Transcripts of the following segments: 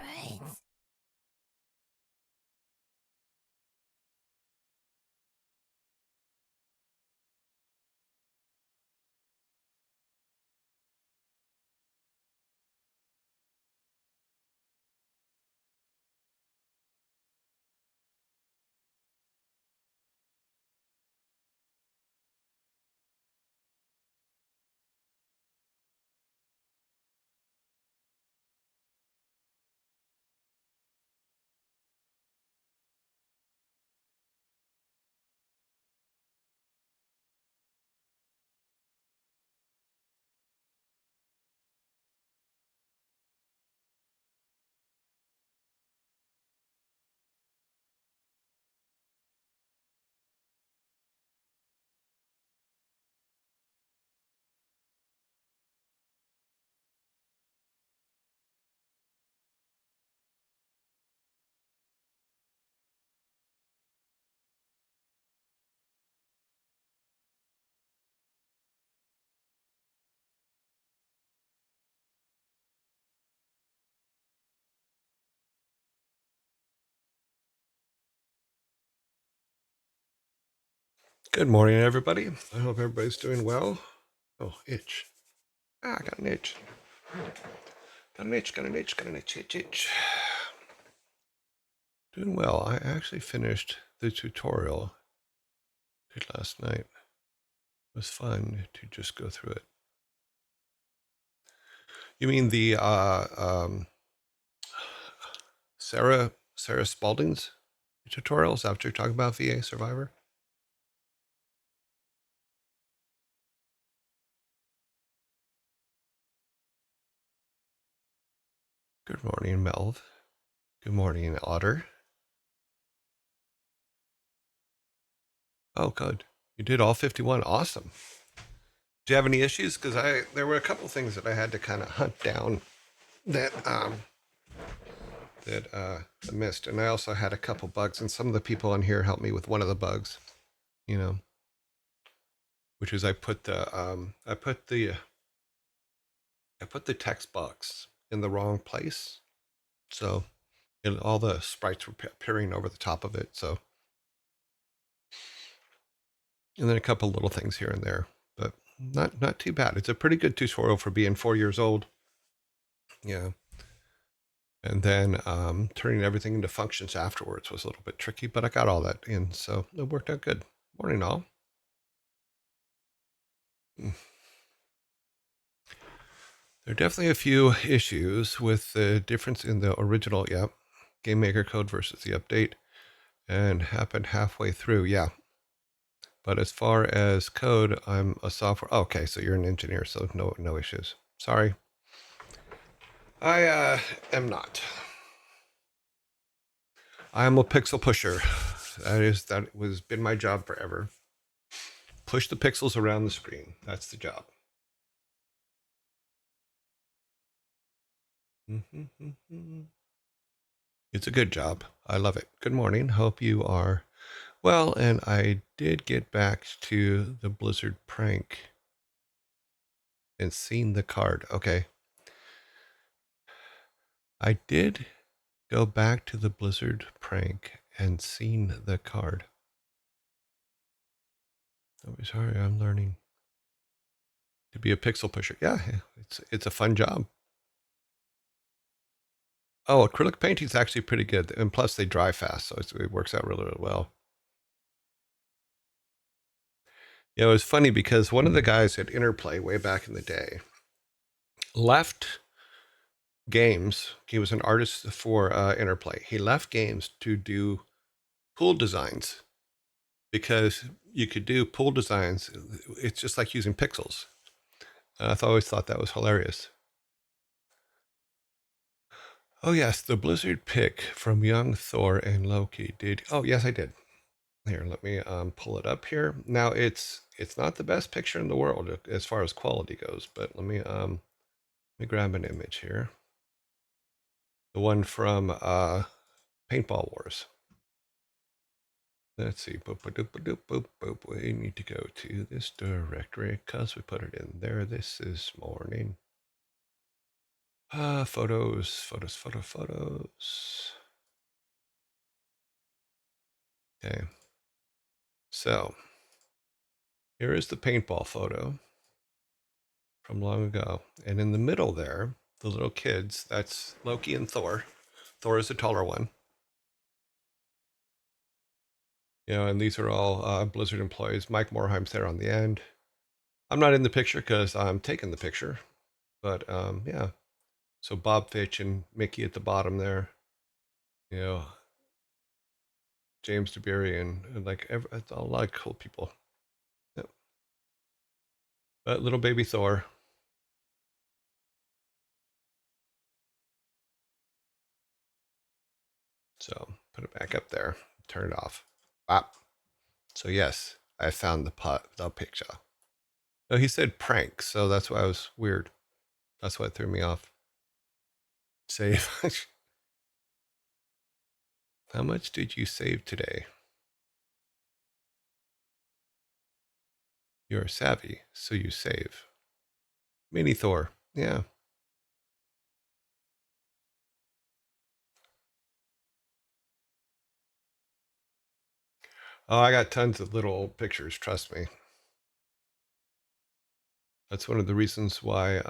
brains. Good morning, everybody. I hope everybody's doing well. Oh, itch. I got an itch. Got an itch, got an itch, got an itch. Doing well. I actually finished the tutorial last night. It was fun to just go through it. You mean the Sarah Spalding's tutorials after you're talking about VA Survivor? Good morning, Melv. Good morning, Otter. Oh, good. You did all 51. Awesome. Do you have any issues? Because there were a couple things that I had to kind of hunt down that I missed, and I also had a couple bugs, and some of the people on here helped me with one of the bugs, you know, which is I put the text box in the wrong place, so all the sprites were appearing over the top of it. So, and then a couple little things here and there, but not too bad. It's a pretty good tutorial for being 4 years old. Yeah. And then turning everything into functions afterwards was a little bit tricky, but I got all that in, so it worked out good. Morning, all. There are definitely a few issues with the difference in the original, Game Maker code versus the update, and happened halfway through, yeah. But as far as code, I'm a software. Okay, so you're an engineer, so no issues. Sorry, I am not. I am a pixel pusher. That was been my job forever. Push the pixels around the screen. That's the job. It's a good job. I love it. Good morning. Hope you are well. And I did get back to the Blizzard prank and seen the card. Okay. I did go back to the Blizzard prank and seen the card. Oh, sorry, I'm learning to be a pixel pusher. Yeah, it's a fun job. Oh, acrylic painting is actually pretty good, and plus they dry fast, so it works out really well. Yeah, it was funny because one of the guys at Interplay way back in the day left games. He was an artist for Interplay. He left games to do pool designs because you could do pool designs. It's just like using pixels. I always thought that was hilarious. Oh yes, the Blizzard pick from Young Thor and Loki did. Oh yes, I did. Here, let me pull it up here. Now it's not the best picture in the world as far as quality goes, but let me grab an image here. The one from Paintball Wars. Let's see. Boop, boop, boop, boop, boop, boop. We need to go to this directory because we put it in there. This is morning. Photos. Okay. So here is the paintball photo from long ago. And in the middle there, the little kids, that's Loki and Thor. Thor is the taller one. You know, and these are all Blizzard employees. Mike Morheim's there on the end. I'm not in the picture because I'm taking the picture. But yeah. So Bob Fitch and Mickey at the bottom there. You know, James DeBerry and like it's a lot of cool people. Yep. But little baby Thor. So put it back up there. Turn it off. Bop. So yes, I found the picture. No, he said prank, so that's why I was weird. That's why it threw me off. Save. How much did you save today? You're savvy, so you save. Mini Thor. Yeah. Oh, I got tons of little old pictures, trust me. That's one of the reasons why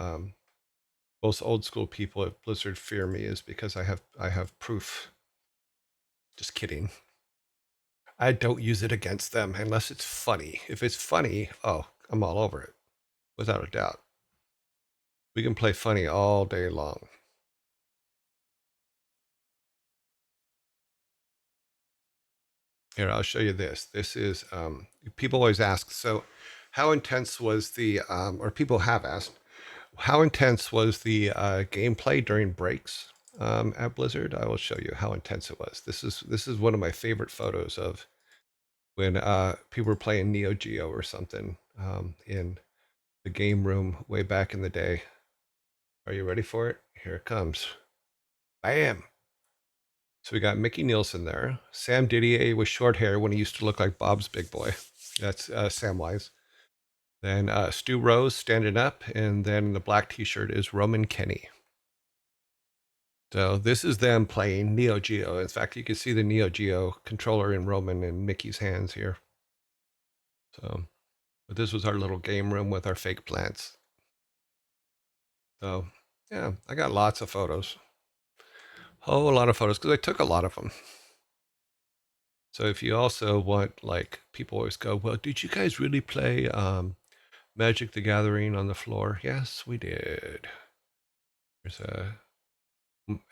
most old school people at Blizzard fear me is because I have proof. Just kidding. I don't use it against them unless it's funny. If it's funny, oh, I'm all over it, without a doubt. We can play funny all day long. Here, I'll show you this. This is, people always ask, so how intense was the, or people have asked, how intense was the gameplay during breaks at Blizzard? I will show you how intense it was. This is one of my favorite photos of when people were playing Neo Geo or something in the game room way back in the day. Are you ready for it? Here it comes. Bam! So we got Mickey Nielsen there. Sam Didier with short hair when he used to look like Bob's Big Boy. That's Samwise. Then Stu Rose standing up, and then the black T-shirt is Roman Kenny. So this is them playing Neo Geo. In fact, you can see the Neo Geo controller in Roman and Mickey's hands here. So, but this was our little game room with our fake plants. So, yeah, I got lots of photos. Whole lot of photos because I took a lot of them. So if you also want, like, people always go, well, did you guys really play Magic the Gathering on the floor? Yes, we did.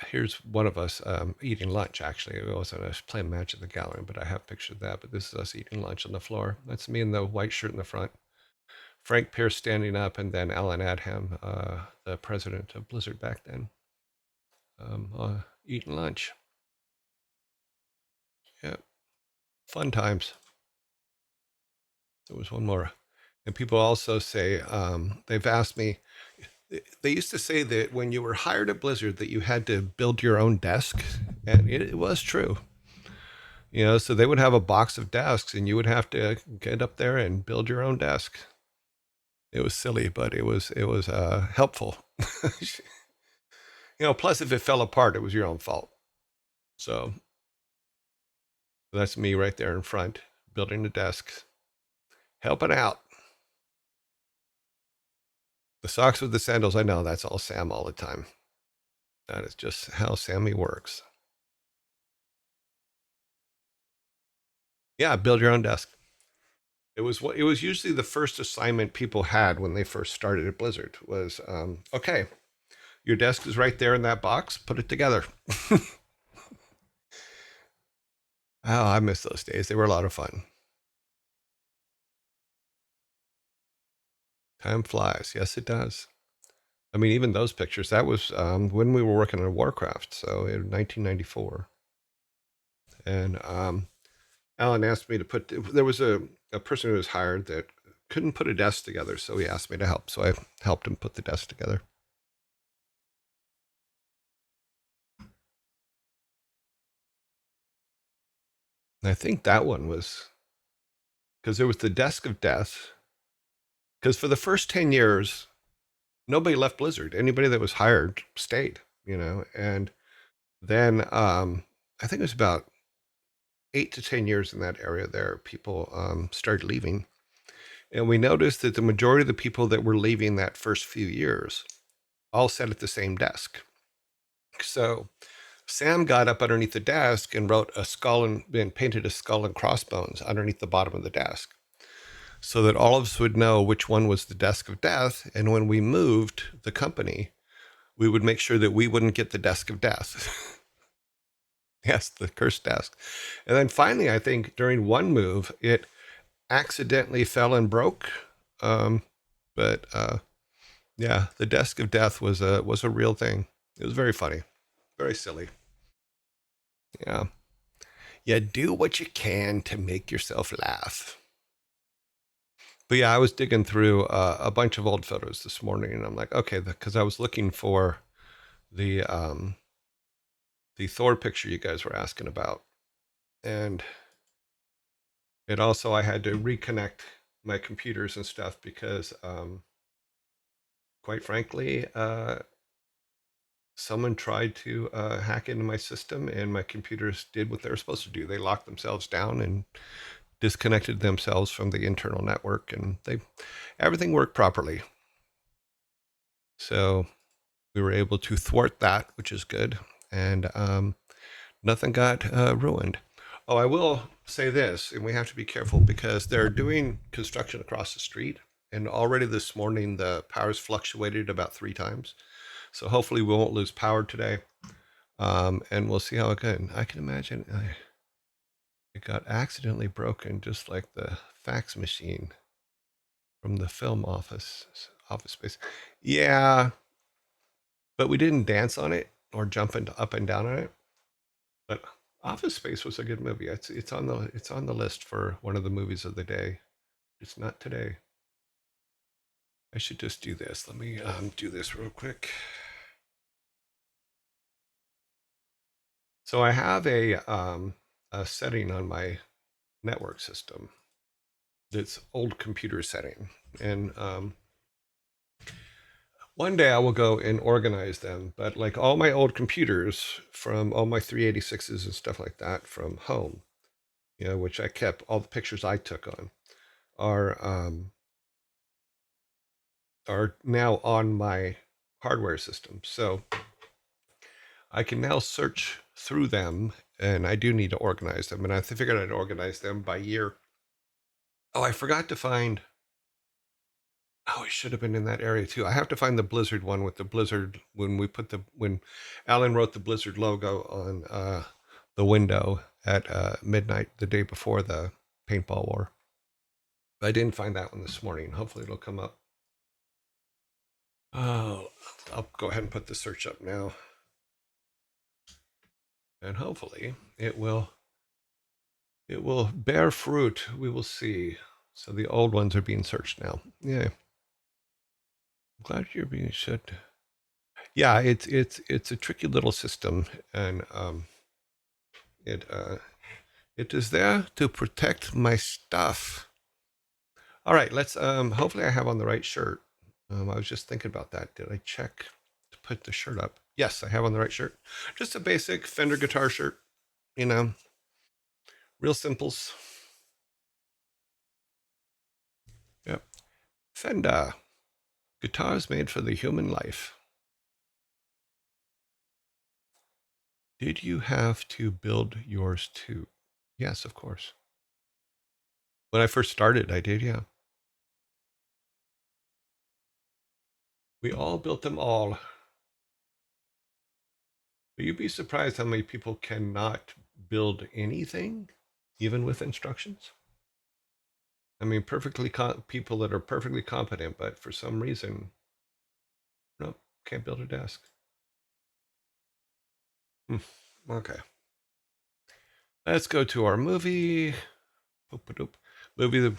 Here's one of us eating lunch, actually. It wasn't us playing Magic the Gathering, but I have pictured that. But this is us eating lunch on the floor. That's me in the white shirt in the front. Frank Pierce standing up, and then Alan Adham, the president of Blizzard back then, eating lunch. Yeah, fun times. There was one more. And people also say, they've asked me, they used to say that when you were hired at Blizzard that you had to build your own desk. And it was true. You know, so they would have a box of desks and you would have to get up there and build your own desk. It was silly, but it was helpful. You know, plus if it fell apart, it was your own fault. So that's me right there in front, building the desk, helping out. The socks with the sandals, I know that's all Sam all the time. That is just how Sammy works. Yeah, build your own desk. It was usually the first assignment people had when they first started at Blizzard was okay, your desk is right there in that box, put it together. Oh, I miss those days. They were a lot of fun. Time flies. Yes, it does. I mean, even those pictures, that was when we were working on Warcraft, so in 1994. And Alan asked me to put, there was a person who was hired that couldn't put a desk together, so he asked me to help. So I helped him put the desk together. And I think that one was because there was the Desk of Death. Because for the first 10 years, nobody left Blizzard. Anybody that was hired stayed, and then I think it was about 8 to 10 years in that area there, people started leaving. And we noticed that the majority of the people that were leaving that first few years all sat at the same desk. So Sam got up underneath the desk and wrote a skull and painted a skull and crossbones underneath the bottom of the desk so that all of us would know which one was the desk of death. And when we moved the company, we would make sure that we wouldn't get the desk of death. Yes, the cursed desk. And then finally, I think during one move, it accidentally fell and broke. But yeah, the desk of death was a real thing. It was very funny, very silly. Yeah, yeah. Do what you can to make yourself laugh. But yeah, I was digging through a bunch of old photos this morning, and I'm like, okay, because I was looking for the the Thor picture you guys were asking about, and it also I had to reconnect my computers and stuff because, quite frankly, someone tried to hack into my system, and my computers did what they were supposed to do. They locked themselves down and disconnected themselves from the internal network, and everything worked properly. So we were able to thwart that, which is good, and nothing got ruined. Oh, I will say this, and we have to be careful because they're doing construction across the street, and already this morning the power's fluctuated about 3 times. So hopefully we won't lose power today, and we'll see how it goes. I can imagine it got accidentally broken, just like the fax machine from the film office space. Yeah, but we didn't dance on it or jump up and down on it. But Office Space was a good movie. It's on the list for one of the movies of the day. It's not today. I should just do this. Let me do this real quick. So I have a setting on my network system. That's old computer setting, and one day I will go and organize them. But like all my old computers from all my 386s and stuff like that from home, which I kept all the pictures I took on, are are now on my hardware system. So I can now search through them, and I do need to organize them. And I figured I'd organize them by year. Oh, I forgot to find. Oh, it should have been in that area too. I have to find the Blizzard one with the Blizzard when Alan wrote the Blizzard logo on the window at midnight the day before the paintball war. But I didn't find that one this morning. Hopefully it'll come up. Oh, I'll go ahead and put the search up now, and hopefully it will bear fruit. We will see. So the old ones are being searched now. Yeah, I'm glad you're being shut. Yeah, it's a tricky little system, and it it is there to protect my stuff. All right, let's hopefully I have on the right shirt. I was just thinking about that. Did I check to put the shirt up? Yes, I have on the right shirt. Just a basic Fender guitar shirt, you know, real simples. Yep. Fender guitars made for the human life. Did you have to build yours too? Yes, of course. When I first started, I did, yeah. We all built them all. But you'd be surprised how many people cannot build anything, even with instructions. I mean, people that are perfectly competent, but for some reason, no, can't build a desk. Hmm. Okay, let's go to our movie. Boop-a-doop. Movie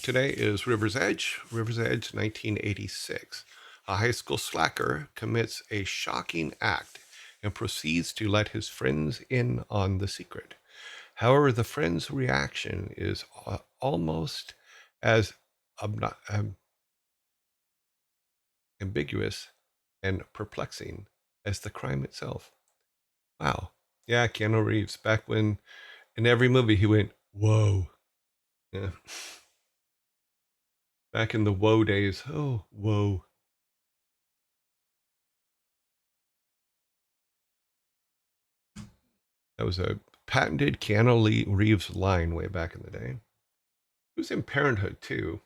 today is River's Edge. River's Edge, 1986. A high school slacker commits a shocking act and proceeds to let his friends in on the secret. However, the friend's reaction is almost as obno- um, ambiguous, and perplexing as the crime itself. Wow. Yeah, Keanu Reeves, back when in every movie he went, whoa. Yeah. Back in the whoa days. Oh, whoa. That was a patented Keanu Reeves line way back in the day. He was in Parenthood too.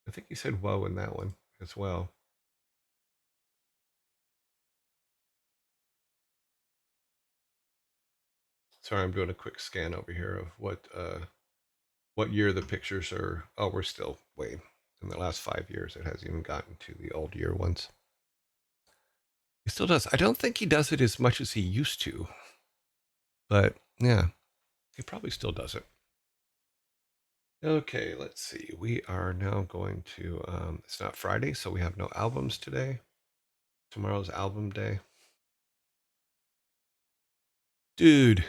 I think he said whoa in that one as well. Sorry, I'm doing a quick scan over here of what year the pictures are. Oh, we're still way in the last 5 years. It hasn't even gotten to the old year ones. He still does. I don't think he does it as much as he used to, but yeah, he probably still does it. Okay, let's see. We are now going to. It's not Friday, so we have no albums today. Tomorrow's album day. Dude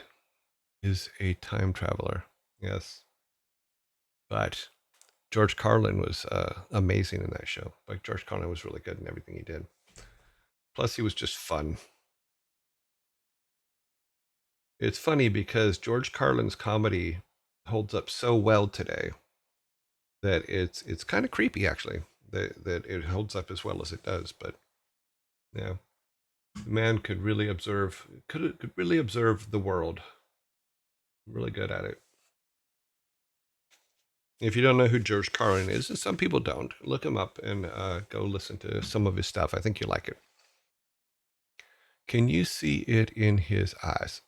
is a time traveler. Yes, but George Carlin was amazing in that show. Like George Carlin was really good in everything he did. Plus, he was just fun. It's funny because George Carlin's comedy holds up so well today that it's kind of creepy actually that it holds up as well as it does. But yeah, the man could really observe the world. Really good at it. If you don't know who George Carlin is, and some people don't, look him up and go listen to some of his stuff. I think you like it. Can you see it in his eyes?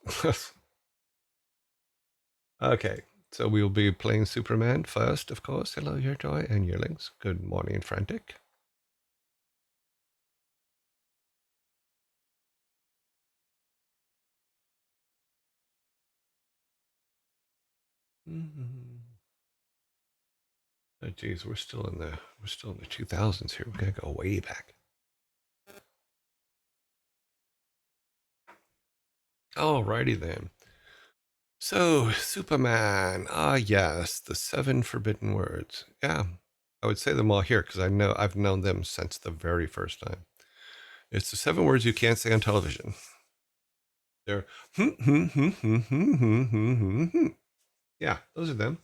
Okay, so we will be playing Superman first, of course. Hello, your joy and yearlings. Good morning, Frantic. Mm-hmm. Oh, geez, we're still in the 2000s here. We gotta go way back. Alrighty then. So, Superman. Ah, yes, the seven forbidden words. Yeah, I would say them all here because I've known them since the very first time. It's the seven words you can't say on television. They're yeah, those are them.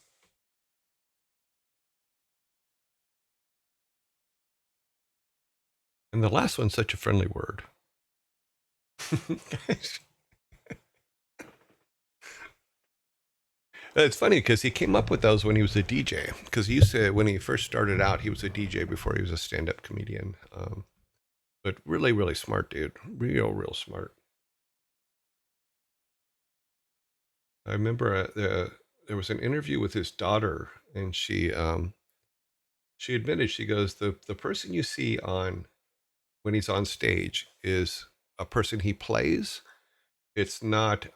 And the last one's such a friendly word. It's funny because he came up with those when he was a DJ. Because he used to, when he first started out, he was a DJ before he was a stand-up comedian. But really, really smart dude. Real smart. I remember there was an interview with his daughter, and she admitted, she goes, the person you see on when he's on stage is a person he plays. It's not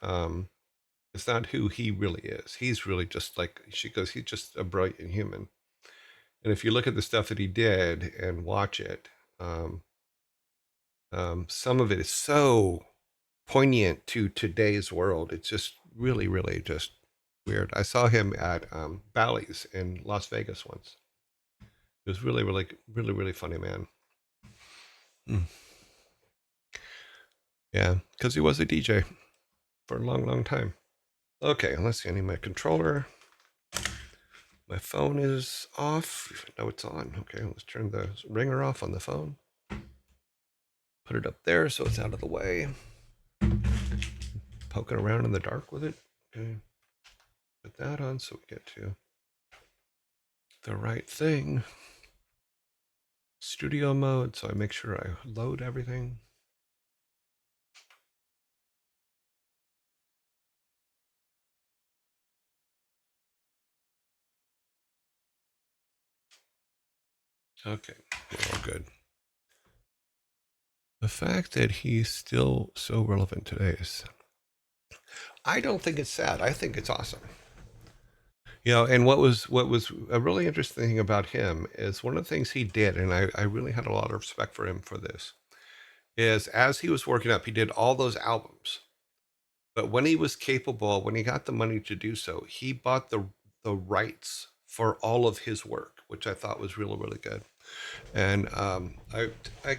it's not who he really is. He's really just like, she goes, he's just a brilliant human. And if you look at the stuff that he did and watch it, um, some of it is so poignant to today's world. It's just really, really just weird. I saw him at Bally's in Las Vegas once. It was really, really, really, really funny, man. Mm. Yeah, because he was a DJ for a long, long time. Okay, let's see. I need my controller. My phone is off. No, it's on. Okay, let's turn the ringer off on the phone. Put it up there so it's out of the way. Poking around in the dark with it. Okay. Put that on so we get to the right thing. Studio mode, so I make sure I load everything. Okay, we're all good. The fact that he's still so relevant today is, I don't think it's sad. I think it's awesome. You know, and what was a really interesting thing about him is one of the things he did, and I really had a lot of respect for him for this, is as he was working up, he did all those albums. But when he was capable, when he got the money to do so, he bought the rights for all of his work, which I thought was really, really good. And I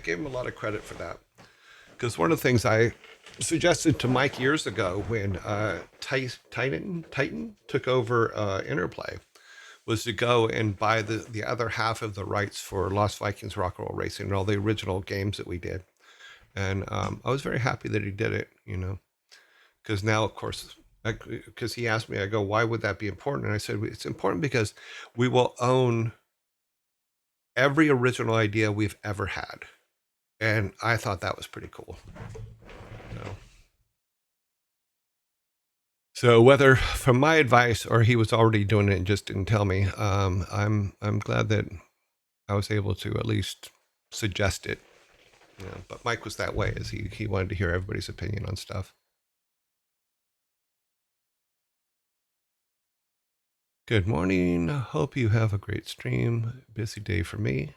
gave him a lot of credit for that. Because one of the things I suggested to Mike years ago when Titan took over Interplay was to go and buy the other half of the rights for Lost Vikings Rock and Roll Racing and all the original games that we did. And I was very happy that he did it, because now, of course, because he asked me, I go, why would that be important? And I said, it's important because we will own every original idea we've ever had. And I thought that was pretty cool. So whether from my advice or he was already doing it and just didn't tell me, I'm glad that I was able to at least suggest it. But Mike was that way, as he wanted to hear everybody's opinion on stuff. Good morning. Hope you have a great stream. Busy day for me.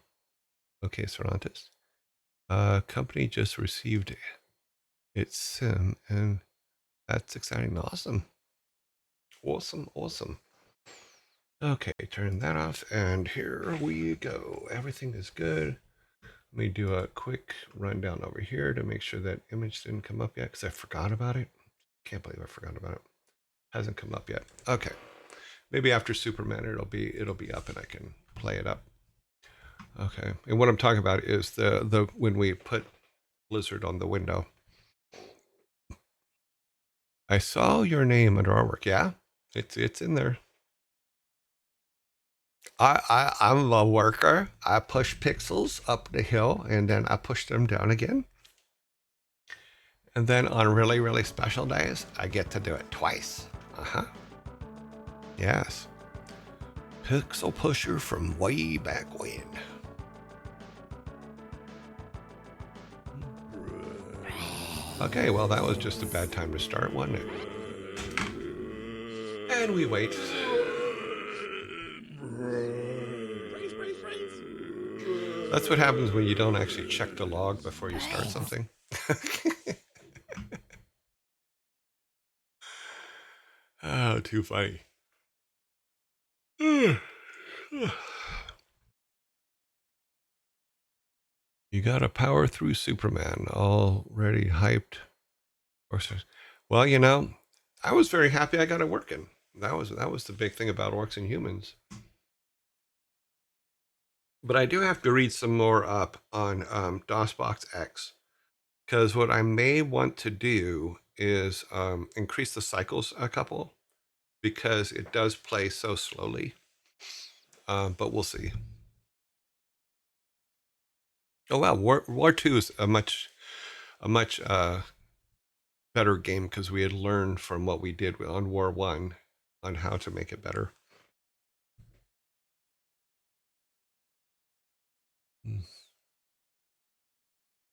Okay, Cervantes. Company just received its sim, and that's exciting. Awesome. Okay, turn that off, and here we go. Everything is good. Let me do a quick rundown over here to make sure that image didn't come up yet, because I forgot about it. Can't believe I forgot about it. Hasn't come up yet. Okay, maybe after Superman it'll be up and I can play it up. Okay, and what I'm talking about is the when we put Blizzard on the window. I saw your name under artwork. Yeah, it's in there. I'm a worker. I push pixels up the hill and then I push them down again. And then on really, really special days, I get to do it twice. Yes. Pixel pusher from way back when. Okay, well, that was just a bad time to start, wasn't it? And we wait. That's what happens when you don't actually check the log before you start something. Oh, too funny. You gotta power through Superman. Already hyped. Well, I was very happy I got it working. That was the big thing about Orcs and Humans. But I do have to read some more up on DOSBox X, because what I may want to do is increase the cycles a couple, because it does play so slowly. But we'll see. Oh wow, War 2 is a much better game, because we had learned from what we did on War 1 on how to make it better.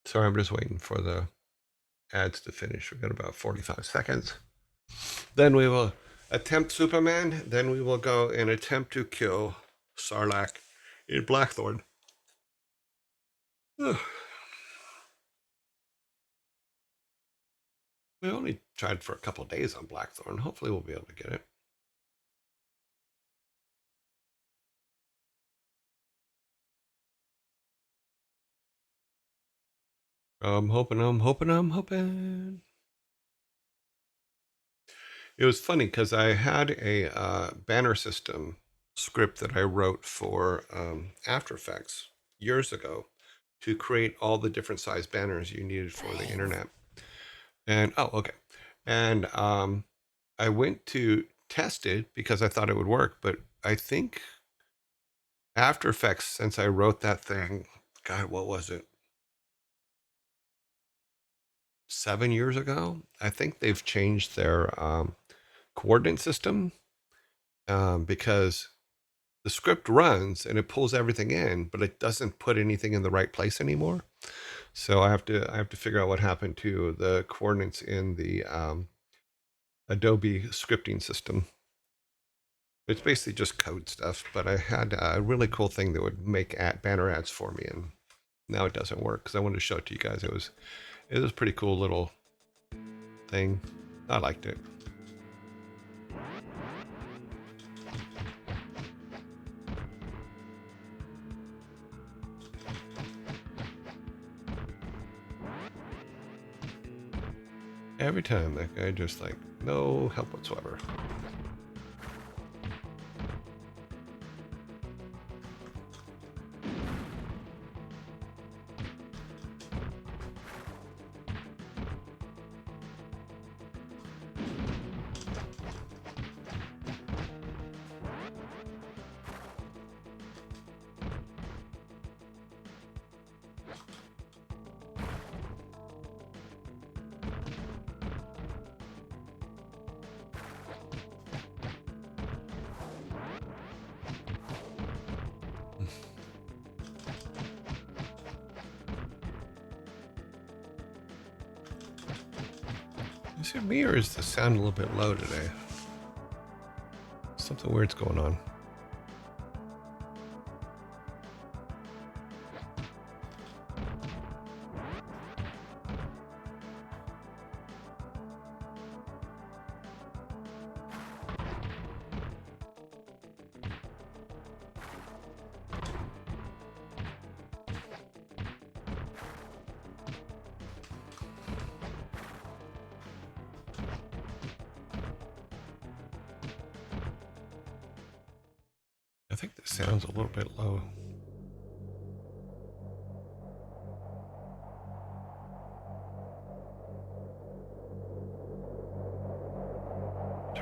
Sorry, I'm just waiting for the ads to finish. We've got about 45 seconds. Then we will attempt Superman. Then we will go and attempt to kill Sarlacc in Blackthorn. We only tried for a couple days on Blackthorn. Hopefully we'll be able to get it. I'm hoping. It was funny because I had a banner system script that I wrote for After Effects years ago to create all the different size banners you needed for the internet. And and I went to test it because I thought it would work, but I think After Effects, since I wrote that thing, God, what was it? 7 years ago? I think they've changed their coordinate system, because the script runs and it pulls everything in, but it doesn't put anything in the right place anymore. So I have to figure out what happened to the coordinates in the Adobe scripting system. It's basically just code stuff, but I had a really cool thing that would make banner ads for me, and now it doesn't work because I wanted to show it to you guys. It was a pretty cool little thing. I liked it. Every time that guy just like, no help whatsoever. Is it me or is the sound a little bit low today? Something weird's going on. I think the sound's a little bit low.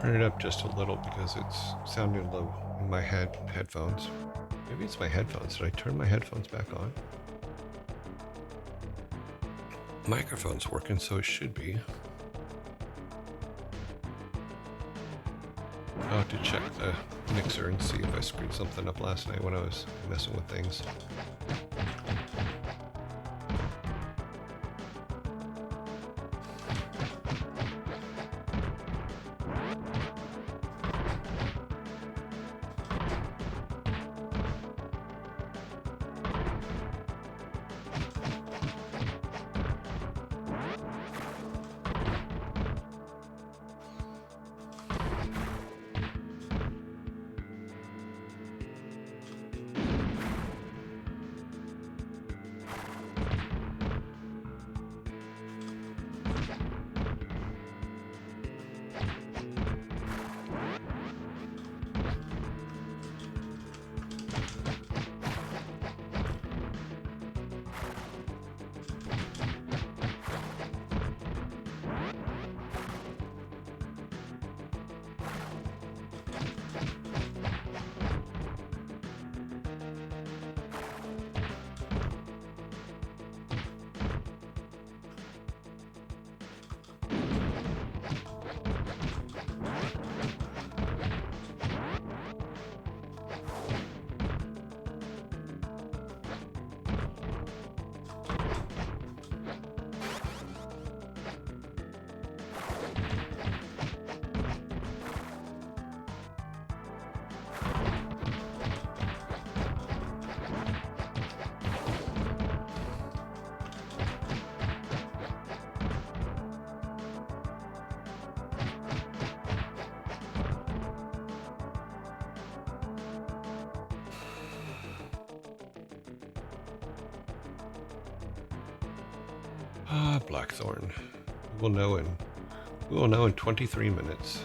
Turn it up just a little because it's sounding low in my headphones. Maybe it's my headphones. Did I turn my headphones back on? Microphone's working, so it should be. I'll have to check the mixer and see if I screwed something up last night when I was messing with things. Blackthorn. We will know in 23 minutes.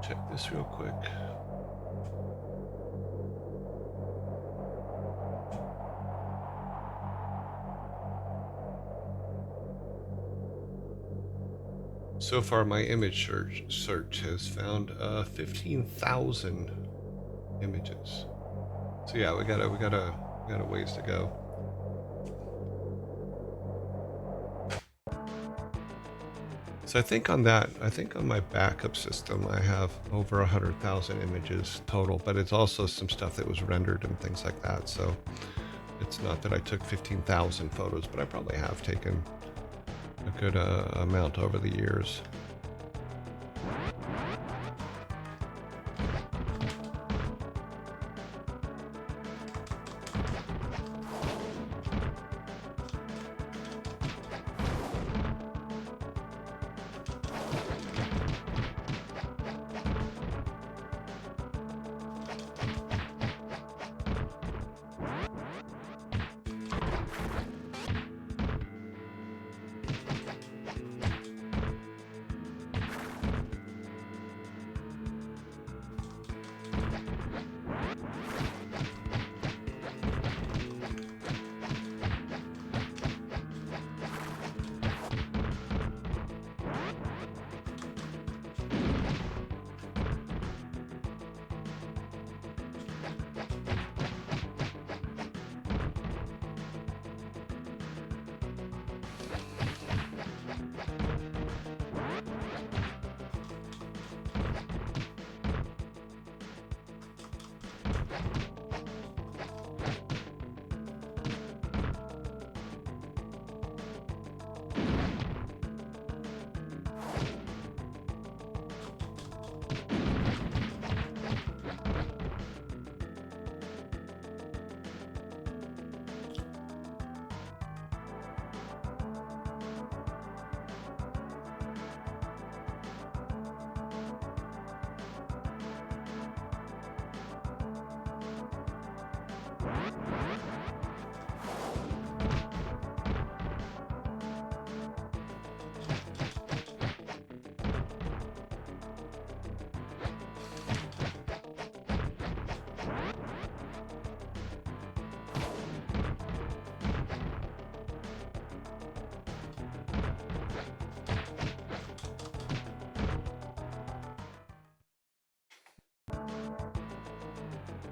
Check this real quick. So far, my image search has found 15,000 images. So yeah, we got a ways to go. So I think on my backup system, I have over 100,000 images total, but it's also some stuff that was rendered and things like that. So it's not that I took 15,000 photos, but I probably have taken a good amount over the years.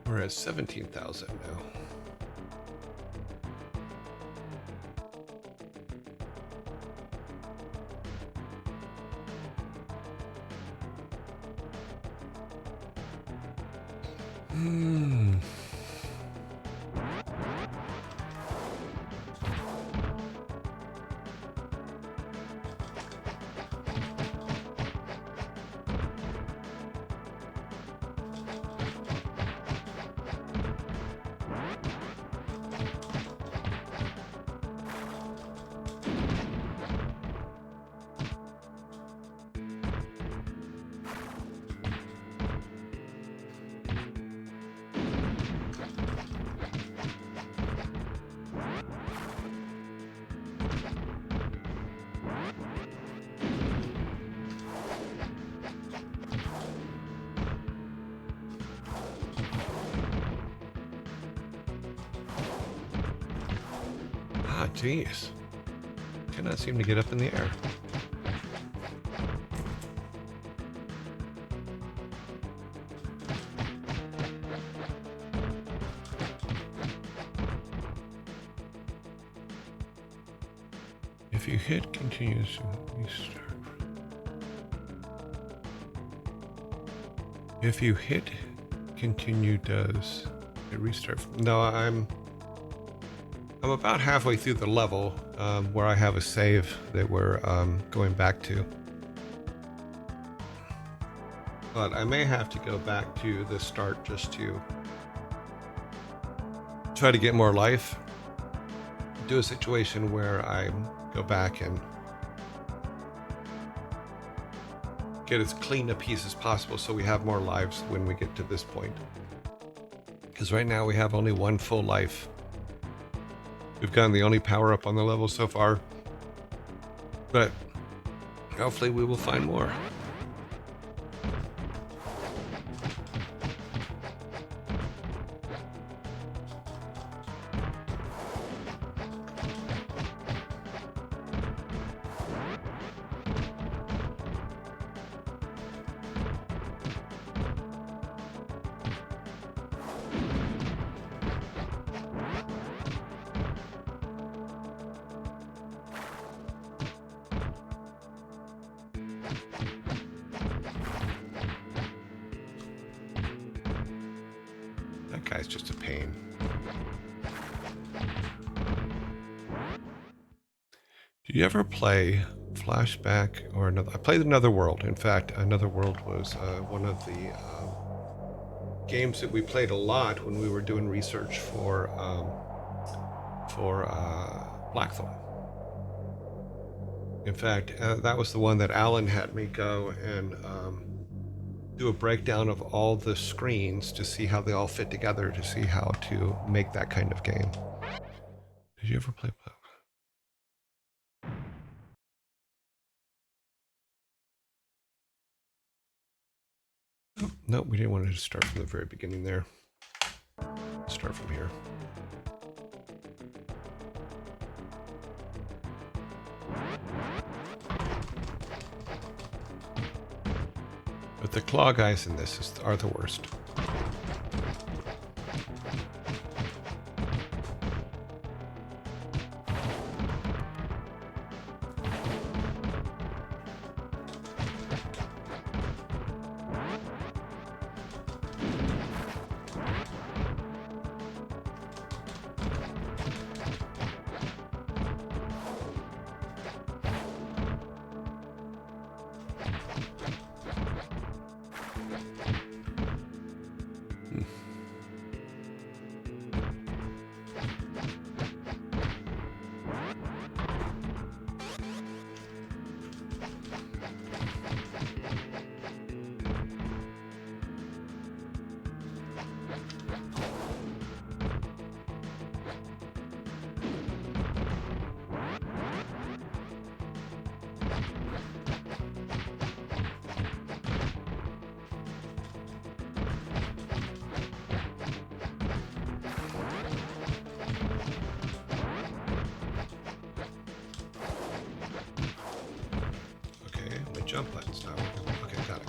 We're at 17,000 now. Ah, jeez. Cannot seem to get up in the air. If you hit continues to restart. If you hit continue, does it restart? No, I'm about halfway through the level where I have a save that we're going back to. But I may have to go back to the start just to try to get more life. Do a situation where I go back and get as clean a piece as possible so we have more lives when we get to this point. Because right now we have only one full life. We've gotten the only power up on the level so far. But Hopefully we will find more. That guy's just a pain. Do you ever play Flashback or another? I played Another World. In fact, Another World was one of the games that we played a lot when we were doing research for Blackthorn. In fact, that was the one that Alan had me go and do a breakdown of all the screens to see how they all fit together, to see how to make that kind of game. Did you ever play? No, we didn't want to start from the very beginning there. Start from here. But the claw guys in this are the worst. Jump buttons now. Okay, got it.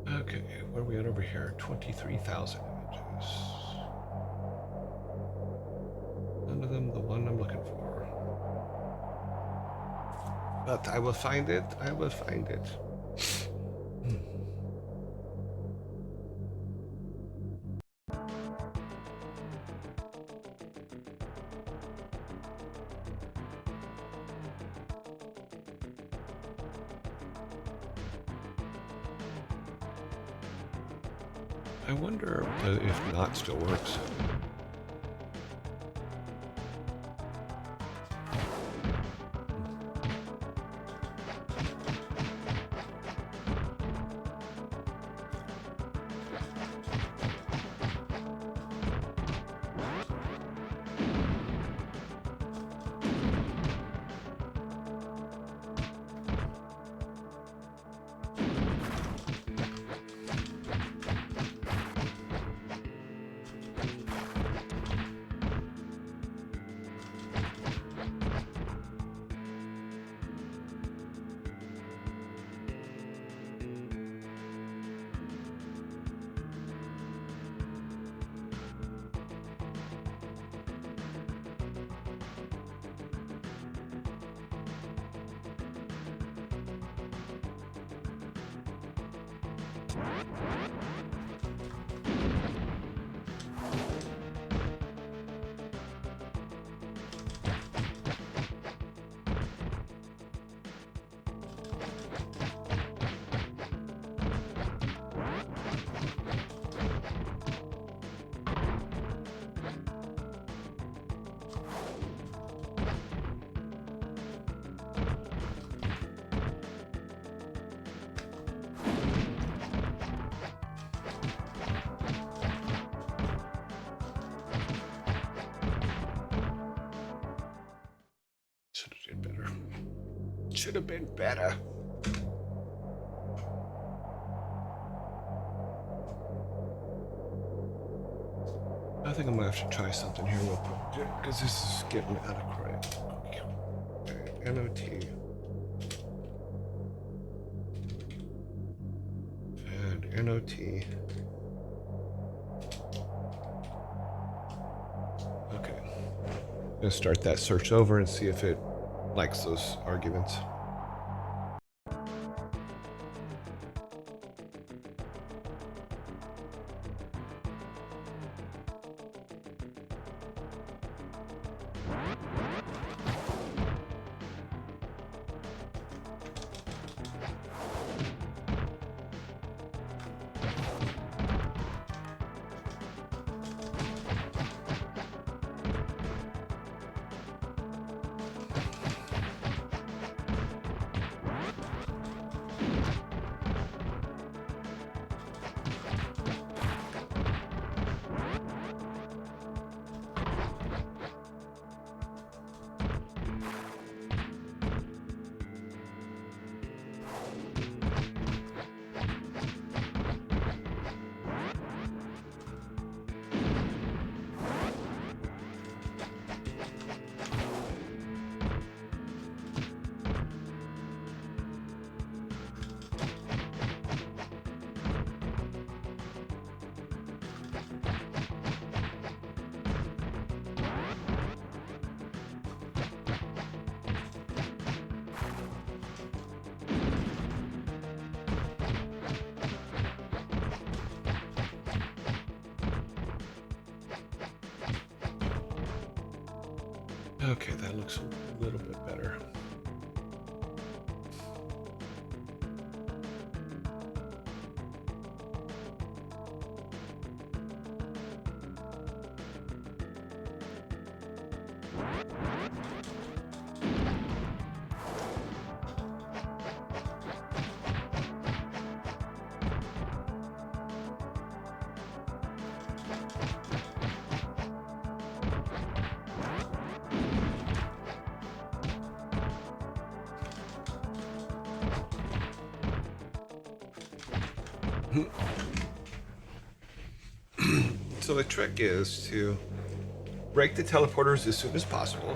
Okay, what are we at over here? 23,000 images. None of them the one I'm looking for. But I will find it. I will find it. I wonder if not still works. Should have been better. Should have been better. I think I'm gonna have to try something here real quick because this is getting out of control. Okay, NOT and NOT. Okay, I'm gonna start that search over and see if it likes those arguments. Okay, that looks a little bit better. So the trick is to break the teleporters as soon as possible.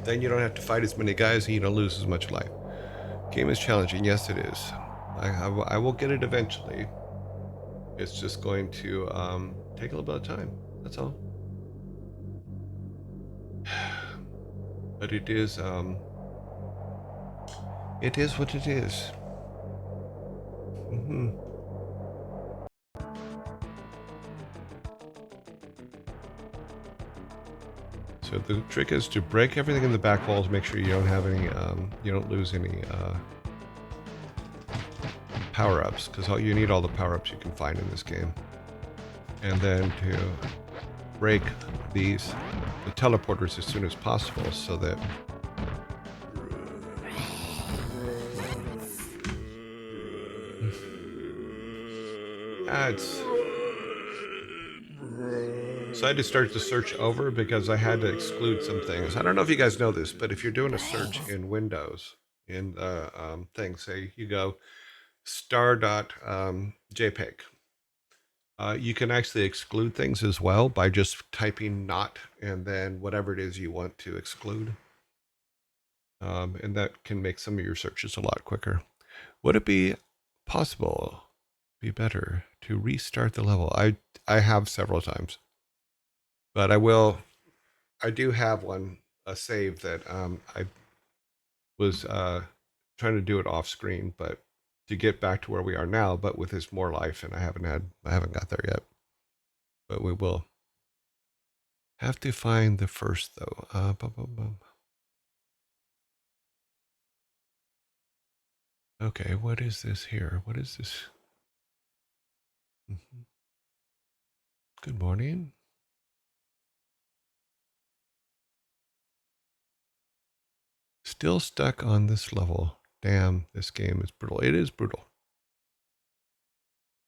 Then you don't have to fight as many guys and you don't lose as much life. Game is challenging. Yes, it is. I will get it eventually. It's just going to take a little bit of time. That's all. But it is what it is. Mm-hmm. So the trick is to break everything in the back walls. Make sure you don't have any, you don't lose any power-ups, because you need all the power-ups you can find in this game. And then to break the teleporters as soon as possible, so that so I had to start the search over because I had to exclude some things. I don't know if you guys know this, but if you're doing a search in Windows, in the thing, say you go star.jpg, you can actually exclude things as well by just typing not and then whatever it is you want to exclude. And that can make some of your searches a lot quicker. Would it be possible, be better to restart the level? I have several times. But I do have a save that I was trying to do it off screen, but to get back to where we are now, but with his more life, and I haven't got there yet, but we will. Have to find the first though. Okay, what is this here? What is this? Good morning. Still stuck on this level. Damn, this game is brutal. It is brutal.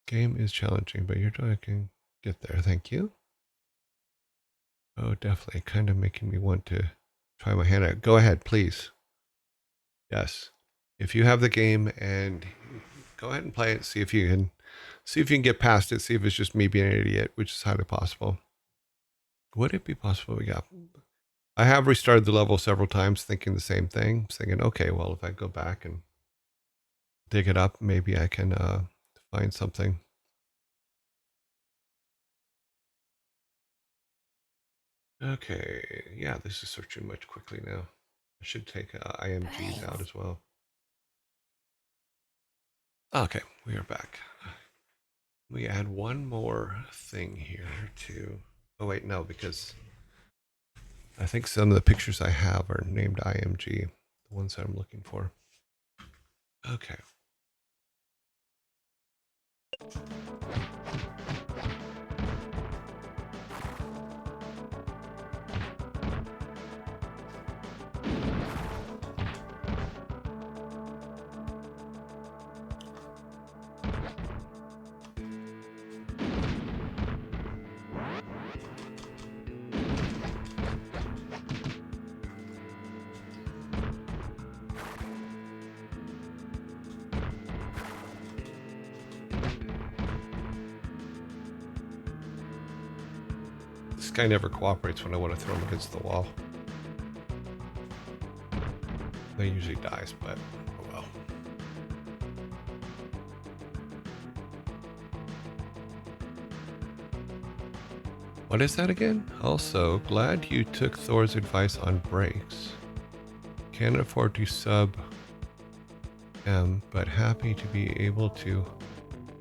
Game is challenging, but you're I can get there. Thank you. Oh, definitely. Kind of making me want to try my hand out. Go ahead, please. Yes. If you have the game, and go ahead and play it, see if you can get past it, see if it's just me being an idiot, which is highly possible. Would it be possible? I have restarted the level several times thinking the same thing, thinking, okay, well, if I go back and dig it up, maybe I can find something. Okay, yeah, this is searching much quickly now. I should take IMGs out as well. Okay, we are back. We add one more thing here to... Oh wait, no, because I think some of the pictures I have are named IMG, the ones that I'm looking for. Okay. This guy never cooperates when I want to throw him against the wall. He usually dies, but oh well. What is that again? Also, glad you took Thor's advice on brakes. Can't afford to sub M, but happy to be able to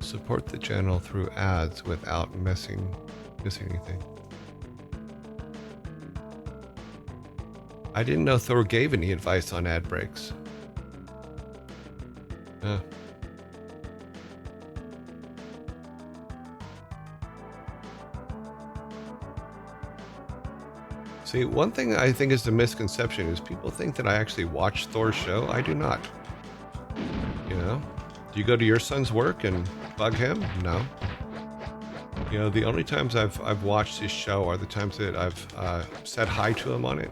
support the channel through ads without missing anything. I didn't know Thor gave any advice on ad breaks. See, one thing I think is a misconception is people think that I actually watch Thor's show. I do not. You know? Do you go to your son's work and bug him? No. You know, the only times I've watched his show are the times that I've said hi to him on it.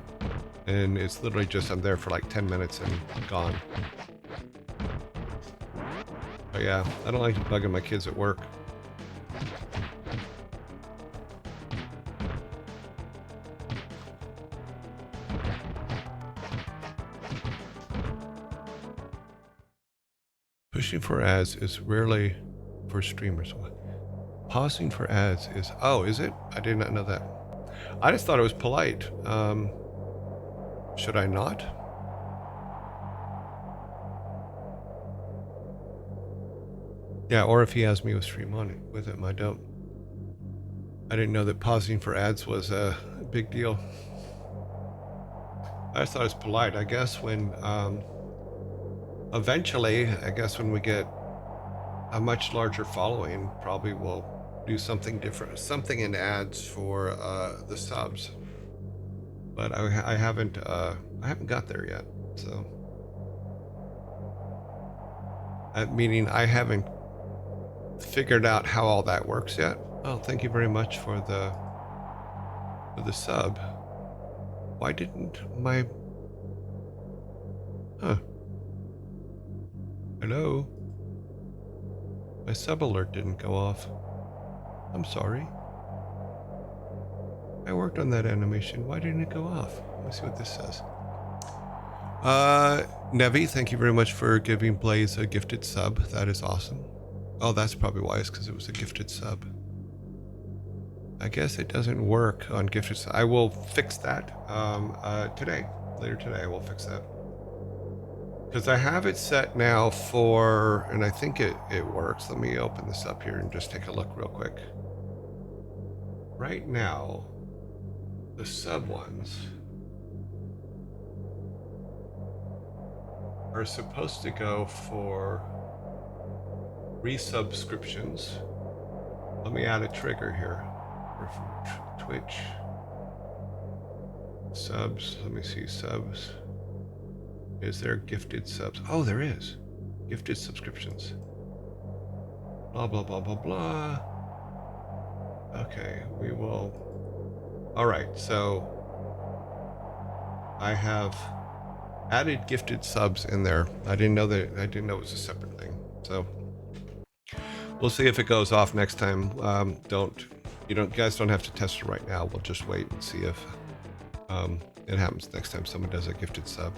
And it's literally just I'm there for like 10 minutes and gone. But yeah, I don't like bugging my kids at work. Pushing for ads is rarely for streamers. Pausing for ads is... Oh, is it? I did not know that. I just thought it was polite. Should I not? Yeah, or if he has me with stream on it with him, I don't. I didn't know that pausing for ads was a big deal. I just thought it was polite. I guess when eventually, I guess when we get a much larger following, probably we'll do something different, something in ads for the subs. But I haven't got there yet. So, meaning I haven't figured out how all that works yet. Oh, thank you very much for the sub. Why didn't my... Huh. Hello? My sub alert didn't go off. I'm sorry. I worked on that animation. Why didn't it go off? Let me see what this says. Nevi, thank you very much for giving Blaze a gifted sub. That is awesome. Oh, that's probably why, it's because it was a gifted sub. I guess it doesn't work on gifted sub. I will fix that today. Later today, I will fix that. Because I have it set now for, and I think it works. Let me open this up here and just take a look real quick. Right now, the sub ones are supposed to go for resubscriptions. Let me add a trigger here for Twitch. Subs, let me see, subs. Is there gifted subs? Oh, there is. Gifted subscriptions. Blah, blah, blah, blah, blah. Okay, we will. All right, so I have added gifted subs in there. I didn't know it was a separate thing. So we'll see if it goes off next time. You guys don't have to test it right now. We'll just wait and see if it happens next time someone does a gifted sub.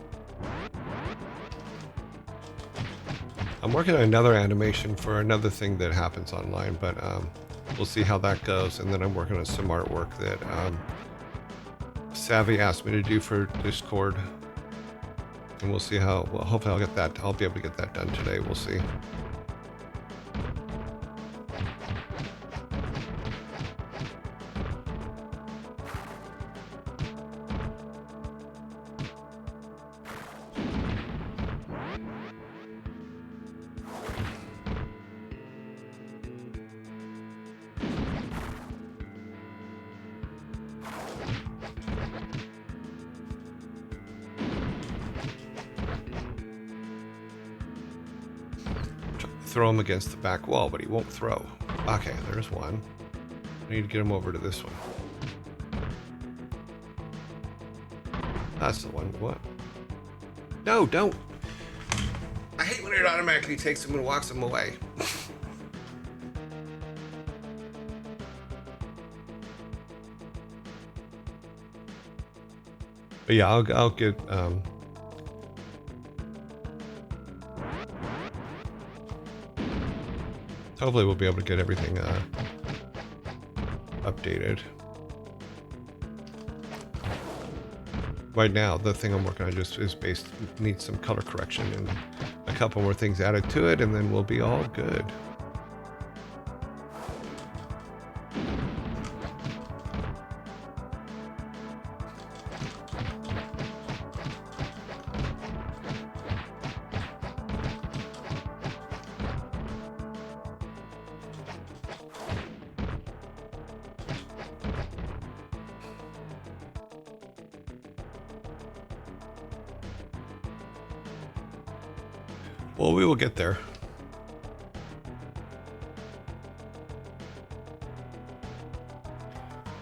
I'm working on another animation for another thing that happens online, but we'll see how that goes. And then I'm working on some artwork that Savvy asked me to do for Discord. And we'll see how, well, hopefully I'll be able to get that done today. We'll see. Throw him against the back wall, but he won't throw. Okay, there's one. I need to get him over to this one. That's the one. What? No, don't. I hate when it automatically takes him and walks him away. But yeah, I'll get hopefully we'll be able to get everything updated. Right now, the thing I'm working on just needs some color correction and a couple more things added to it, and then we'll be all good. Well, we will get there.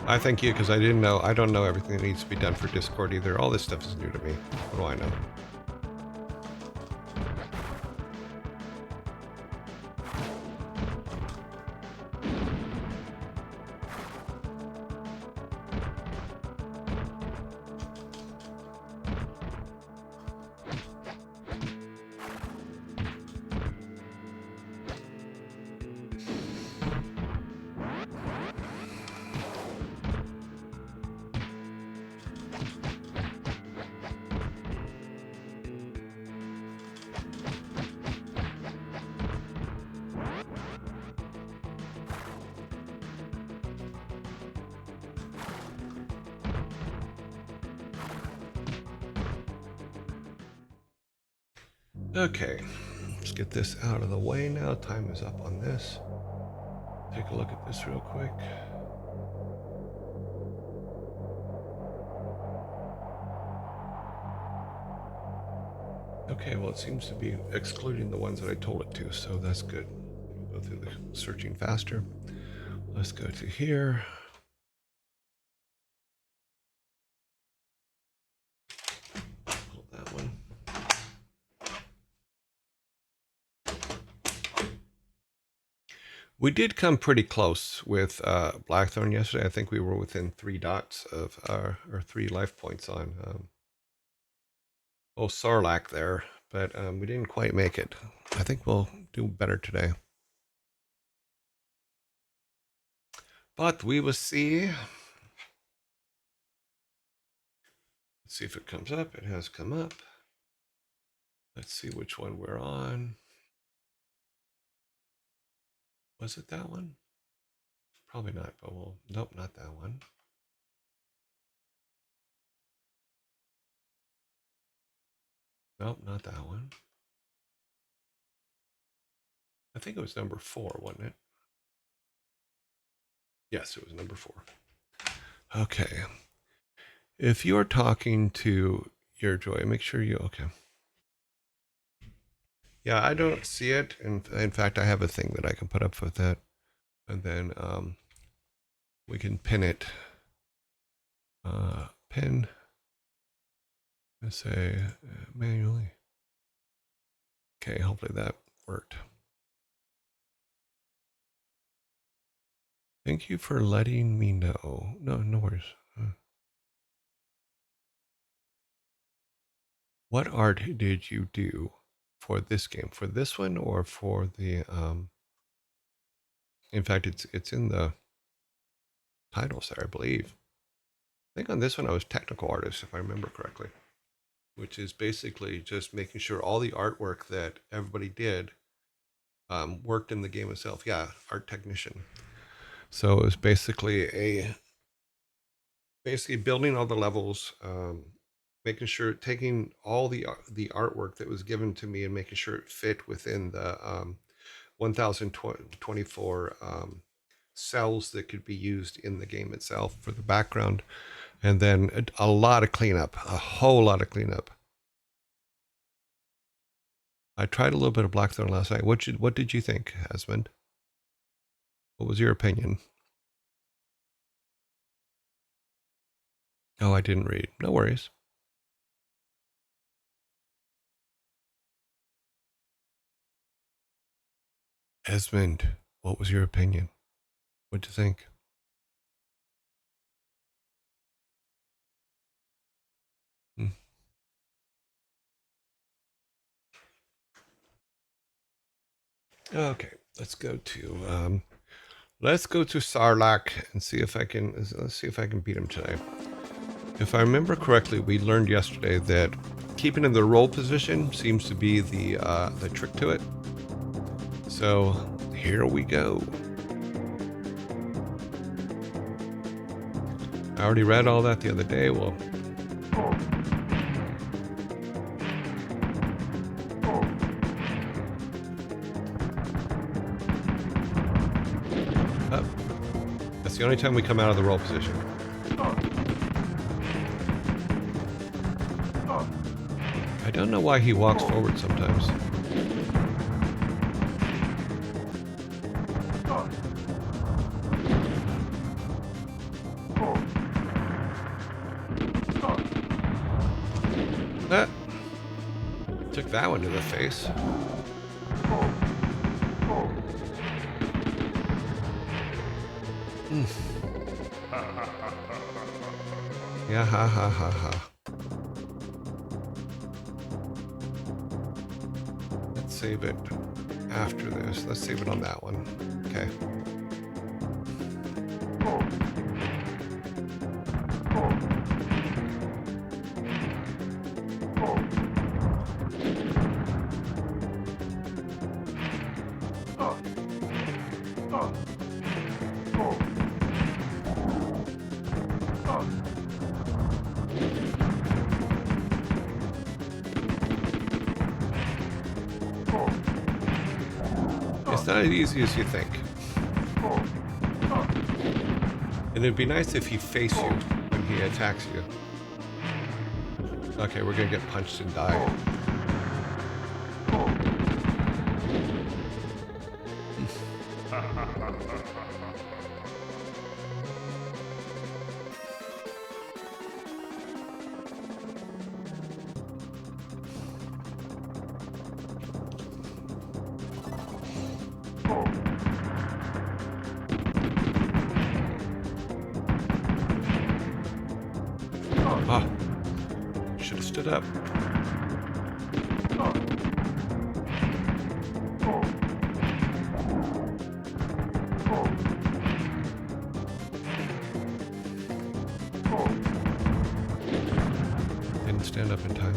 I thank you because I don't know everything that needs to be done for Discord either. All this stuff is new to me. What do I know? Okay, let's get this out of the way now. Time is up on this. Take a look at this real quick. Okay, well, it seems to be excluding the ones that I told it to, so that's good. We'll go through the searching faster. Let's go to here. Pull that one. We did come pretty close with Blackthorn yesterday. I think we were within 3 dots of or 3 life points on Sarlacc there, but we didn't quite make it. I think we'll do better today. But we will see. Let's see if it comes up. It has come up. Let's see which one we're on. Was it that one? Probably not, but we'll, nope, not that one. Nope, not that one. I think it was number 4, wasn't it? Yes, it was number 4. Okay. If you're talking to your Joy, make sure you, okay. Yeah, I don't see it. In fact, I have a thing that I can put up with that. And then we can pin it. Pin. And say manually. Okay, hopefully that worked. Thank you for letting me know. No, no worries. What art did you do for this game? For this one or for the in fact it's in the titles there, I believe. I think on this one I was technical artist, if I remember correctly, which is basically just making sure all the artwork that everybody did worked in the game itself. Yeah, art technician. So it was basically building all the levels, making sure, taking all the artwork that was given to me and making sure it fit within the 1024 cells that could be used in the game itself for the background. And then a lot of cleanup, a whole lot of cleanup. I tried a little bit of Blackthorn last night. What did you think, Esmond? What was your opinion? Oh, I didn't read. No worries. Esmond, what was your opinion? What'd you think? Okay, let's go to Sarlacc and see if I can. Let's see if I can beat him today. If I remember correctly, we learned yesterday that keeping in the roll position seems to be the trick to it. So here we go. I already read all that the other day. Well, that's the only time we come out of the roll position. I don't know why he walks forward sometimes. Took that one to the face. Yeah, ha ha ha ha. Let's save it after this. Let's save it on that one. Okay. It's not as easy as you think. And it'd be nice if he faced you when he attacks you. Okay, we're gonna get punched and die. Ah, should have stood up. Didn't stand up in time.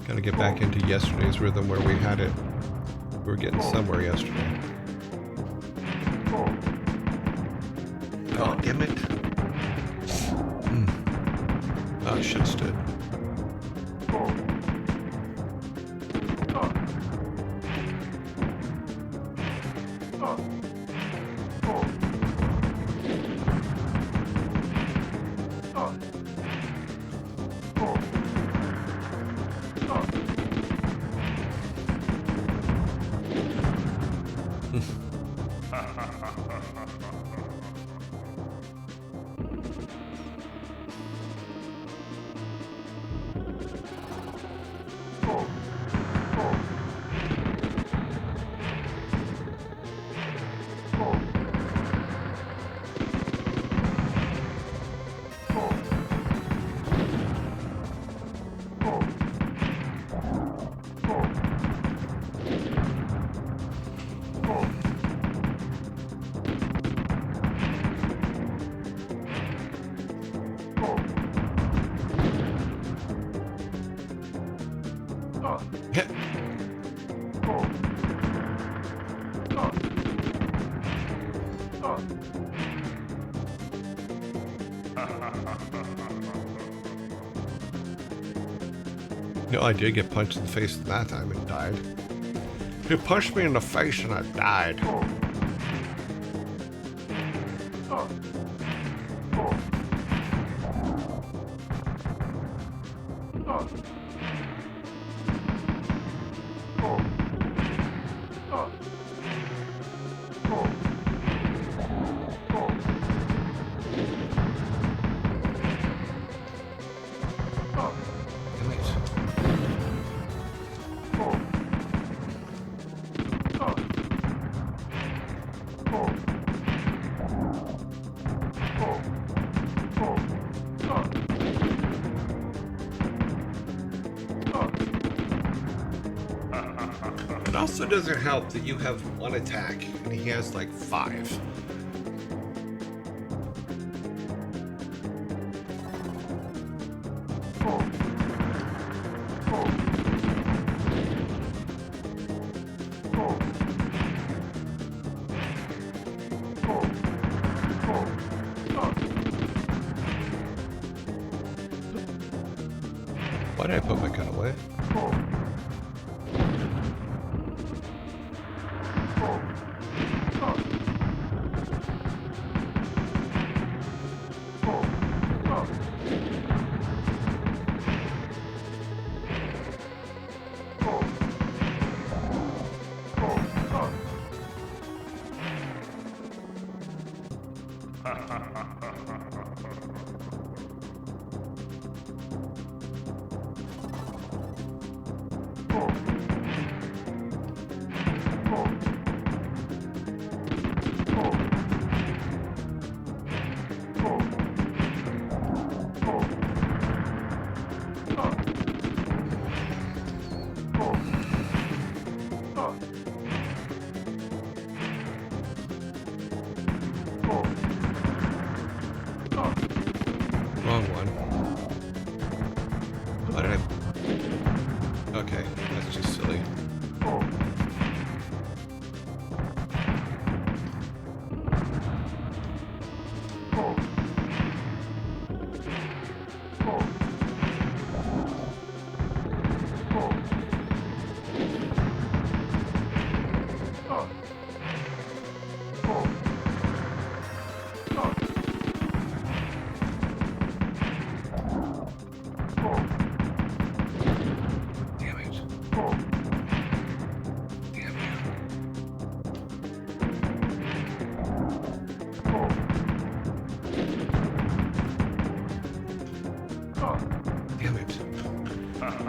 Gotta get back into yesterday's rhythm where we had it. We were getting somewhere yesterday. Oh, damn it. Oh, I should have stood. No, I did get punched in the face that time and died. He punched me in the face and I died. It also doesn't help that you have one attack and he has like 5. Why did I put my gun away? Wrong one. Why did I... Okay, that's just silly.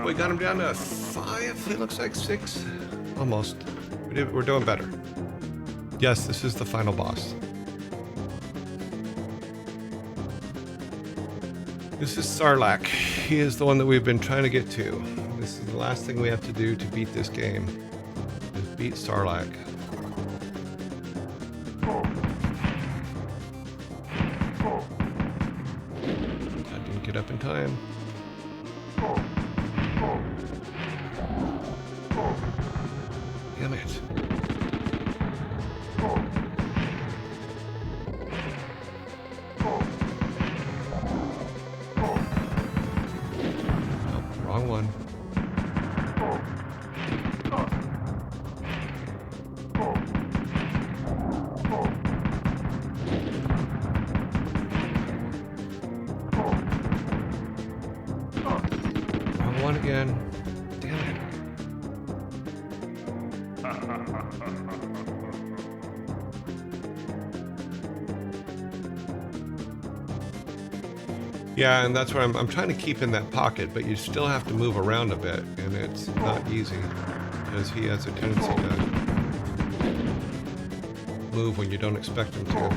We got him down to 5. It looks like 6. Almost. We're doing better. Yes, this is the final boss. This is Sarlacc. He is the one that we've been trying to get to. This is the last thing we have to do to beat this game. Is beat Sarlacc. I didn't get up in time. Damn it. Wrong one. Wrong one again. Damn it. Yeah, and that's where I'm trying to keep in that pocket, but you still have to move around a bit, and it's not easy because he has a tendency to move when you don't expect him to.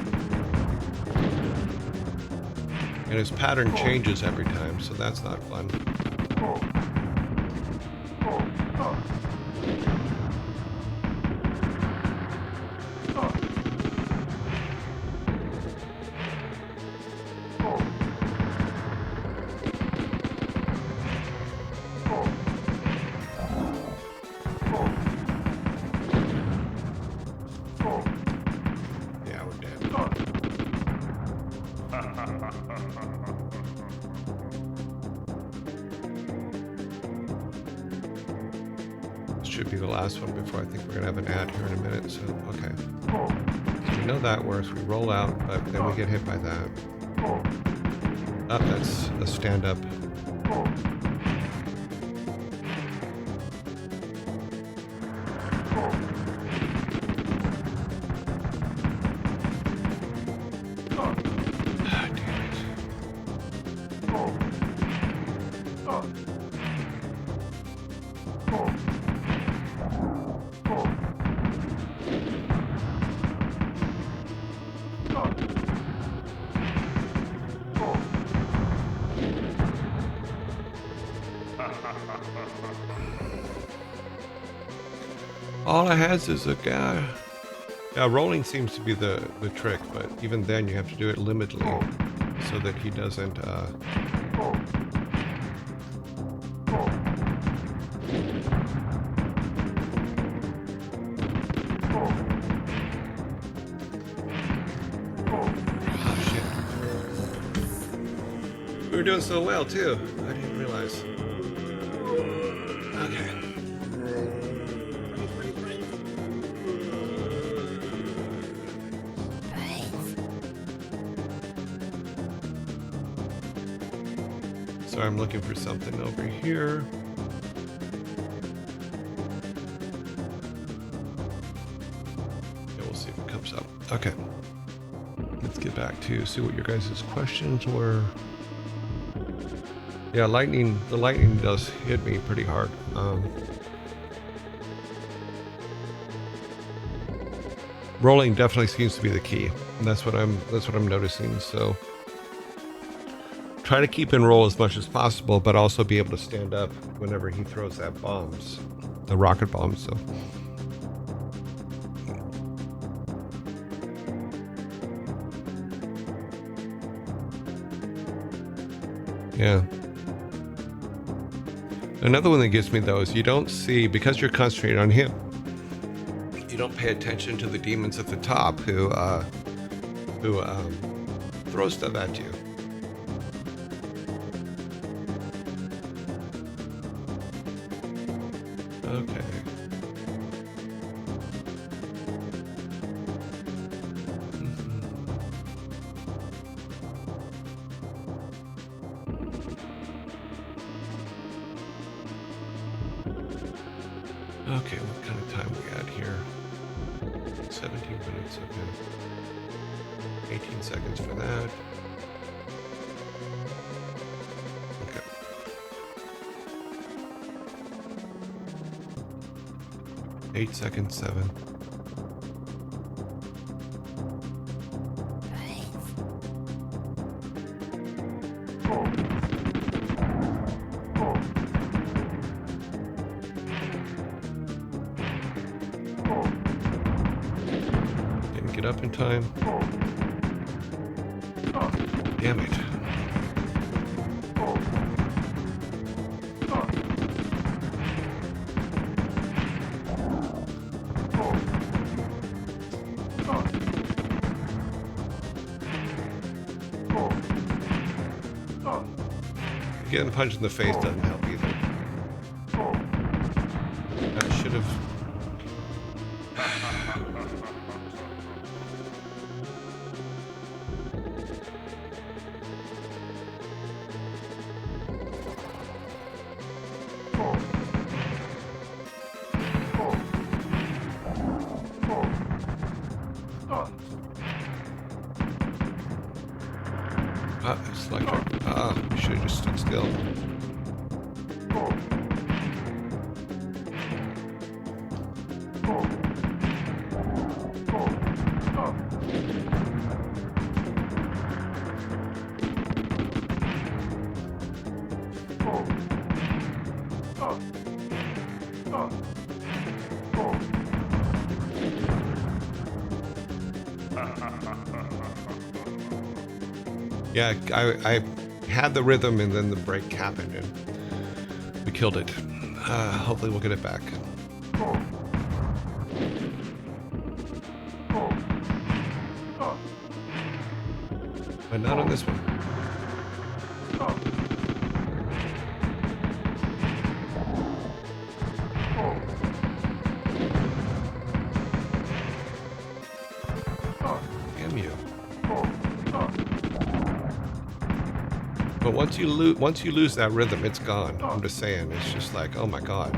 And his pattern changes every time, so that's not fun. Yeah, we're dead. This should be the last one before I think we're gonna have an ad here in a minute, so okay. So we know that works, we roll out, but then we get hit by that. Oh, that's a stand-up. All it has is a guy. Yeah, rolling seems to be the trick, but even then you have to do it limitedly so that he doesn't oh shit. We were doing so well too. I didn't realize. Okay. So I'm looking for something over here. Yeah, we'll see if it comes up. Okay. Let's get back to see what your guys' questions were. Yeah, the lightning does hit me pretty hard. Rolling definitely seems to be the key. And that's what I'm noticing. So try to keep in roll as much as possible, but also be able to stand up whenever he throws that bombs, the rocket bombs. So yeah. Another one that gets me though is you don't see, because you're concentrating on him, you don't pay attention to the demons at the top who throw stuff at you. Okay. Okay, what kind of time we got here? 17 minutes, okay. 18 seconds for that. Okay. Eight seconds, 7. it up in time. Damn it. Getting punched in the face doesn't help either. I should have... it's electric. We should have just stood still. Yeah, I had the rhythm and then the break happened and we killed it. Hopefully we'll get it back. But not on this one. Damn you. But once you lose that rhythm, it's gone. I'm just saying, it's just like, oh my god.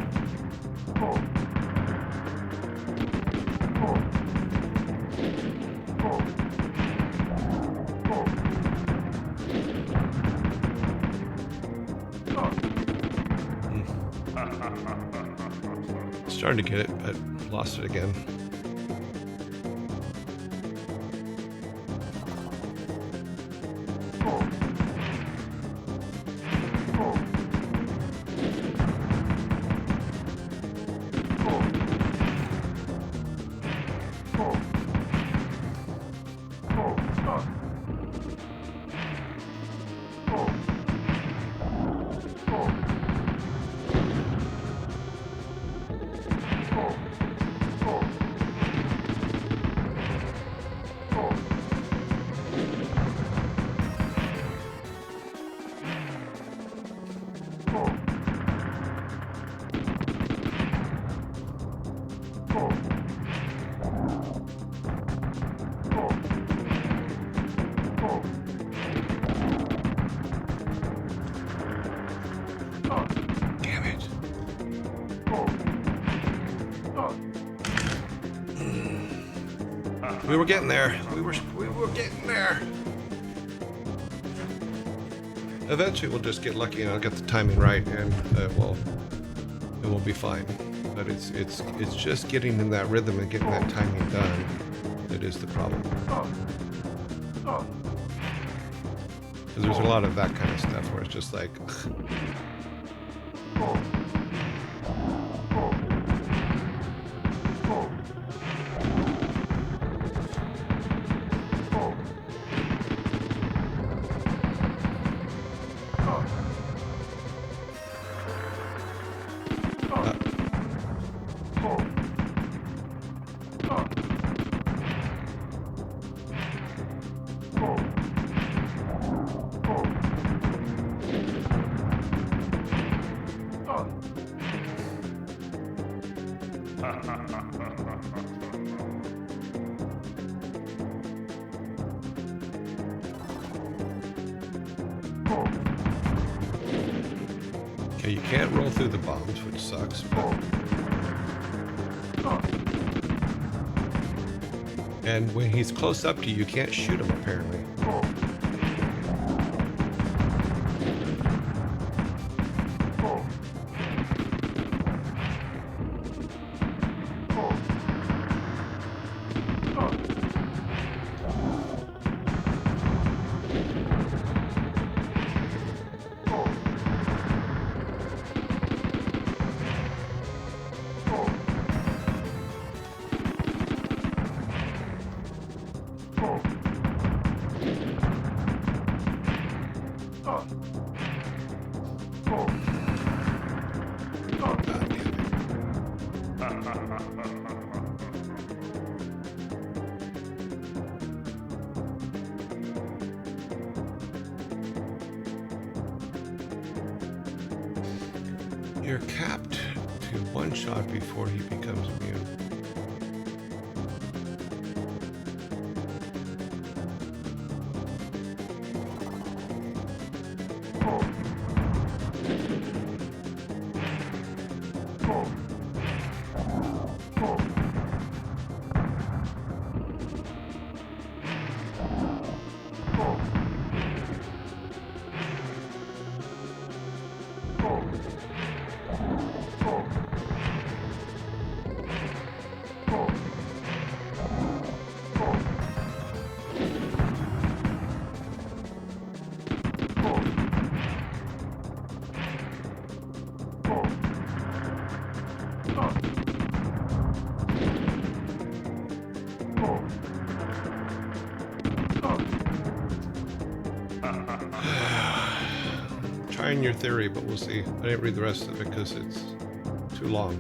Starting to get it, but lost it again. We were getting there. We were getting there. Eventually, we'll just get lucky and I'll get the timing right, and well, it will be fine. But it's just getting in that rhythm and getting that timing done that is the problem. Because there's a lot of that kind of stuff where it's just like. Okay, you can't roll through the bombs, which sucks, but... And when he's close up to you, you can't shoot him, apparently. You're capped to one shot before he becomes immune. Trying your theory, but we'll see. I didn't read the rest of it because it's too long.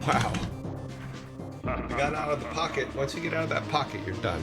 Wow. You got out of the pocket. Once you get out of that pocket, you're done.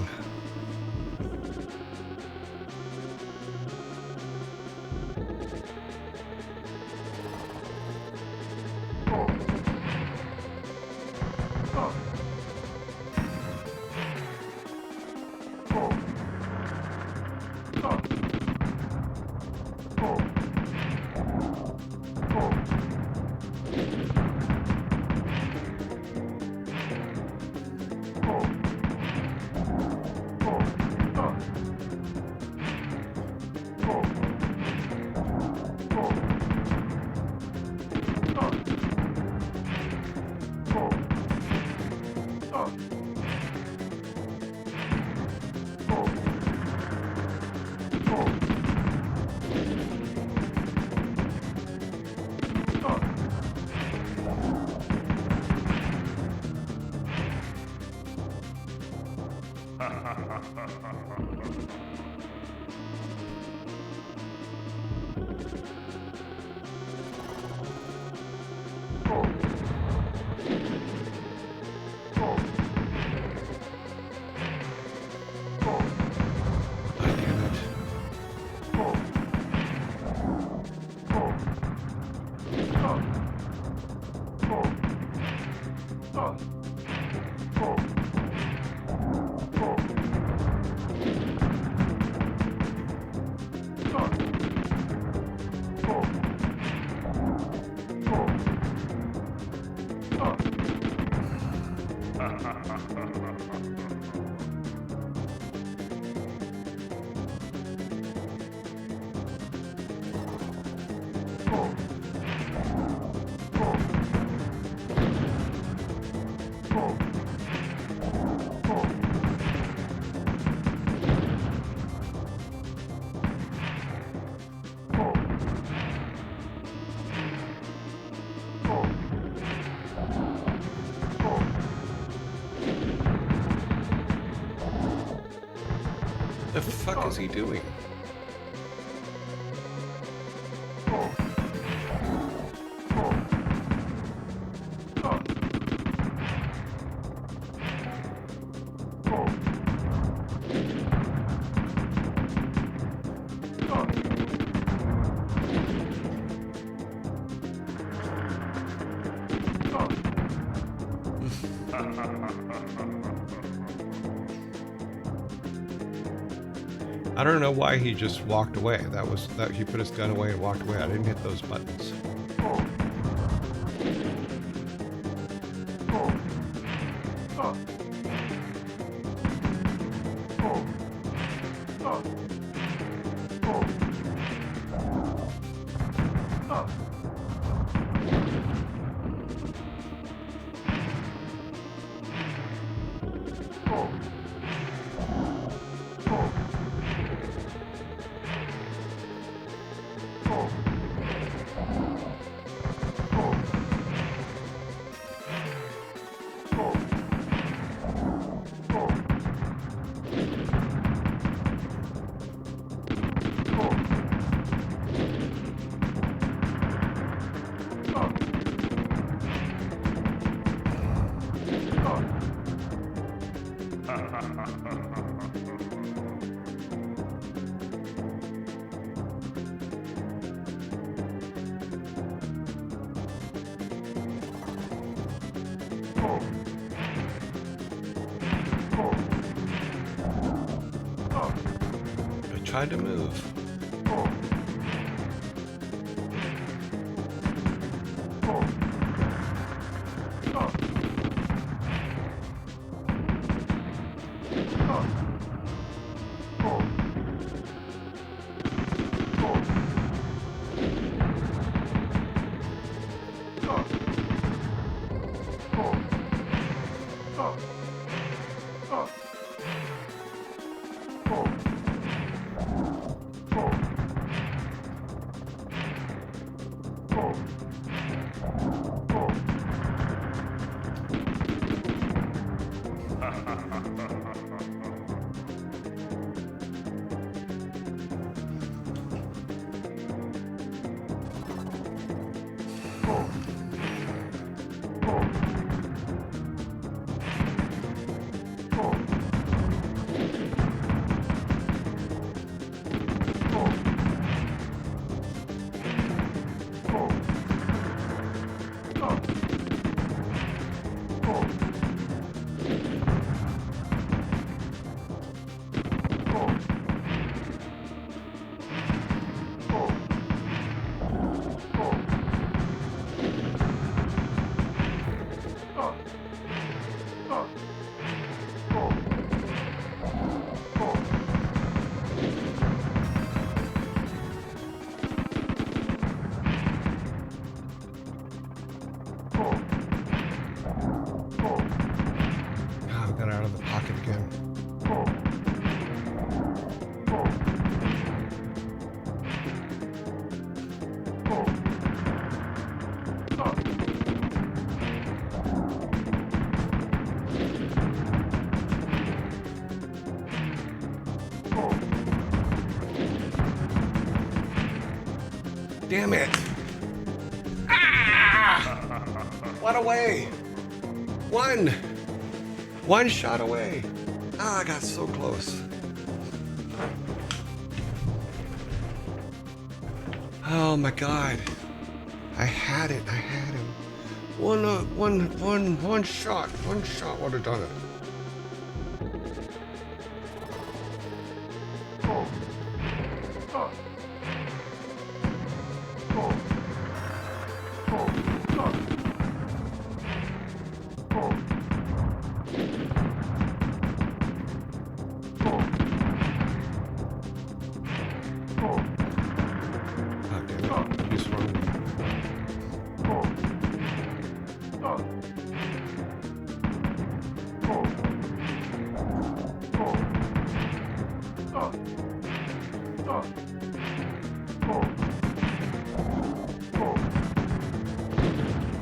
The fuck is he doing? I don't know why he just walked away. That he put his gun away and walked away. I didn't hit those buttons. I tried to move. Damn it! Ah! One away! One shot away! Ah, I got so close. Oh my god. I had it. I had him. One shot. One shot would have done it.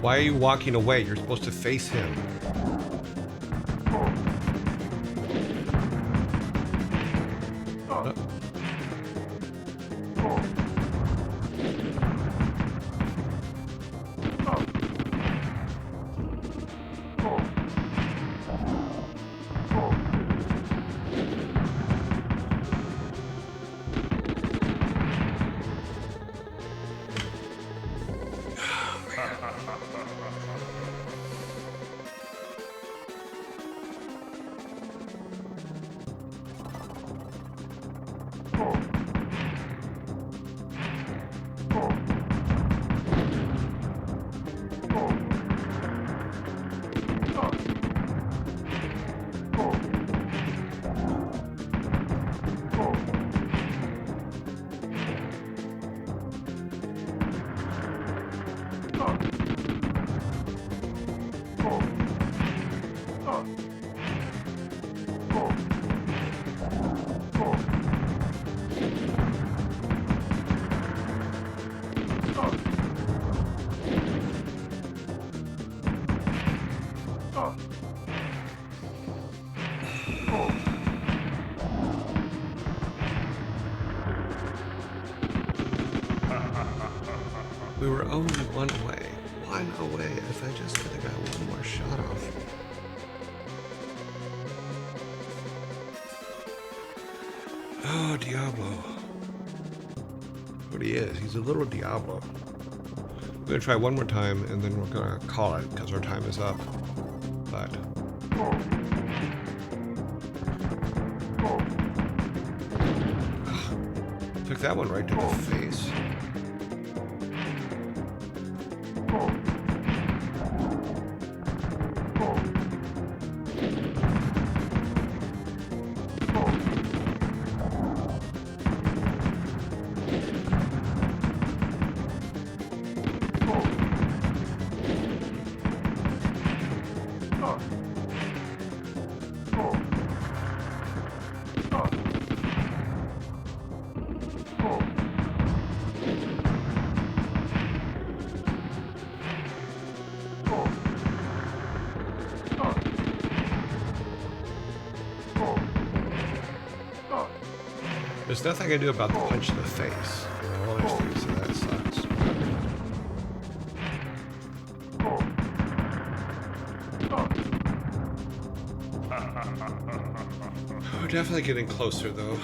Why are you walking away? You're supposed to face him. We were only one away. One away. If I just could have got one more shot off. Oh, Diablo. What he is. He's a little Diablo. We're going to try one more time, and then we're going to call it, because our time is up. But... took that one right to the face. There's nothing I can do about the punch in the face. All honesty, so that sucks. We're definitely getting closer, though.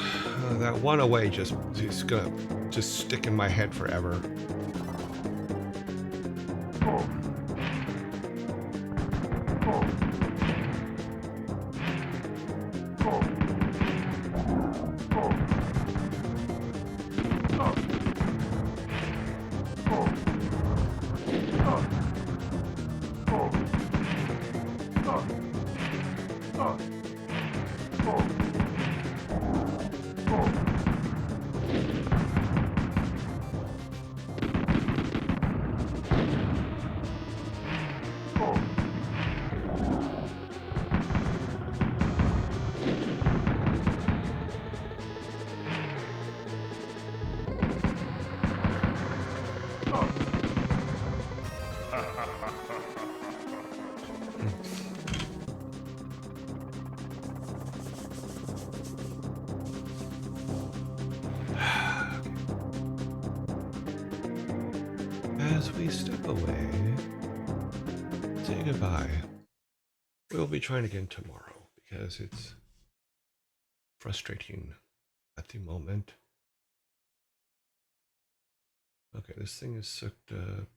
That one away just is gonna just stick in my head forever. As we step away, say goodbye. We'll be trying again tomorrow because it's frustrating at the moment. Okay, this thing is sucked up.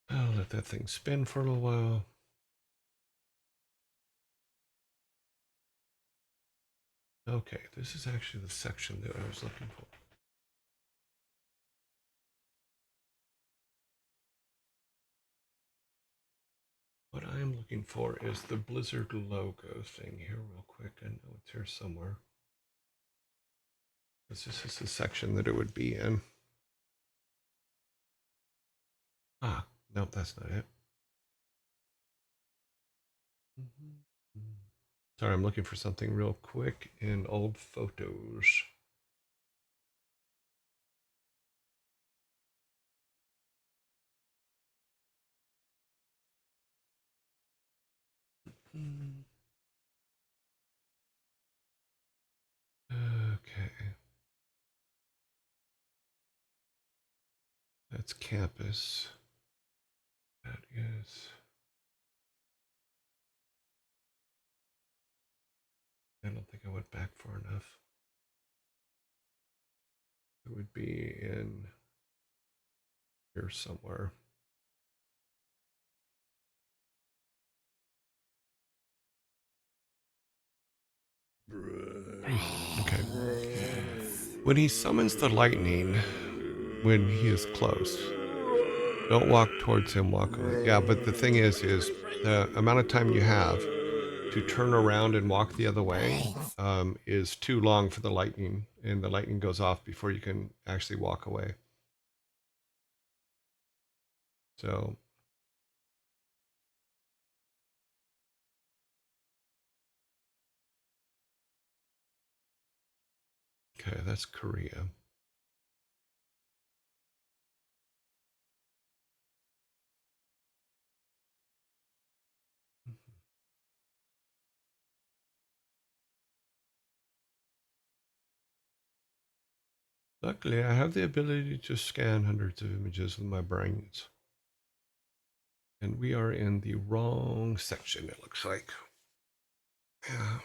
I'll let that thing spin for a little while. Okay, this is actually the section that I was looking for. What I am looking for is the Blizzard logo thing here real quick. I know it's here somewhere. This is the section that it would be in. Ah, nope, that's not it. Sorry, I'm looking for something real quick in old photos. Okay. That's campus. That is. I don't think I went back far enough. It would be in here somewhere. Okay. When he summons the lightning, when he is close, don't walk towards him, walk away. Yeah, but the thing is the amount of time you have to turn around and walk the other way is too long for the lightning, and the lightning goes off before you can actually walk away. So, okay, that's Korea. Luckily, I have the ability to scan hundreds of images with my brains. And we are in the wrong section, it looks like. Yeah.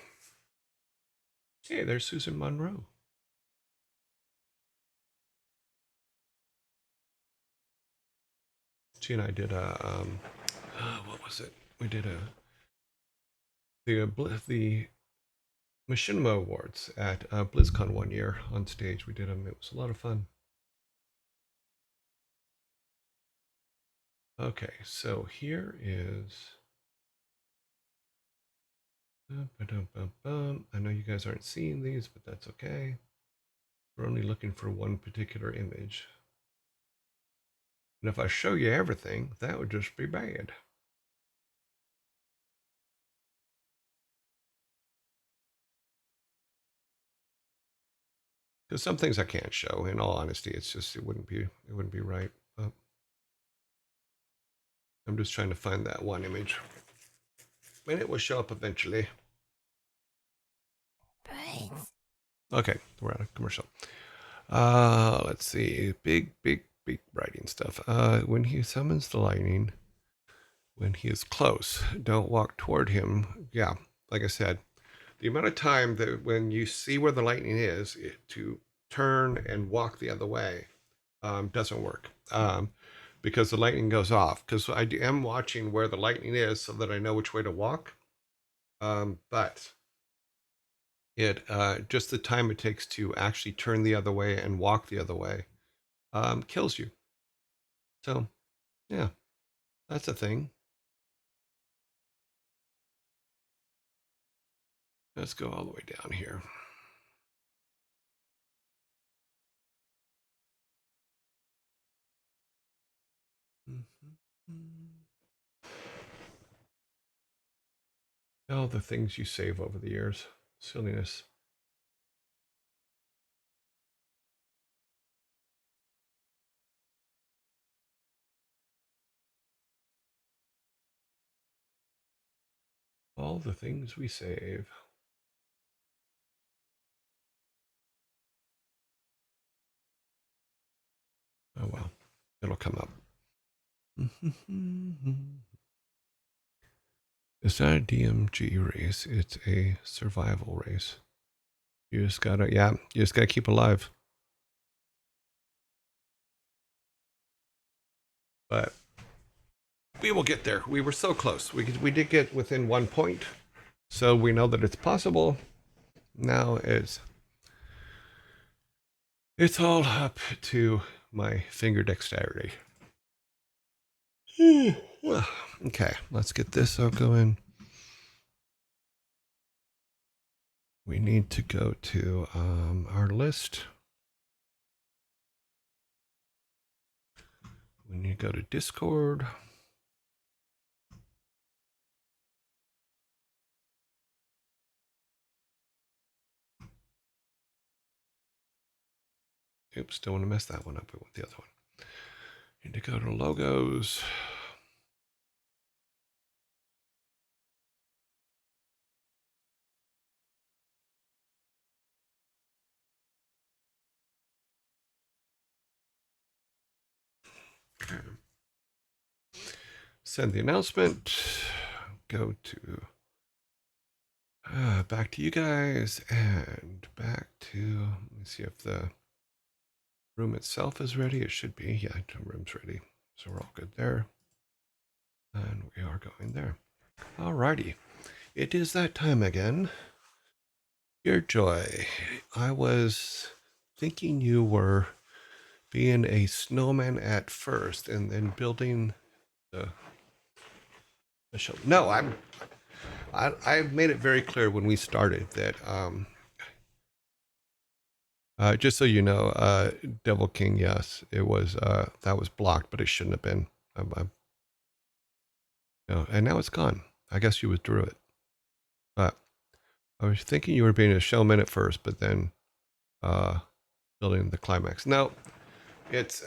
Hey, there's Susan Monroe. She and I did what was it? We did the Machinima Awards at BlizzCon one year on stage. We did them. It was a lot of fun. Okay, so here is. I know you guys aren't seeing these, but that's okay. We're only looking for one particular image. And if I show you everything, that would just be bad. Because some things I can't show. In all honesty, it's just it wouldn't be right. But I'm just trying to find that one image, and it will show up eventually. Okay, we're out of commercial. Let's see. Big writing stuff. When he summons the lightning, when he is close, don't walk toward him. Yeah, like I said, the amount of time that when you see where the lightning is to turn and walk the other way doesn't work because the lightning goes off. Because I am watching where the lightning is so that I know which way to walk. But it just the time it takes to actually turn the other way and walk the other way kills you. So yeah, that's a thing. Let's go all the way down here. All the things you save over the years. Silliness. All the things we save. Oh well, it'll come up. It's not a DMG race, it's a survival race. You just gotta keep alive. But we will get there. We were so close. We did get within 1 point, so we know that it's possible. Now it's all up to my finger dexterity. Well, okay, let's get this going. We need to go to our list. We need to go to Discord. Oops, don't want to mess that one up. We want the other one. Need to go to logos. send the announcement, go to back to you guys, and back to, let me see if the room itself is ready. It should be. Yeah, the room's ready. So we're all good there. And we are going there. Alrighty. It is that time again. Dear Joy, I was thinking you were being a snowman at first and then building the show. No, I made it very clear when we started that just so you know, Devil King, yes, it was that was blocked, but it shouldn't have been. No, and now it's gone. I guess you withdrew it. But I was thinking you were being a showman at first, but then building the climax. No, it's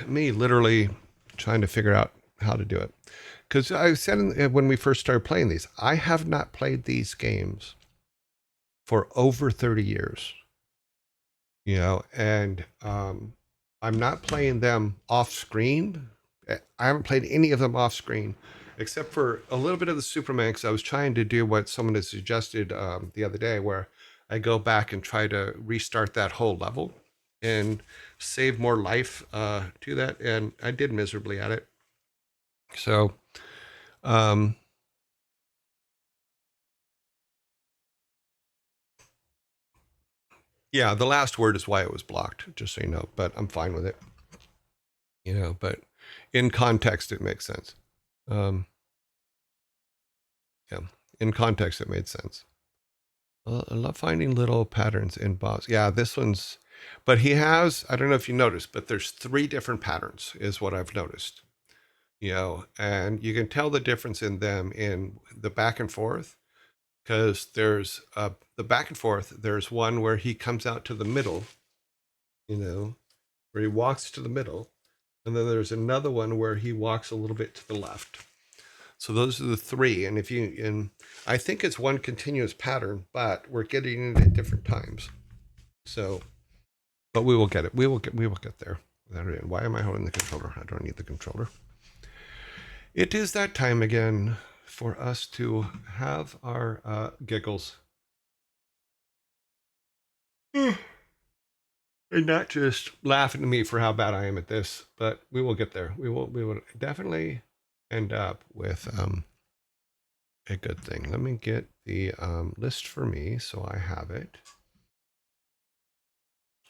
me literally trying to figure out how to do it. Because I said when we first started playing these, I have not played these games for over 30 years. You know, and I'm not playing them off screen. I haven't played any of them off screen, except for a little bit of the Superman, because I was trying to do what someone had suggested the other day, where I go back and try to restart that whole level and save more life to that, and I did miserably at it. So, um, yeah, the last word is why it was blocked, just so you know. But I'm fine with it, you know. But in context, it makes sense. Um, yeah, in context, it made sense. I love finding little patterns in boss. Yeah, this one's, but he has, I don't know if you noticed, but there's 3 different patterns, is what I've noticed, you know, and you can tell the difference in them in the back and forth, because there's the back and forth, there's one where he comes out to the middle, you know, where he walks to the middle, and then there's another one where he walks a little bit to the left. So those are the 3. And if you, and I think it's one continuous pattern, but we're getting it at different times. So, but we will get it. We will get there. Why am I holding the controller? I don't need the controller. It is that time again for us to have our giggles. And not just laughing at me for how bad I am at this, but we will get there. We will definitely end up with a good thing. Let me get the list for me so I have it.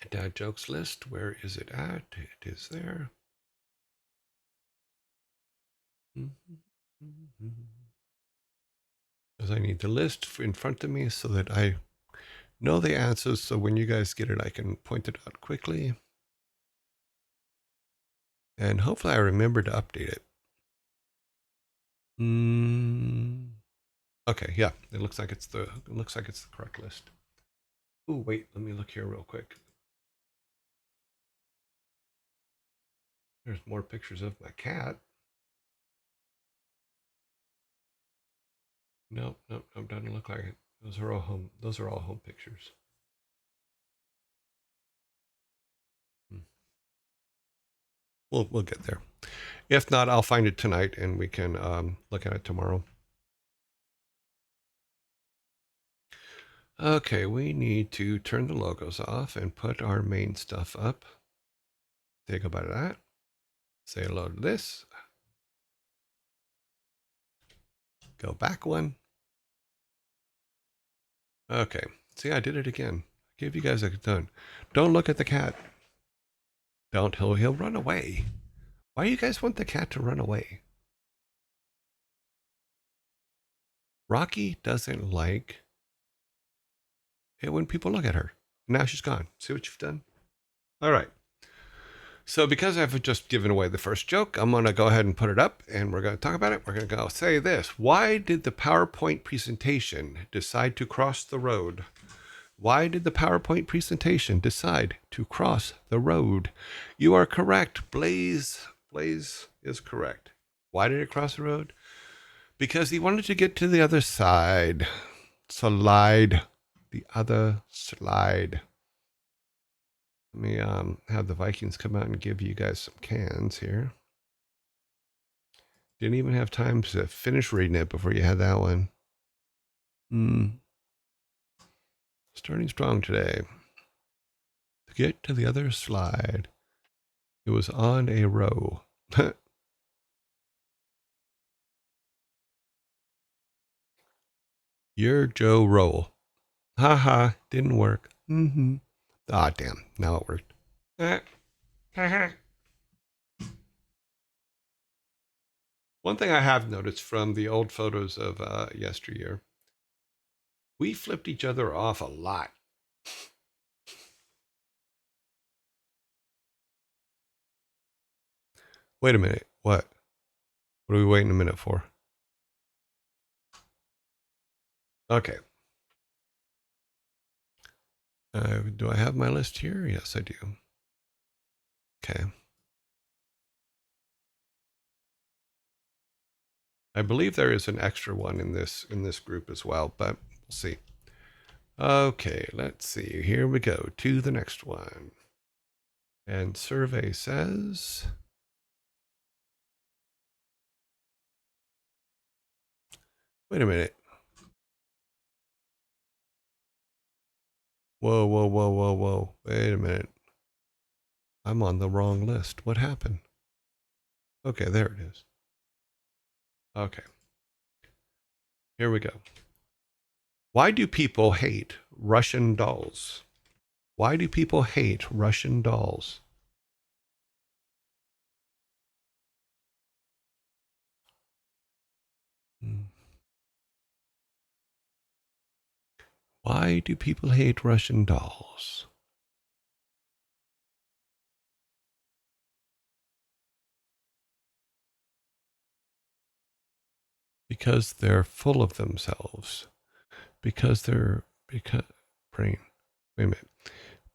Dad jokes list. Where is it at? It is there. Because I need the list in front of me so that I know the answers. So when you guys get it, I can point it out quickly. And hopefully I remember to update it. Okay, yeah, it looks like it's the correct list. Oh, wait, let me look here real quick. There's more pictures of my cat. Nope, doesn't look like it. Those are all home pictures. We'll get there. If not, I'll find it tonight and we can look at it tomorrow. Okay, we need to turn the logos off and put our main stuff up. Take a bite of that. Say hello to this. Go back one. Okay, see, I did it again. I gave you guys a ton. Don't look at the cat. Don't, he'll run away. Why do you guys want the cat to run away? Rocky doesn't like it when people look at her. Now she's gone. See what you've done? All right. So because I've just given away the first joke, I'm going to go ahead and put it up and we're going to talk about it. We're going to go say this. Why did the PowerPoint presentation decide to cross the road? Why did the PowerPoint presentation decide to cross the road? You are correct. Blaze is correct. Why did it cross the road? Because he wanted to get to the other side. Slide. The other slide. Let me have the Vikings come out and give you guys some cans here. Didn't even have time to finish reading it before you had that one. Starting strong today. To get to the other slide, it was on a row. You're Joe Roll. Haha, didn't work. Ah, damn. Now it worked. One thing I have noticed from the old photos of yesteryear, we flipped each other off a lot. Wait a minute. What? What are we waiting a minute for? Okay. Do I have my list here? Yes, I do. Okay. I believe there is an extra one in this group as well, but we'll see. Okay, let's see. Here we go to the next one. And survey says, wait a minute. Whoa, whoa, whoa, whoa, whoa. Wait a minute. I'm on the wrong list. What happened? Okay, there it is. Okay. Here we go. Why do people hate Russian dolls? Why do people hate Russian dolls? Why do people hate Russian dolls? Because they're full of themselves. Because brain. Wait a minute.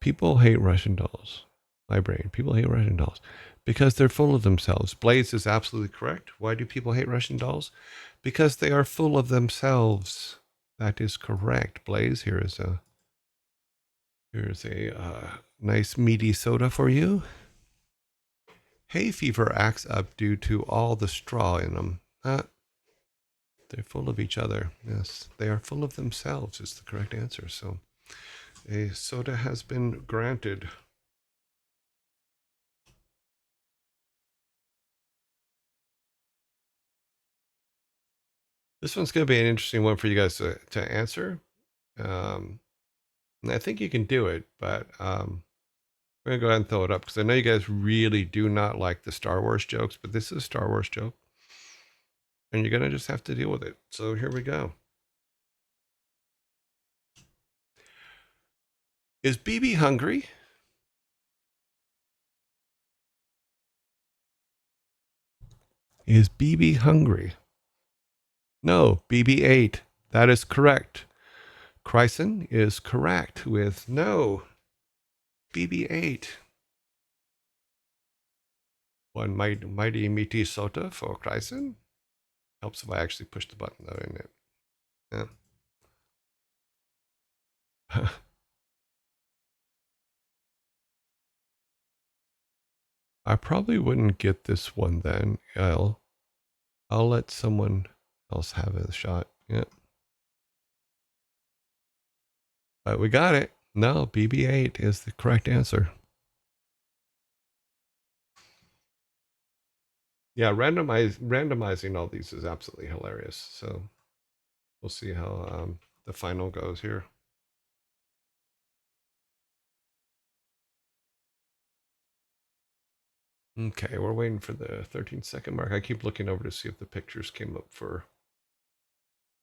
People hate Russian dolls. My brain. People hate Russian dolls because they're full of themselves. Blaze is absolutely correct. Why do people hate Russian dolls? Because they are full of themselves. That is correct. Blaze, here's a nice meaty soda for you. Hay fever acts up due to all the straw in them. They're full of each other. Yes, they are full of themselves is the correct answer. So a soda has been granted. This one's going to be an interesting one for you guys to answer. And I think you can do it, but we're going to go ahead and throw it up because I know you guys really do not like the Star Wars jokes, but this is a Star Wars joke. And you're going to just have to deal with it. So here we go. Is BB hungry? Is BB hungry? No, BB ate. That is correct. Chryson is correct with no. BB ate. One mighty meaty sota for Chryson. Helps if I actually push the button though, isn't it? Yeah. I probably wouldn't get this one then. I'll let someone else have a shot. Yeah. But we got it. No, BB-8 is the correct answer. Yeah, randomizing all these is absolutely hilarious. So we'll see how the final goes here. Okay, we're waiting for the 13-second mark. I keep looking over to see if the pictures came up for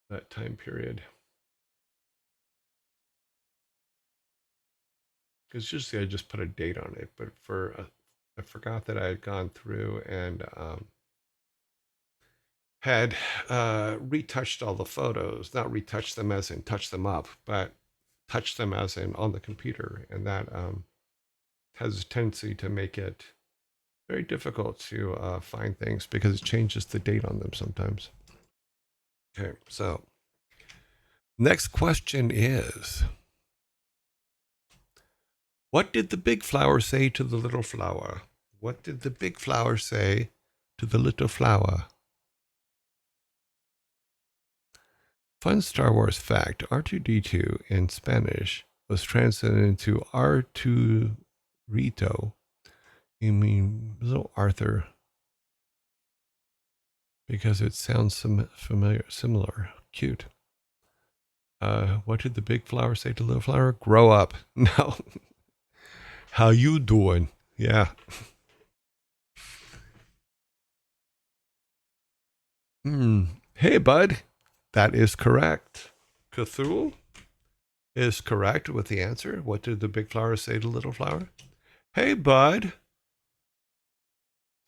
that time period. Because usually I just put a date on it, but I forgot that I had gone through and had retouched all the photos, not retouched them as in touch them up, but touch them as in on the computer. And that has a tendency to make it very difficult to find things because it changes the date on them sometimes. Okay, so next question is, what did the big flower say to the little flower? What did the big flower say to the little flower? Fun Star Wars fact: R2D2 in Spanish was translated into Arturito. You mean little Arthur, because it sounds familiar, similar, cute. What did the big flower say to little flower? Grow up. No. How you doing? Yeah. Hey, bud. That is correct. Cthulhu is correct with the answer. What did the big flower say to little flower? Hey, bud.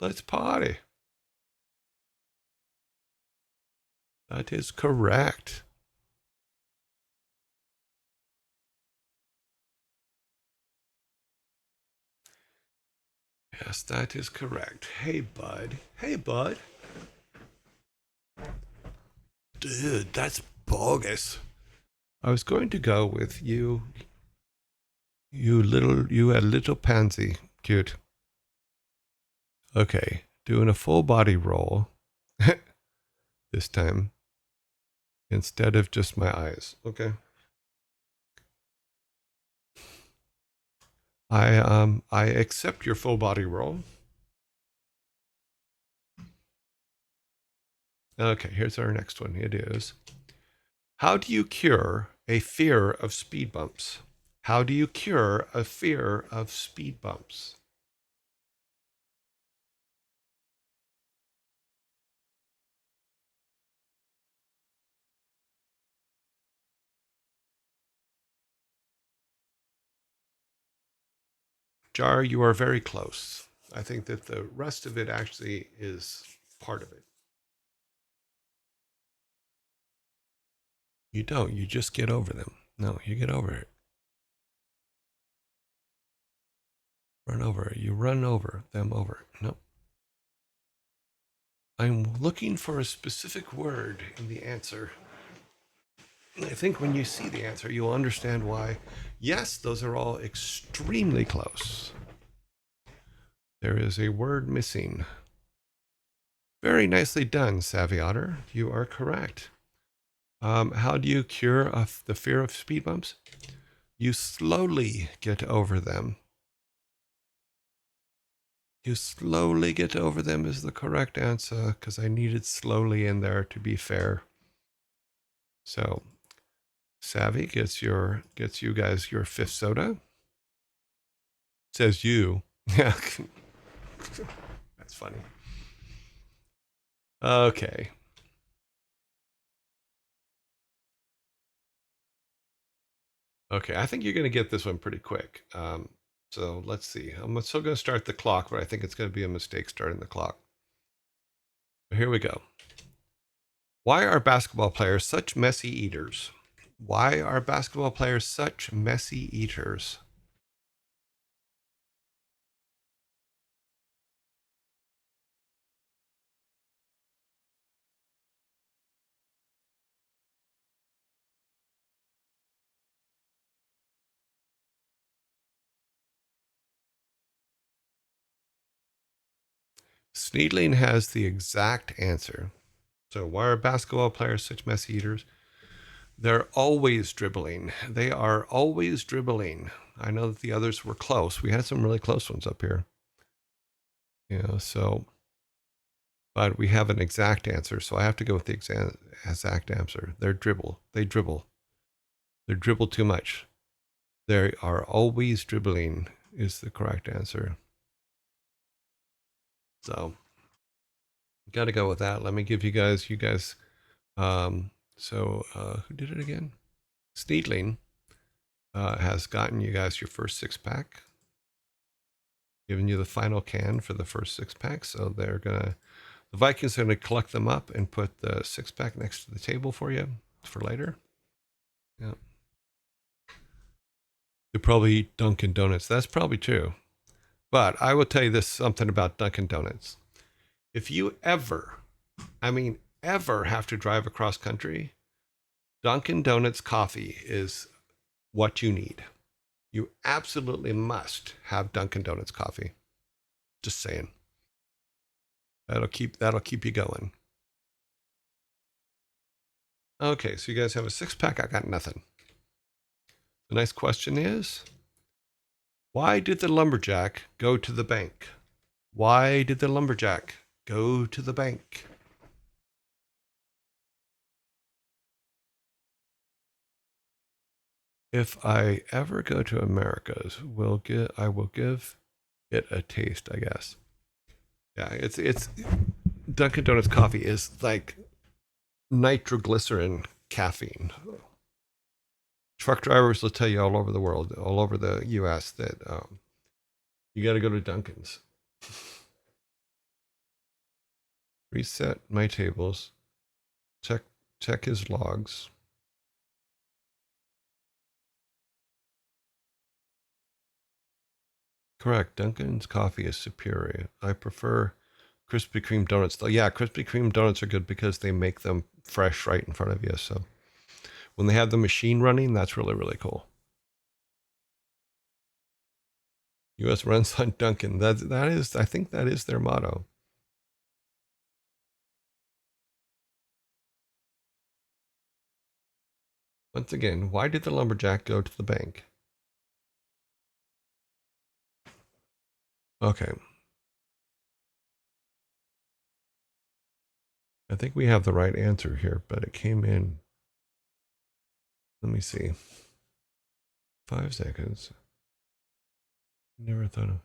Let's party. That is correct. Yes, that is correct. Hey, bud. Hey, bud. Dude, that's bogus. I was going to go with you. You a little pansy. Cute. Okay, doing a full body roll this time instead of just my eyes. Okay. I accept your full body roll. Okay, here's our next one. It is: how do you cure a fear of speed bumps? How do you cure a fear of speed bumps? Jar, you are very close. I think that the rest of it actually is part of it. You don't. You just get over them. No, you get over it. Run over it. You run over them over. No. I'm looking for a specific word in the answer. I think when you see the answer, you'll understand why. Yes, those are all extremely close. There is a word missing. Very nicely done, Savvy Otter. You are correct. How do you cure the fear of speed bumps? You slowly get over them. You slowly get over them is the correct answer, because I needed slowly in there to be fair. So Savvy gets you guys your fifth soda. Says you. Yeah. That's funny. Okay. Okay, I think you're going to get this one pretty quick. So let's see. I'm still going to start the clock, but I think it's going to be a mistake starting the clock. Here we go. Why are basketball players such messy eaters? Why are basketball players such messy eaters? Sneedling has the exact answer. So why are basketball players such messy eaters? They're always dribbling. They are always dribbling. I know that the others were close. We had some really close ones up here. So, but we have an exact answer, so I have to go with the exact answer. They dribble. They dribble too much. They are always dribbling is the correct answer. So, got to go with that. Let me give you guys. Who did it again? Sneedling has gotten you guys your first 6-pack. Giving you the final can for the first 6-pack. So the Vikings are going to collect them up and put the 6-pack next to the table for you for later. Yeah. You'll probably eat Dunkin' Donuts. That's probably true. But I will tell you this something about Dunkin' Donuts. If you ever have to drive across country, Dunkin' Donuts coffee is what you need. You absolutely must have Dunkin' Donuts coffee. Just saying. That'll keep you going. Okay, so you guys have a six-pack. I got nothing. The next question is, why did the lumberjack go to the bank? Why did the lumberjack go to the bank? If I ever go to Americas, I will give it a taste, I guess. Yeah, it's Dunkin' Donuts coffee is like nitroglycerin caffeine. Truck drivers will tell you all over the world, all over the U.S., that you got to go to Dunkin's. Reset my tables. Check his logs. Correct. Dunkin's coffee is superior. I prefer Krispy Kreme donuts, though. Yeah, Krispy Kreme donuts are good because they make them fresh right in front of you. So when they have the machine running, that's really, really cool. U.S. runs on Dunkin'. That is, I think that is their motto. Once again, why did the lumberjack go to the bank? Okay. I think we have the right answer here, but it came in. Let me see. 5 seconds. Never thought of.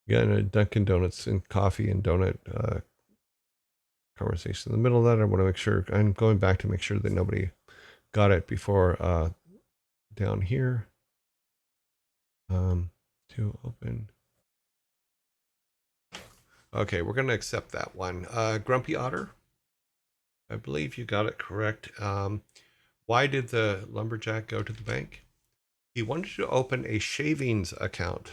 You got a Dunkin' Donuts and coffee and donut conversation in the middle of that. I want to make sure I'm going back to make sure that nobody got it before down here. To open. Okay, we're going to accept that one. Grumpy Otter, I believe you got it correct. Why did the lumberjack go to the bank? He wanted to open a shavings account.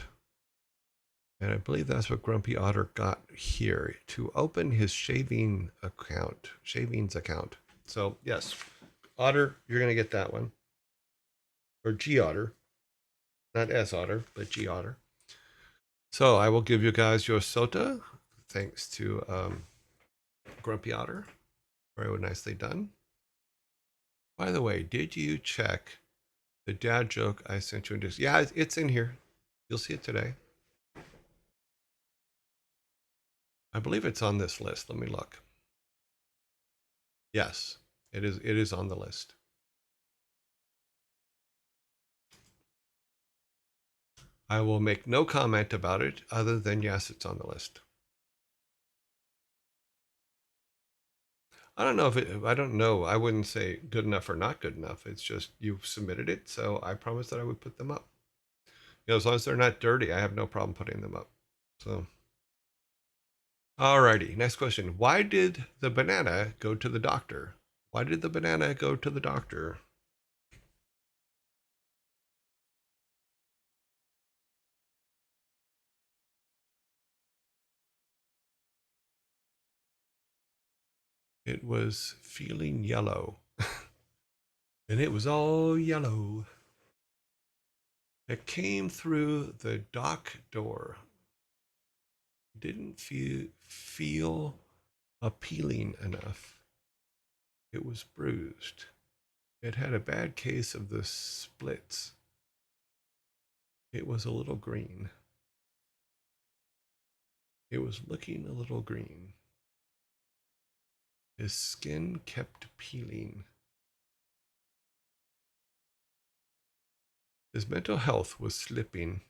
And I believe that's what Grumpy Otter got here, to open his shavings account. So, yes, Otter, you're going to get that one. Or G Otter. Not S Otter, but G Otter. So I will give you guys your sota, thanks to Grumpy Otter. Very nicely done. By the way, did you check the dad joke I sent you? Yeah, it's in here. You'll see it today. I believe it's on this list. Let me look. Yes, it is. It is on the list. I will make no comment about it other than yes, it's on the list. I don't know if it, I don't know. I wouldn't say good enough or not good enough. It's just you submitted it, so I promised that I would put them up. You know, as long as they're not dirty, I have no problem putting them up. So, alrighty, next question. Why did the banana go to the doctor? Why did the banana go to the doctor? It was feeling yellow. And it was all yellow. It came through the dock door. Didn't feel appealing enough. It was bruised. It had a bad case of the splits. It was a little green. It was looking a little green. His skin kept peeling. His mental health was slipping.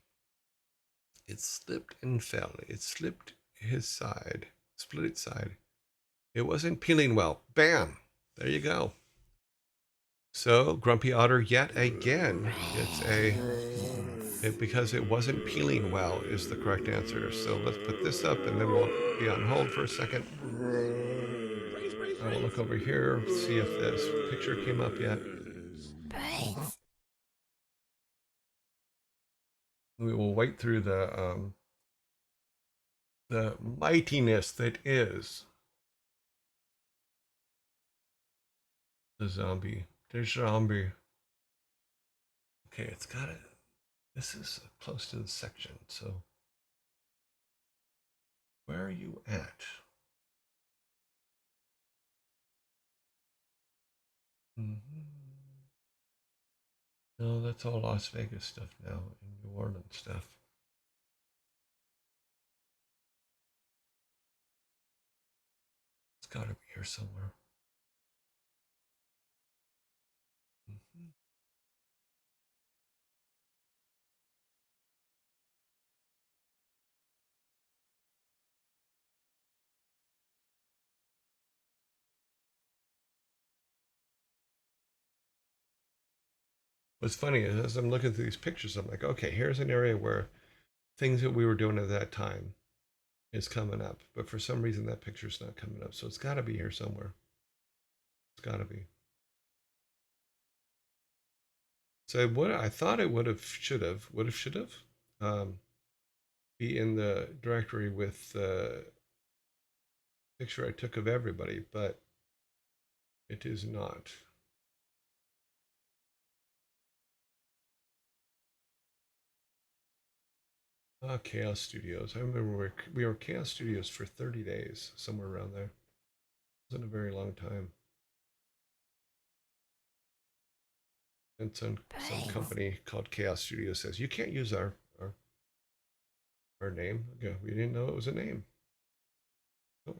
It slipped and fell. It slipped his side, split its side. It wasn't peeling well. Bam! There you go. So, Grumpy Otter yet again gets because it wasn't peeling well is the correct answer. So let's put this up and then we'll be on hold for a second. I will look over here, see if this picture came up yet. We will wait through the mightiness that is the zombie. There's zombie. Okay, it's got it. This is close to the section, so where are you at? No, that's all Las Vegas stuff now and New Orleans stuff. It's got to be here somewhere. What's funny is as I'm looking through these pictures, I'm like, okay, here's an area where things that we were doing at that time is coming up. But for some reason, that picture's not coming up. So it's got to be here somewhere. It's got to be. So what I thought it would have, should have, be in the directory with the picture I took of everybody, but it is not. Chaos Studios. I remember we were Chaos Studios for 30 days, somewhere around there. It wasn't a very long time. And some company called Chaos Studios says, you can't use our name. Okay, we didn't know it was a name. Oh.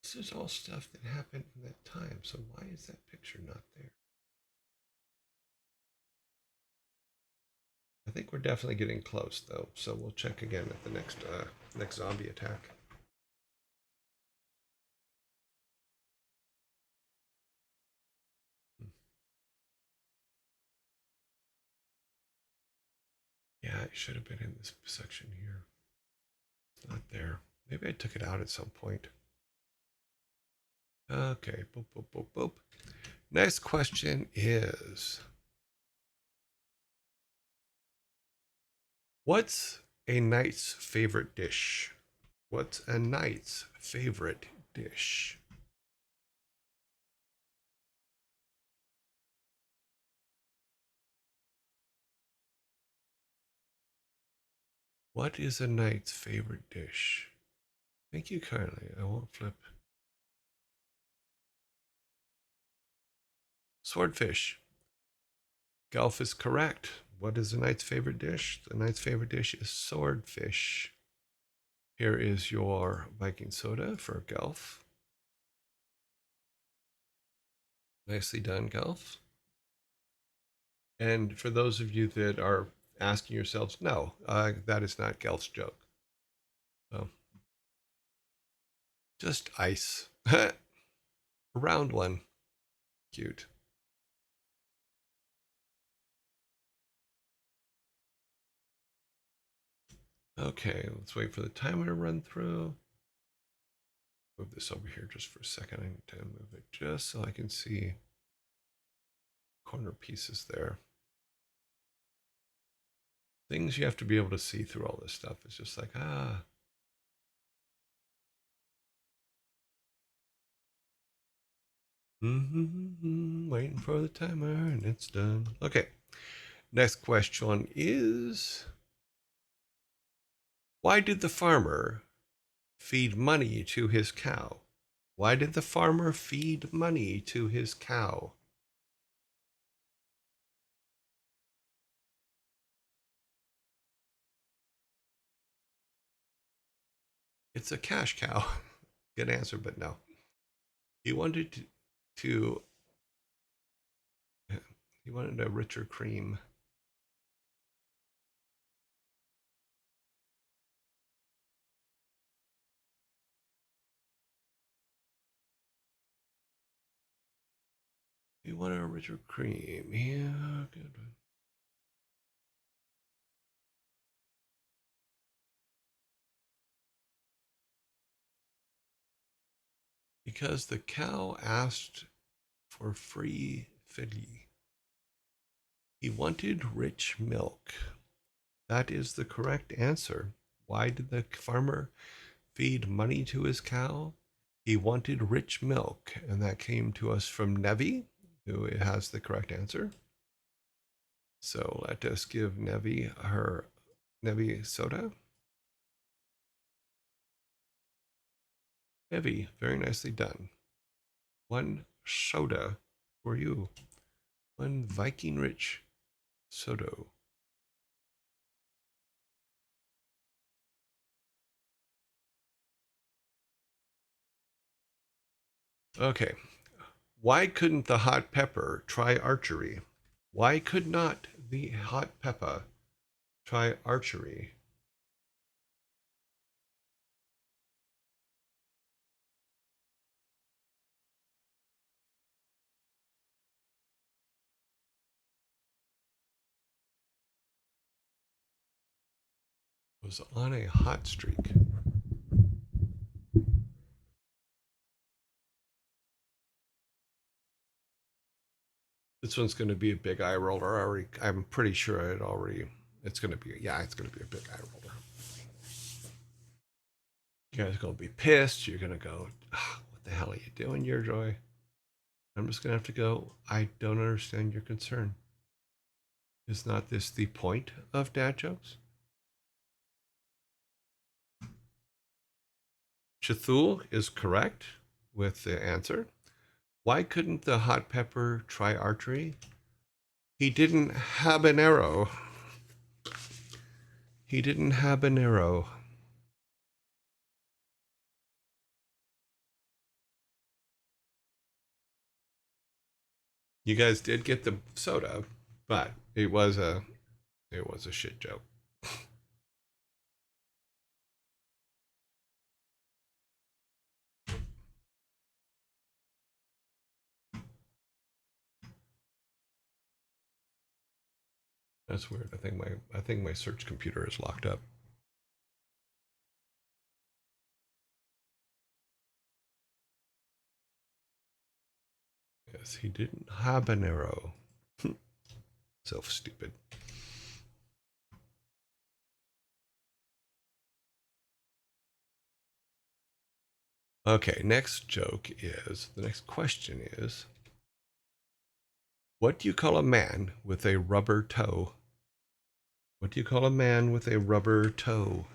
This is all stuff that happened in that time. So why is that picture not there? I think we're definitely getting close though. So we'll check again at the next zombie attack. Yeah, it should have been in this section here. It's not there. Maybe I took it out at some point. Okay, boop, boop, boop, boop. Next question is, what's a knight's favorite dish? What's a knight's favorite dish? What is a knight's favorite dish? Thank you kindly. I won't flip. Swordfish. Gelf is correct. What is a knight's favorite dish? The knight's favorite dish is swordfish. Here is your Viking soda for Gelf. Nicely done, Gelf. And for those of you that are asking yourselves, no, that is not Gelf's joke. So, just ice. A round one. Cute. Okay, let's wait for the timer to run through. Move this over here just for a second. I need to move it just so I can see corner pieces there. Things you have to be able to see through all this stuff. It's just like, waiting for the timer and it's done. Okay, next question is, why did the farmer feed money to his cow? Why did the farmer feed money to his cow? It's a cash cow. Good answer, but no. He wanted to he wanted a richer cream. He wanted a richer cream. Yeah, good. Because the cow asked for free filly. He wanted rich milk. That is the correct answer. Why did the farmer feed money to his cow? He wanted rich milk, and that came to us from Nevi, who has the correct answer. So let us give Nevi her Nevi soda. Nevi, very nicely done. One soda for you. One Viking Rich soda. Okay. Why couldn't the hot pepper try archery? Why could not the hot pepper try archery? Was on a hot streak. This one's going to be a big eye roller. I'm pretty sure it's going to be, yeah, it's going to be a big eye roller. You guys are going to be pissed. You're going to go, oh, what the hell are you doing, Your Joy? I'm just going to have to go, I don't understand your concern. Is not this the point of dad jokes? Chathul is correct with the answer. Why couldn't the hot pepper try archery? He didn't have an arrow. He didn't have an arrow. You guys did get the soda, but it was a shit joke. That's weird. I think my search computer is locked up. Yes, he didn't have an arrow. So stupid. Okay, next question is, what do you call a man with a rubber toe? What do you call a man with a rubber toe?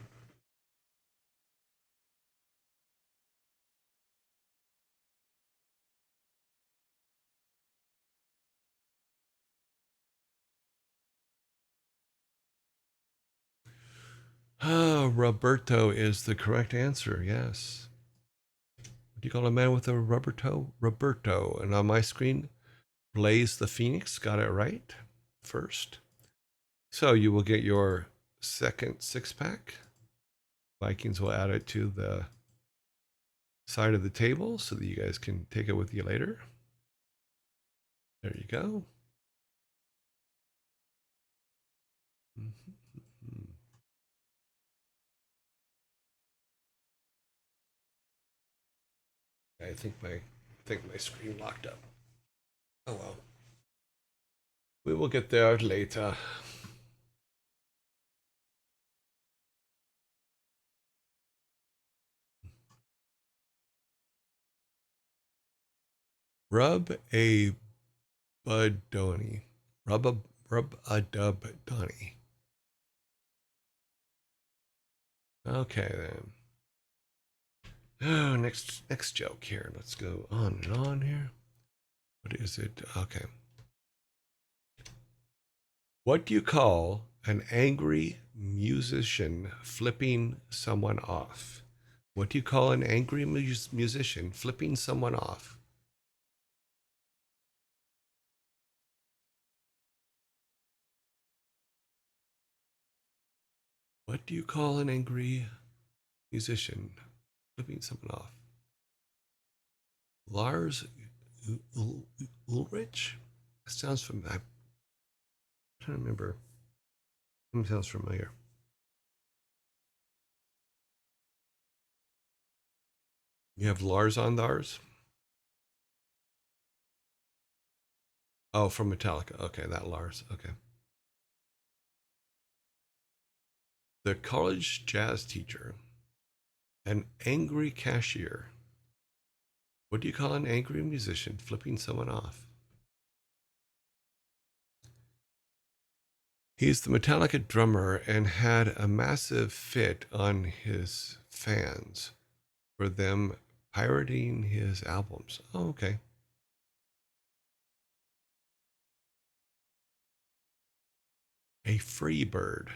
Ah, Roberto is the correct answer. Yes. What do you call a man with a rubber toe? Roberto. And on my screen, Blaze the Phoenix got it right first. So you will get your second six pack. Vikings will add it to the side of the table so that you guys can take it with you later. There you go. I think my screen locked up. Oh well. We will get there later. Rub a Budoni. Rub a dub Donny. Okay then. Oh, next joke here. Let's go on and on here. What is it? Okay. What do you call an angry musician flipping someone off? What do you call an angry musician flipping someone off? What do you call an angry musician flipping someone off? Lars Ulrich? That sounds familiar. I'm trying to remember. It sounds familiar. You have Lars on Lars? Oh, from Metallica. Okay, that Lars. Okay. The college jazz teacher. An angry cashier. What do you call an angry musician flipping someone off? He's the Metallica drummer and had a massive fit on his fans for them Pirating his albums. Oh, okay. A free bird.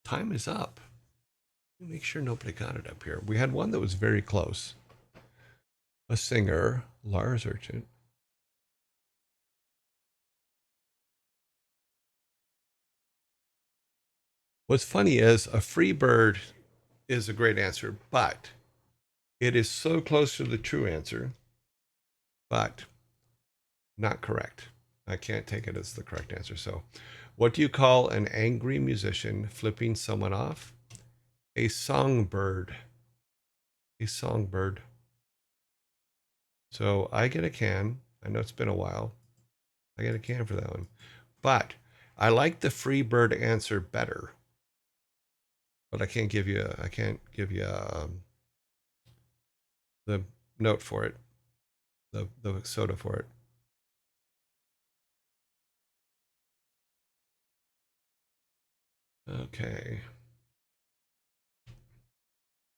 Time is up. Make sure nobody got it up here. We had one that was very close. A singer, Lars Urchin. What's funny is a free bird is a great answer, but it is so close to the true answer, but not correct. I can't take it as the correct answer. So, what do you call an angry musician flipping someone off? A songbird. A songbird. So I get a can. I know it's been a while. I get a can for that one. But I like the free bird answer better. But I can't give you the note for it, the soda for it. Okay.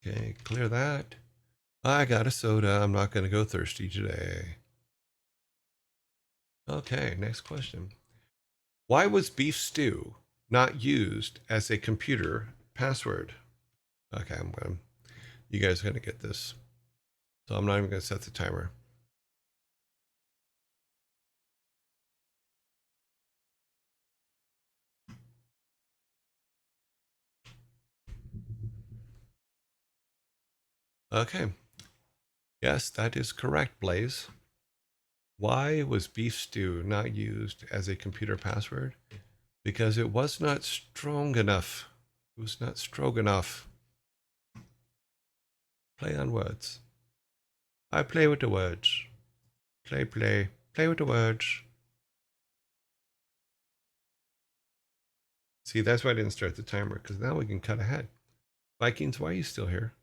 Okay, clear that. I got a soda. I'm not going to go thirsty today. Okay, next question. Why was beef stew not used as a computer password? Okay, you guys are going to get this. So I'm not even going to set the timer. Okay. Yes, that is correct, Blaze. Why was beef stew not used as a computer password? Because it was not strong enough. It was not stroganoff. Play on words. I play with the words. Play, play. Play with the words. See, that's why I didn't start the timer, because now we can cut ahead. Vikings, why are you still here?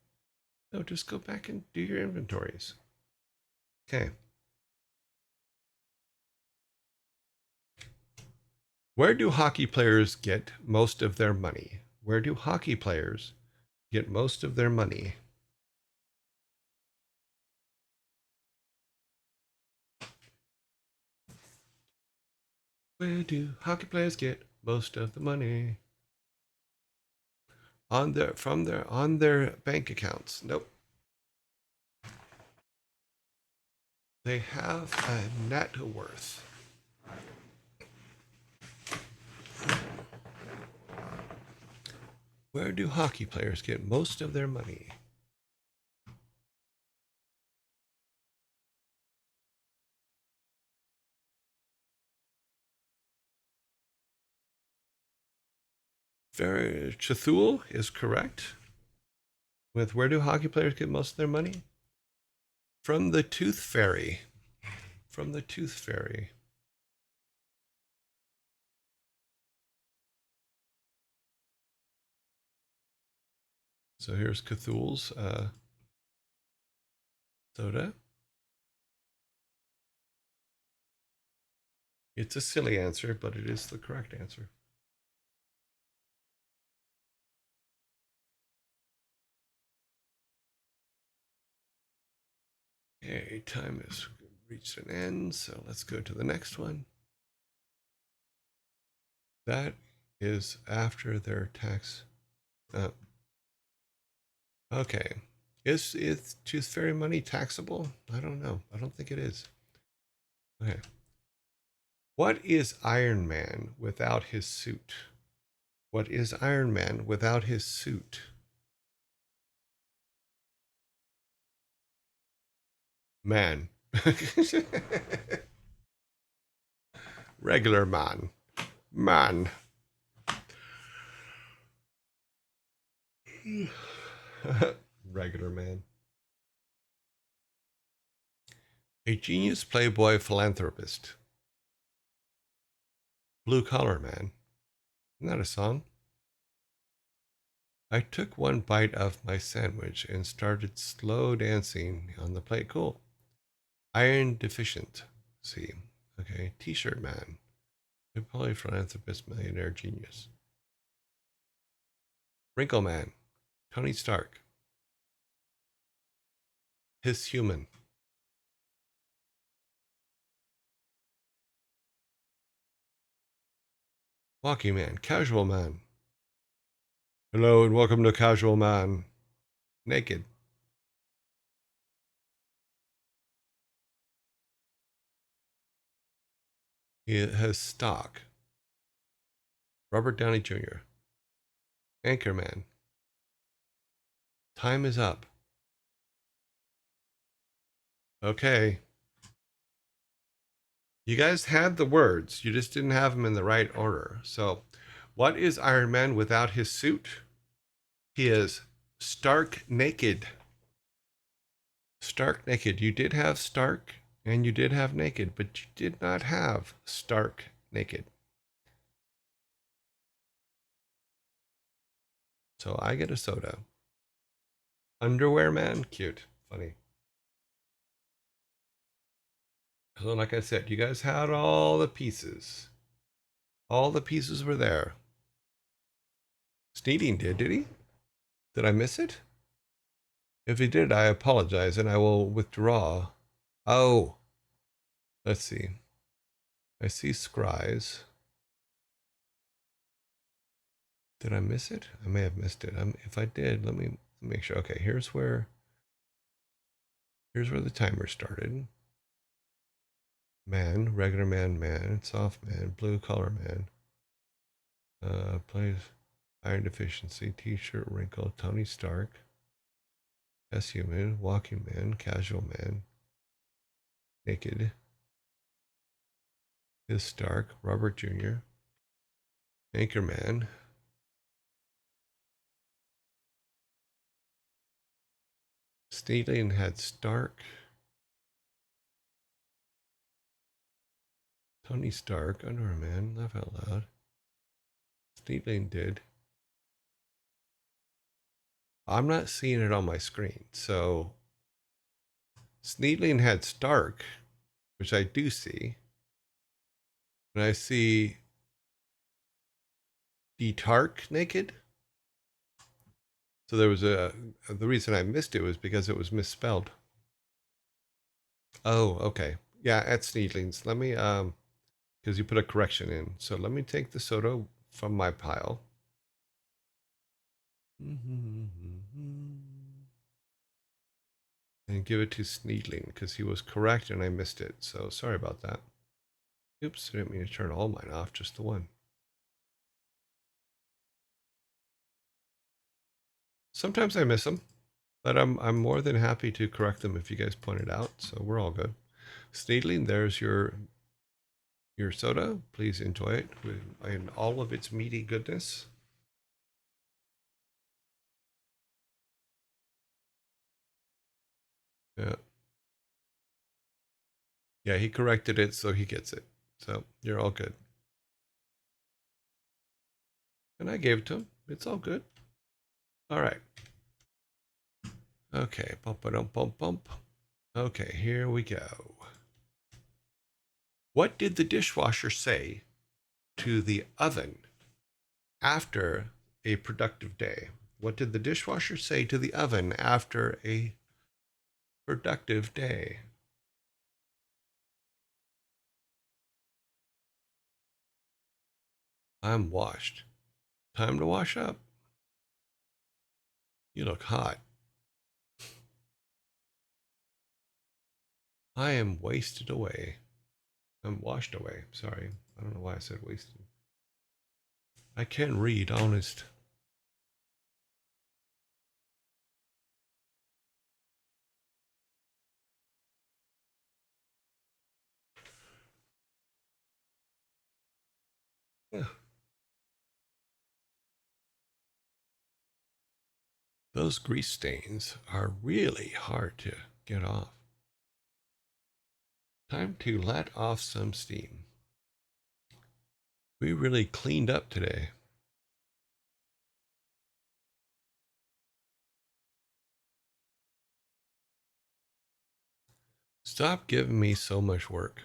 No, just go back and do your inventories. Okay. Where do hockey players get most of their money? Where do hockey players get most of their money? Where do hockey players get most of the money? On their bank accounts. Nope. They have a net worth. Where do hockey players get most of their money? Chathul is correct. With where do hockey players get most of their money? From the Tooth Fairy. From the Tooth Fairy. So here's Cthulhu's soda. It's a silly answer, but it is the correct answer. Okay, time has reached an end, so let's go to the next one. That is after their tax. Okay. Is Tooth Fairy money taxable? I don't know. I don't think it is. Okay. What is Iron Man without his suit? What is Iron Man without his suit? Man. Regular man. Man. Regular man. A genius playboy philanthropist. Blue collar man. Isn't that a song? I took one bite of my sandwich and started slow dancing on the plate. Cool. Iron deficient. See. Okay. T-shirt man. A polyphilanthropist, millionaire genius. Wrinkle Man. Tony Stark. His human. Walking Man. Casual Man. Hello and welcome to Casual Man. Naked. He has stock. Robert Downey Jr. Anchorman. Time is up. Okay. You guys had the words, you just didn't have them in the right order. So, what is Iron Man without his suit? He is stark naked. Stark naked. You did have stark and you did have naked, but you did not have stark naked. So I get a soda. Underwear Man, cute, funny. So, like I said, you guys had all the pieces. All the pieces were there. Sneeding did he? Did I miss it? If he did, I apologize and I will withdraw. Oh, let's see. I see Scries. Did I miss it? I may have missed it. If I did, let me make sure. Okay, here's where the timer started. Man, regular man, man, soft man, blue collar man. Plays iron deficiency, t-shirt wrinkle, Tony Stark, S human, walking man, casual man, naked, is Stark, Robert Jr., Anchorman, Sneedling had Stark, Tony Stark, Underman, laugh out loud. Sneedling did. I'm not seeing it on my screen. So Sneedling had Stark, which I do see. And I see D-Tark naked. So there was the reason I missed it was because it was misspelled. Oh, okay. Yeah, at Sneedlings. Let me, because you put a correction in. So let me take the soda from my pile. And give it to Sneedling because he was correct and I missed it. So sorry about that. Oops, I didn't mean to turn all mine off, just the one. Sometimes I miss them, but I'm more than happy to correct them if you guys point it out. So we're all good. Sneedling, there's your soda. Please enjoy it in all of its meaty goodness. Yeah. Yeah, he corrected it, so he gets it. So you're all good. And I gave it to him. It's all good. All right. Okay. Bump, bump, bump, bump. Okay, here we go. What did the dishwasher say to the oven after a productive day? What did the dishwasher say to the oven after a productive day? I'm washed. Time to wash up. You look hot. I am wasted away. I'm washed away. Sorry. I don't know why I said wasted. I can't read, honest. Yeah. Those grease stains are really hard to get off. Time to let off some steam. We really cleaned up today. Stop giving me so much work.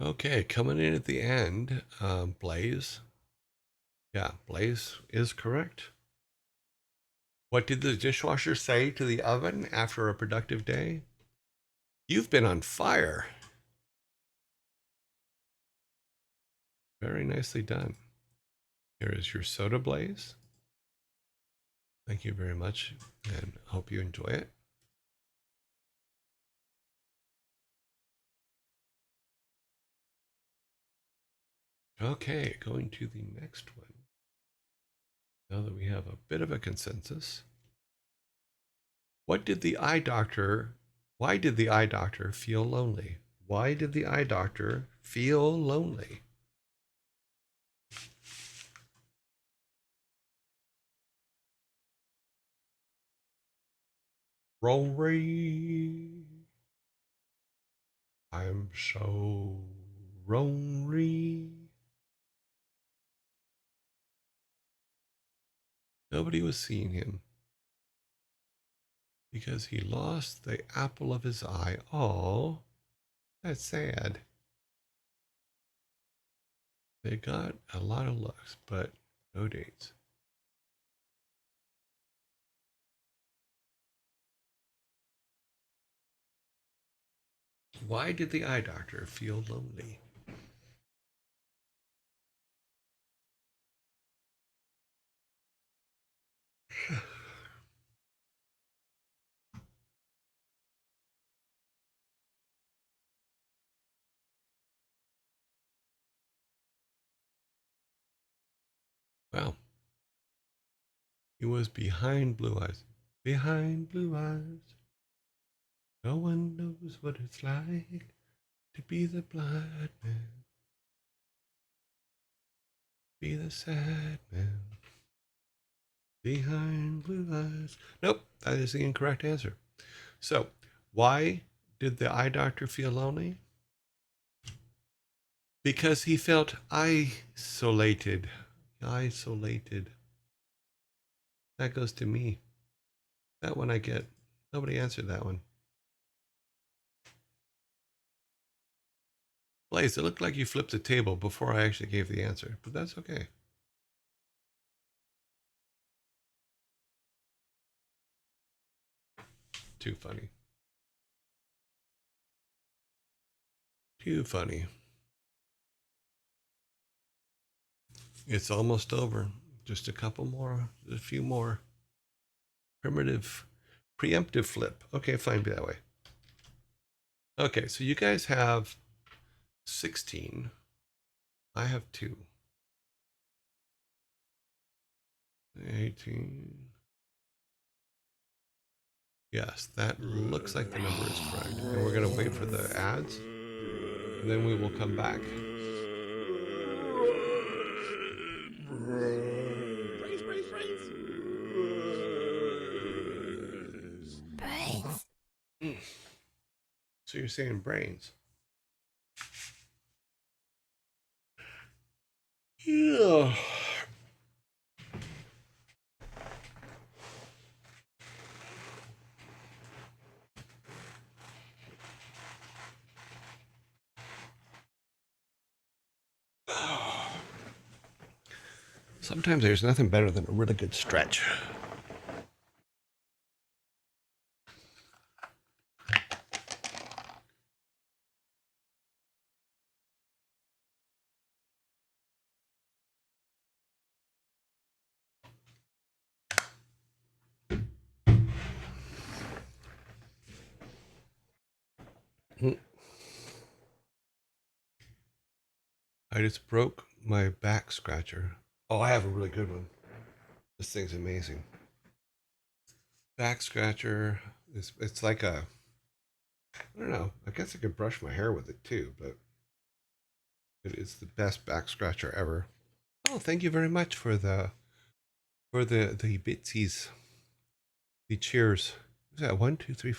Okay, coming in at the end, Blaze. Yeah, Blaze is correct. What did the dishwasher say to the oven after a productive day? You've been on fire. Very nicely done. Here is your soda, Blaze. Thank you very much, and hope you enjoy it. Okay, going to the next one. Now that we have a bit of a consensus. What did the eye doctor, why did the eye doctor feel lonely? Why did the eye doctor feel lonely? Lonely. I'm so lonely. Nobody was seeing him because he lost the apple of his eye. Oh, that's sad. They got a lot of looks, but no dates. Why did the eye doctor feel lonely? Well, he was behind blue eyes. Behind blue eyes. No one knows what it's like to be the blind man, be the sad man. Behind blue eyes. Nope, that is the incorrect answer. So, why did the eye doctor feel lonely? Because he felt isolated. Isolated. That goes to me. That one I get. Nobody answered that one. Blaze, it looked like you flipped the table before I actually gave the answer, but that's okay. Too funny. Too funny. It's almost over. Just a couple more, a few more. Primitive, preemptive flip. Okay, fine, be that way. Okay, so you guys have 16. I have 2. 18. Yes, that looks like the number is correct. And we're going to wait for the ads, and then we will come back. Brains. So you're saying brains? Yeah. Sometimes there's nothing better than a really good stretch. I just broke my back scratcher. Oh, I have a really good one. This thing's amazing. Back scratcher. It's like a, I don't know. I guess I could brush my hair with it too, but it is the best back scratcher ever. Oh, thank you very much for the bitsies, the cheers. Is that 1, 2, 3,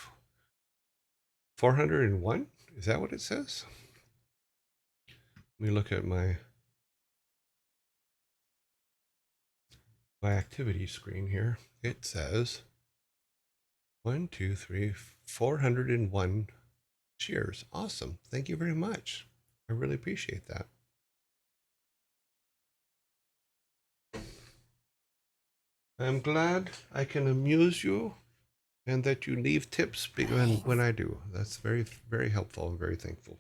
401? Is that what it says? Let me look at my activity screen here. It says 1, 2, 3, 401 cheers. Awesome. Thank you very much. I really appreciate that. I'm glad I can amuse you and that you leave tips when I do. That's very, very helpful. I'm very thankful.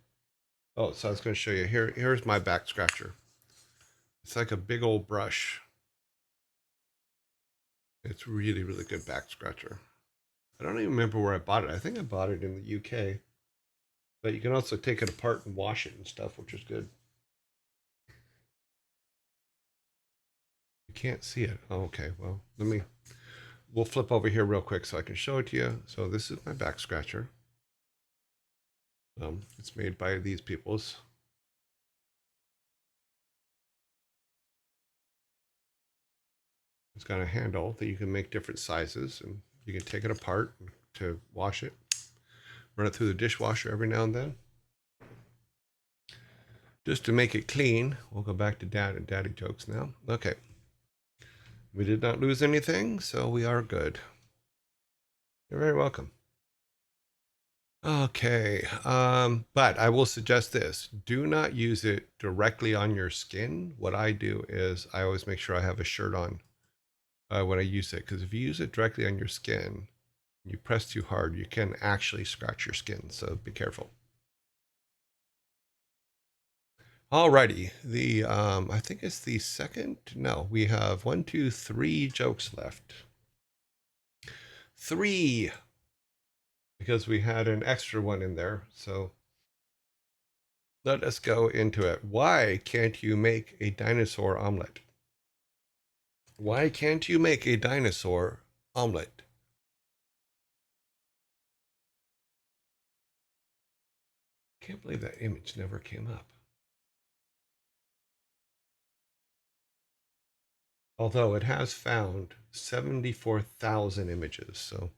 Oh, so I was going to show you. Here's my back scratcher. It's like a big old brush. It's really, really good back scratcher. I don't even remember where I bought it. I think I bought it in the UK. But you can also take it apart and wash it and stuff, which is good. You can't see it. Oh, okay. Well, we'll flip over here real quick so I can show it to you. So this is my back scratcher. It's made by these peoples. It's got a handle that you can make different sizes, and you can take it apart to wash it. Run it through the dishwasher every now and then. Just to make it clean. We'll go back to daddy jokes now. Okay. We did not lose anything, so we are good. You're very welcome. Okay, but I will suggest this. Do not use it directly on your skin. What I do is I always make sure I have a shirt on when I use it, because if you use it directly on your skin, you press too hard, you can actually scratch your skin, so be careful. Alrighty, I think it's the second, no, we have 1, 2, 3 jokes left. 3, because we had an extra one in there, so let us go into it. Why can't you make a dinosaur omelet? Why can't you make a dinosaur omelet? Can't believe that image never came up. Although it has found 74,000 images, so.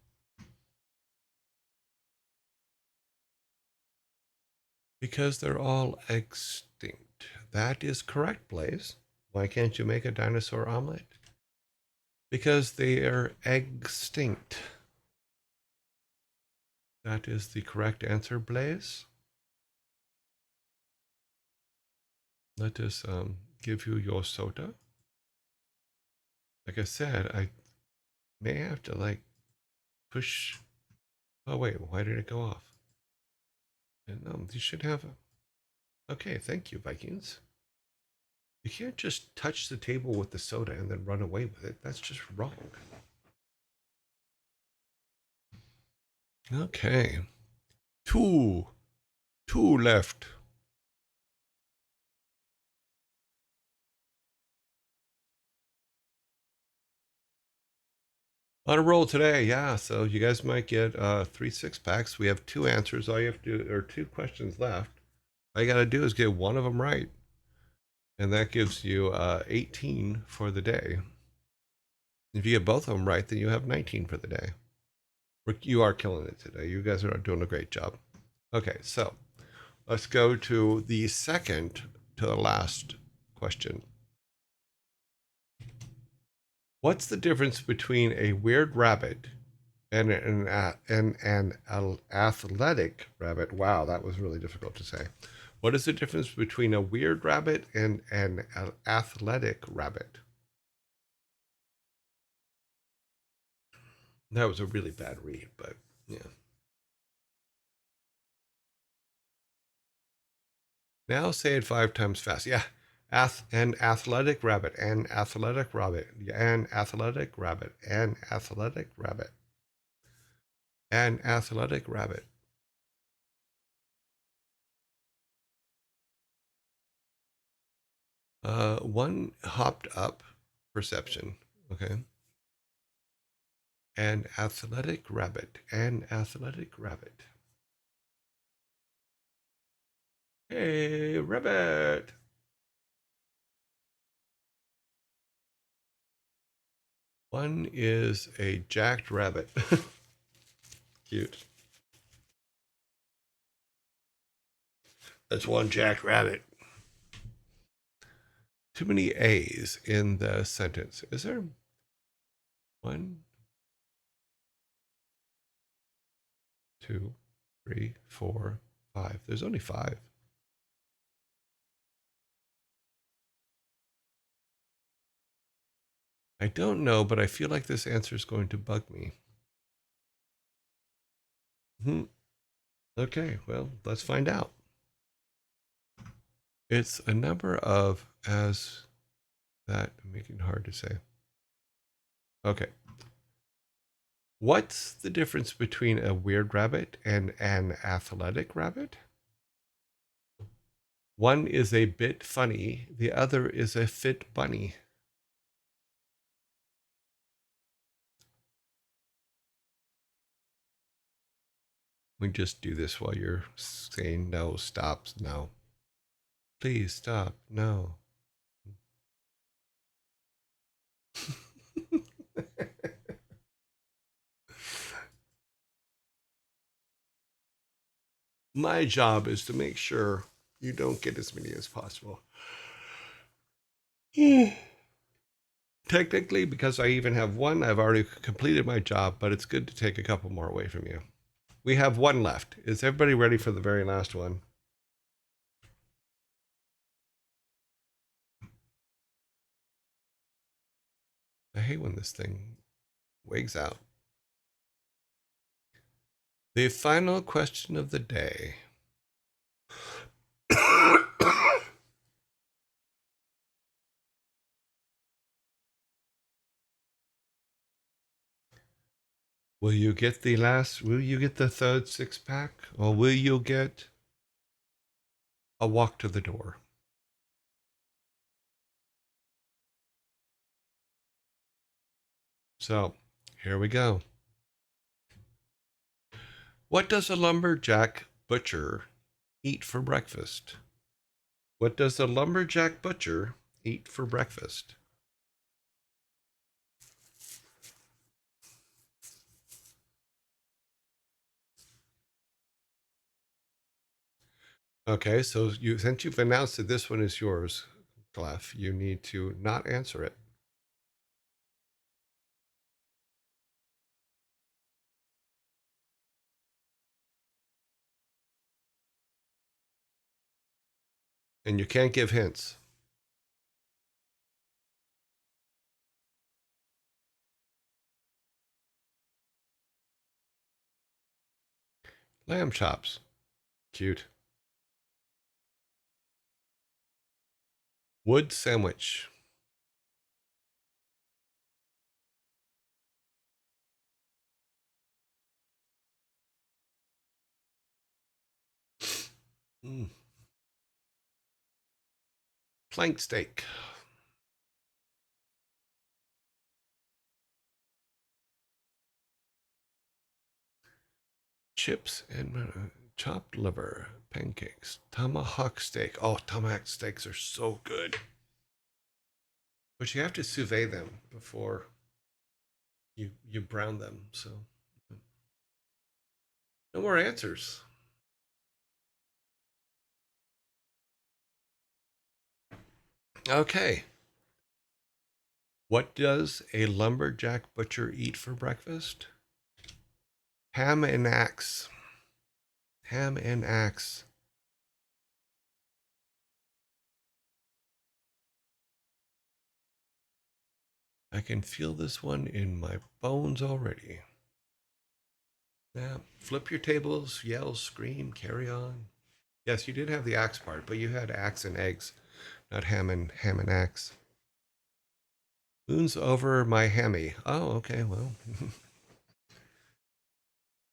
Because they're all extinct. That is correct, Blaze. Why can't you make a dinosaur omelet? Because they are extinct. That is the correct answer, Blaze. Let us give you your soda. Like I said, I may have to push. Oh wait, why did it go off? And you should have okay, thank you, Vikings. You can't just touch the table with the soda and then run away with it. That's just wrong. Okay. Two left. On a roll today, yeah. So you guys might get 3 6-packs. We have 2 answers. All you have to do, or 2 questions left. All you got to do is get one of them right. And that gives you 18 for the day. If you get both of them right, then you have 19 for the day. You are killing it today. You guys are doing a great job. Okay, so let's go to the second to the last question. What's the difference between a weird rabbit and an athletic rabbit? Wow, that was really difficult to say. What is the difference between a weird rabbit and an athletic rabbit? That was a really bad read, but yeah. Now say it 5 times fast. Yeah. An athletic rabbit, an athletic rabbit, an athletic rabbit, an athletic rabbit, an athletic rabbit. One hopped up perception. Okay. An athletic rabbit, an athletic rabbit. Hey, rabbit. One is a jacked rabbit. Cute. That's one jacked rabbit. Too many A's in the sentence. Is there 1, 2, 3, 4, 5? There's only 5. I don't know, but I feel like this answer is going to bug me. Okay, well, let's find out. It's a number of as that, making it hard to say. Okay. What's the difference between a weird rabbit and an athletic rabbit? One is a bit funny, the other is a fit bunny. We just do this while you're saying no, stop, no. Please stop, no. My job is to make sure you don't get as many as possible. Technically, because I even have one, I've already completed my job, but it's good to take a couple more away from you. We have one left. Is everybody ready for the very last one? I hate when this thing wigs out. The final question of the day. Will you get the third six pack? Or will you get a walk to the door? So, here we go. What does a lumberjack butcher eat for breakfast? What does a lumberjack butcher eat for breakfast? Okay, so since you've announced that this one is yours, Clef, you need to not answer it. And you can't give hints. Lamb chops. Cute. Wood sandwich. Mm. Plank steak. Chips and chopped liver. Pancakes. Tomahawk steak. Oh, tomahawk steaks are so good. But you have to sous vide them before you brown them. So no more answers. Okay. What does a lumberjack butcher eat for breakfast? Ham and axe. Ham and axe. I can feel this one in my bones already. Yeah. Flip your tables, yell, scream, carry on. Yes, you did have the axe part, but you had axe and eggs, not ham and axe. Moon's over my hammy. Oh, okay, well.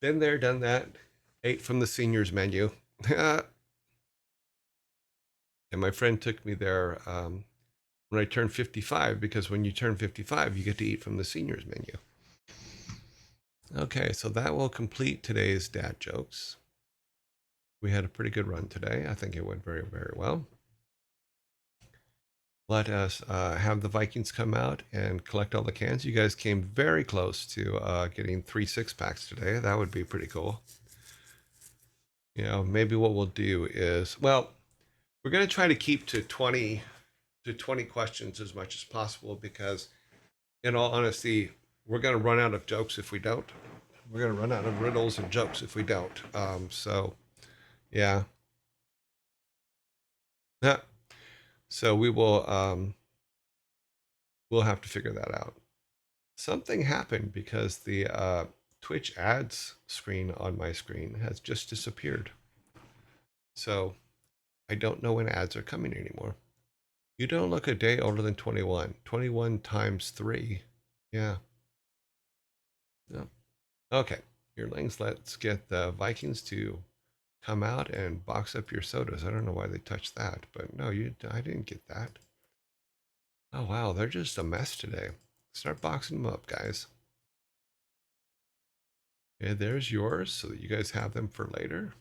Been there, done that. Ate from the seniors menu. And my friend took me there when I turned 55, because when you turn 55, you get to eat from the seniors menu. Okay, so that will complete today's dad jokes. We had a pretty good run today. I think it went very, very well. Let us have the Vikings come out and collect all the cans. You guys came very close to getting 3 6-packs today. That would be pretty cool. You know, maybe what we'll do is, well, we're going to try to keep to 20 questions as much as possible, because in all honesty, we're going to run out of jokes if we don't. We're going to run out of riddles and jokes if we don't. So, yeah. So we will we'll have to figure that out. Something happened because the Twitch ads screen on my screen has just disappeared. So I don't know when ads are coming anymore. You don't look a day older than 21. 21 times 3. Yeah. Yep. Okay. Yearlings, let's get the Vikings to come out and box up your sodas. I don't know why they touched that, but no, I didn't get that. Oh wow, they're just a mess today. Start boxing them up, guys. Okay, there's yours so that you guys have them for later.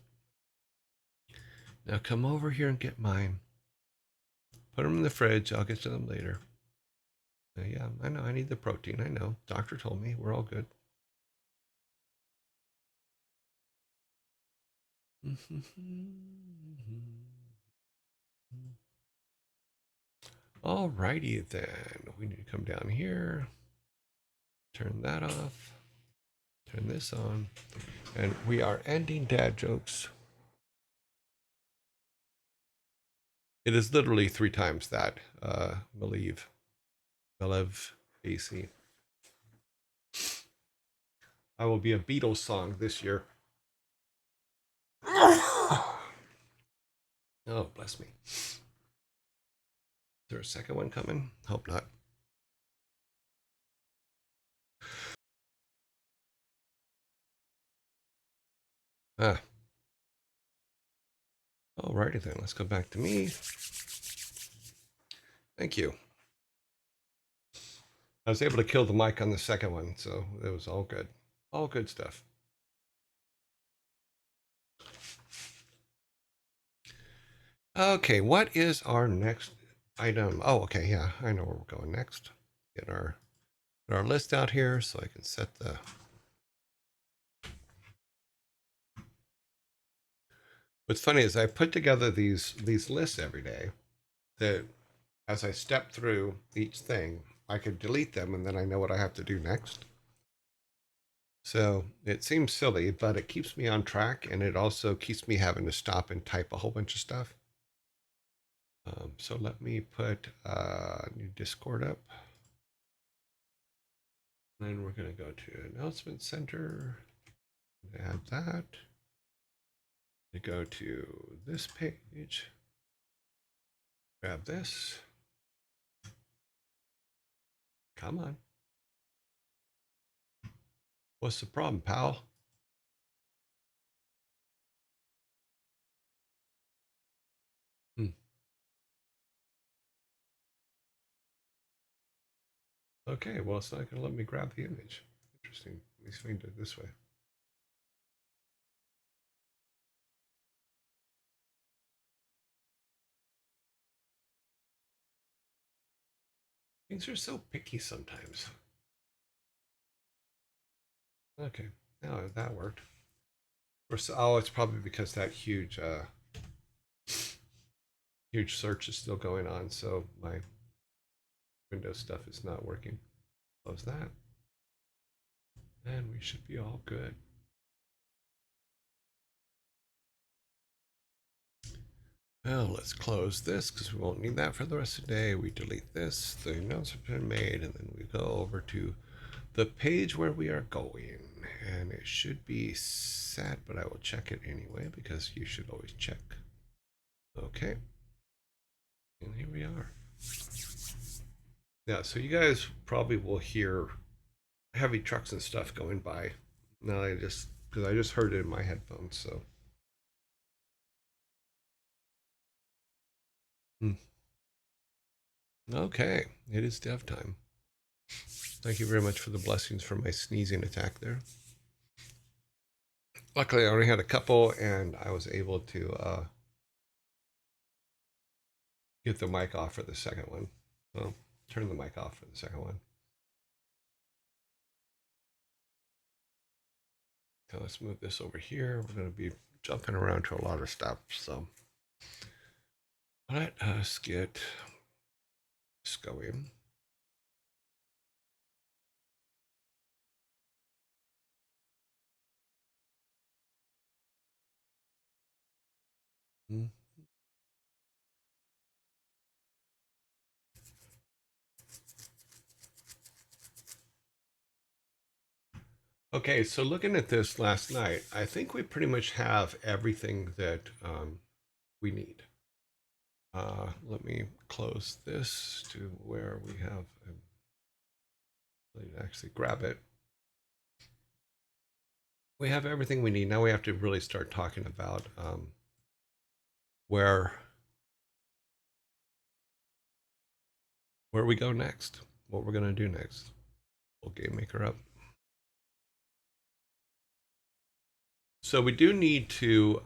Now come over here and get mine. Put them in the fridge. I'll get to them later. Yeah, I know. I need the protein. I know. Doctor told me we're all good. Alrighty then. We need to come down here. Turn that off. Turn this on. And we are ending dad jokes. It is literally 3 times that, Malev AC. I will be a Beatles song this year. Oh, bless me. Is there a second one coming? Hope not. Ah. Alrighty then, let's go back to me. Thank you. I was able to kill the mic on the second one, so it was all good. All good stuff. Okay, what is our next item? Oh, okay, yeah, I know where we're going next. Get our list out here so I can set the... What's funny is I put together these lists every day that as I step through each thing, I could delete them and then I know what I have to do next. So it seems silly, but it keeps me on track and it also keeps me having to stop and type a whole bunch of stuff. So let me put new Discord up. Then we're going to go to Announcement Center. Add that. To go to this page. Grab this. Come on. What's the problem, pal? Okay, well, it's not going to let me grab the image. Interesting. At least we can do it this way. Things are so picky sometimes. Okay, now that worked. Oh, it's probably because that huge search is still going on, so my Windows stuff is not working. Close that. And we should be all good. Well, let's close this because we won't need that for the rest of the day. We delete this, the notes have been made, and then we go over to the page where we are going. And it should be set, but I will check it anyway because you should always check. Okay. And here we are. Yeah, so you guys probably will hear heavy trucks and stuff going by. Now because I just heard it in my headphones, so. Okay, it is dev time. Thank you very much for the blessings for my sneezing attack there. Luckily, I only had a couple, and I was able to get the mic off for the second one. Well, turn the mic off for the second one. So let's move this over here. We're going to be jumping around to a lot of stuff, so let us get this going. Okay, so looking at this last night, I think we pretty much have everything that we need. Let me close this to where we have, actually grab it. We have everything we need. Now we have to really start talking about where we go next, what we're going to do next. Pull Game Maker up. So we do need to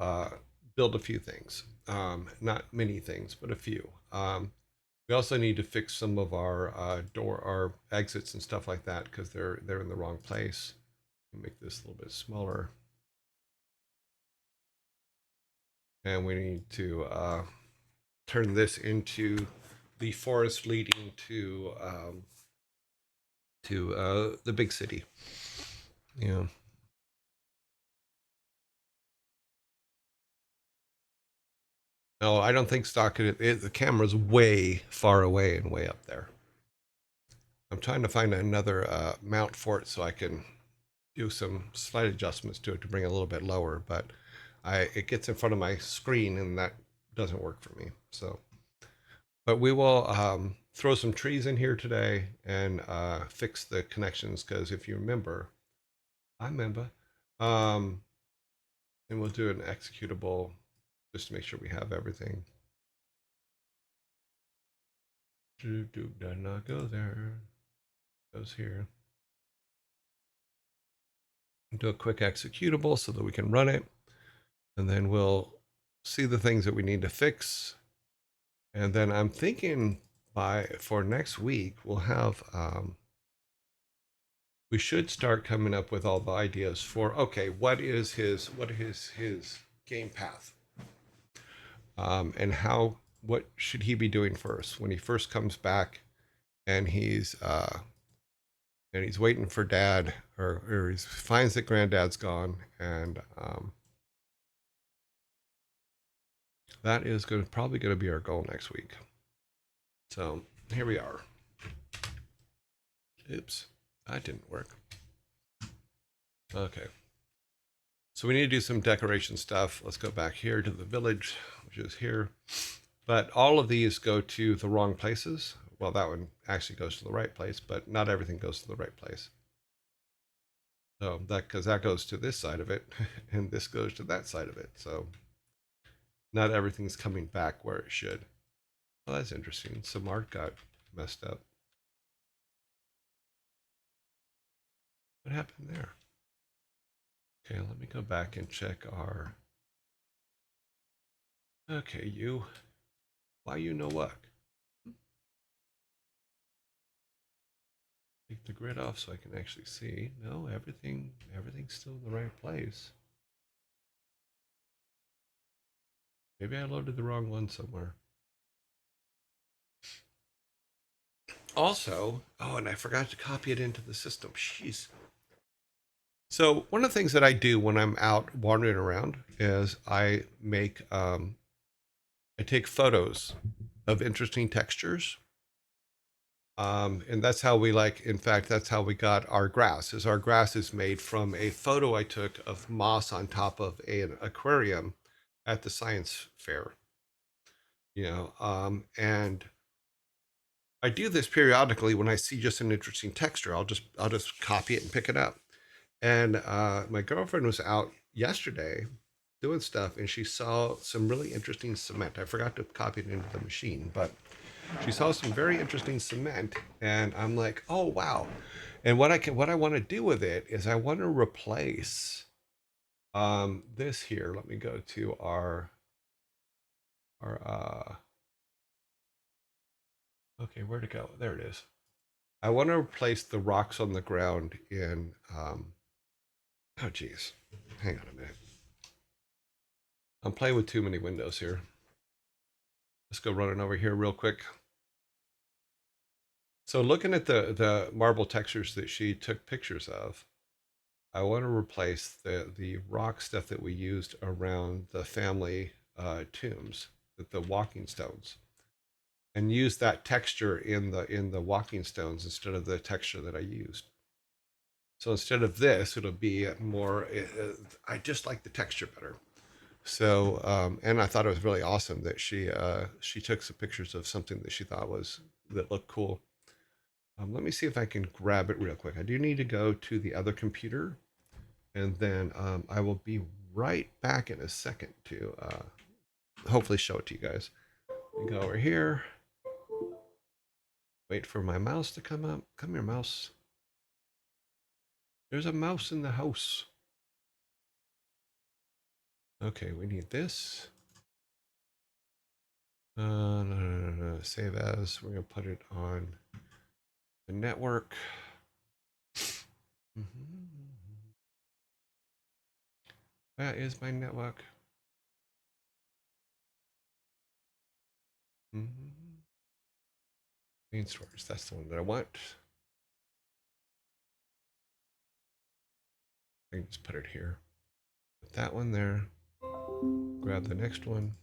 build a few things. Not many things, but a few. We also need to fix some of our exits and stuff like that because they're in the wrong place. Make this a little bit smaller, and we need to turn this into the forest leading to the big city. Yeah. No, I don't think stock the camera's way far away and way up there. I'm trying to find another mount for it so I can do some slight adjustments to it to bring it a little bit lower, but it gets in front of my screen and that doesn't work for me. So, but we will throw some trees in here today and fix the connections because if you remember, I remember, um, and we'll do an executable just to make sure we have everything. Does not go there. Goes here. Do a quick executable so that we can run it, and then we'll see the things that we need to fix. And then I'm thinking for next week we'll have we should start coming up with all the ideas for okay, what is his game path, and what should he be doing first when he first comes back and he's waiting for dad, or he finds that granddad's gone, and that is probably going to be our goal next week. So here we are. Oops, that didn't work. Okay, so we need to do some decoration stuff. Let's go back here to the village, which is here. But all of these go to the wrong places. Well, that one actually goes to the right place, but not everything goes to the right place. So because that goes to this side of it, and this goes to that side of it. So not everything's coming back where it should. Well, that's interesting. Some art got messed up. What happened there? Okay, let me go back and check our. Okay, you. Why you no luck? Take the grid off so I can actually see. No, everything's still in the right place. Maybe I loaded the wrong one somewhere. Also, oh, and I forgot to copy it into the system. Jeez. So one of the things that I do when I'm out wandering around is I take photos of interesting textures. And that's how in fact, that's how we got our grass. Our grass is made from a photo I took of moss on top of an aquarium at the science fair. And I do this periodically when I see just an interesting texture. I'll just copy it and pick it up. And my girlfriend was out yesterday doing stuff, and she saw some really interesting cement. I forgot to copy it into the machine, but she saw some very interesting cement, and I'm like, oh wow. And what I want to do with it is I want to replace this here. Let me go to our okay, where to go? There it is. I want to replace the rocks on the ground in oh geez. Hang on a minute. I'm playing with too many windows here. Let's go running over here real quick. So looking at the marble textures that she took pictures of, I want to replace the rock stuff that we used around the family tombs, the walking stones, and use that texture in the walking stones instead of the texture that I used. So instead of this, it'll be more, I just like the texture better. So, and I thought it was really awesome that she took some pictures of something that she thought that looked cool. Let me see if I can grab it real quick. I do need to go to the other computer, and then I will be right back in a second to hopefully show it to you guys. We go over here. Wait for my mouse to come up. Come here, mouse. There's a mouse in the house. Okay, we need this. No. Save as. We're going to put it on the network. That is my network. Main storage. That's the one that I want. I can just put it here. Put that one there. Grab the next one.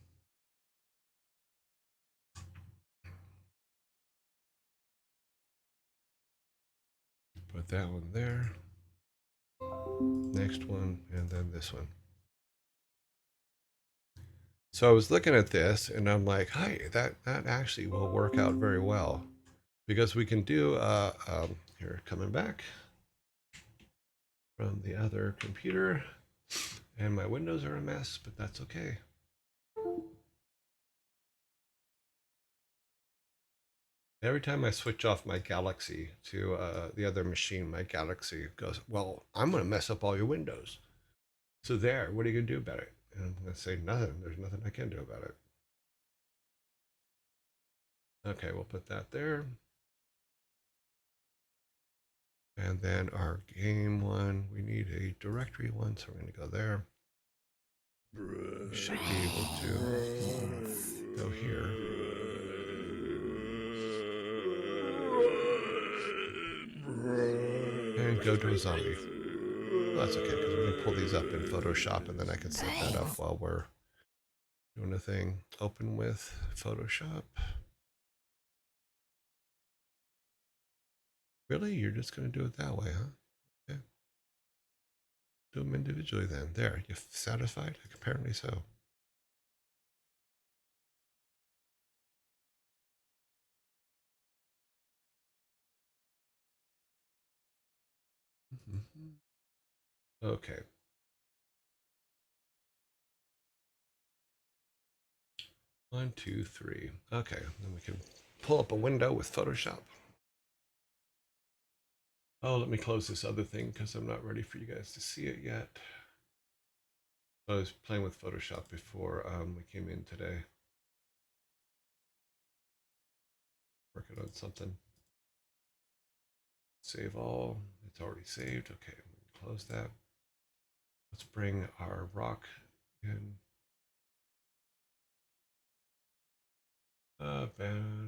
Put that one there. Next one, and then this one. So I was looking at this and I'm like, hi, that actually will work out very well because we can do, here, coming back from the other computer, and my windows are a mess, but that's okay. Every time I switch off my Galaxy to the other machine, my Galaxy goes, well, I'm going to mess up all your windows. So there, what are you going to do about it? And I'm going to say nothing. There's nothing I can do about it. Okay, we'll put that there. And then our game one, we need a directory one, so we're going to go there. We should be able to go here. And go to a zombie. Well, that's okay, because we're going to pull these up in Photoshop, and then I can set that up while we're doing a thing. Open with Photoshop. Really? You're just going to do it that way, huh? Okay. Do them individually then. There. You satisfied? Apparently so. Okay. 1, 2, 3. Okay. Then we can pull up a window with Photoshop. Oh, let me close this other thing because I'm not ready for you guys to see it yet. I was playing with Photoshop before we came in today. Working on something. Save all. It's already saved. Okay, close that. Let's bring our rock in. Banner,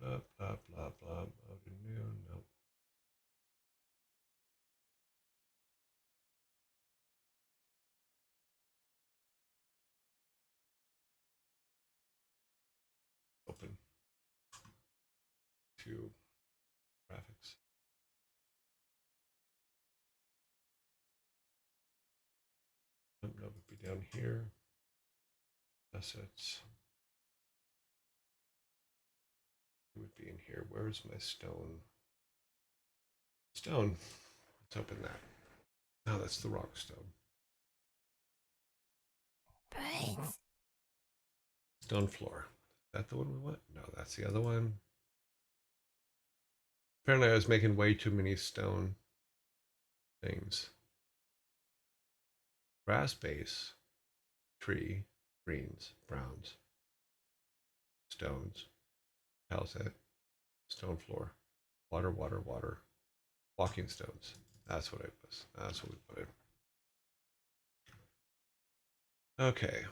blah, blah, blah, blah. New, nope. Open. To graphics. Nope, no, it'd be down here. Assets. It would be in here. Where's my stone? Stone. Let's open that. Now that's the rock stone. Brains. Stone floor. Is that the one we want? No, that's the other one. Apparently I was making way too many stone things. Grass base, tree, greens, browns, stones, tile set, stone floor, water, water, water, walking stones. That's what it was. That's what we put in. Okay.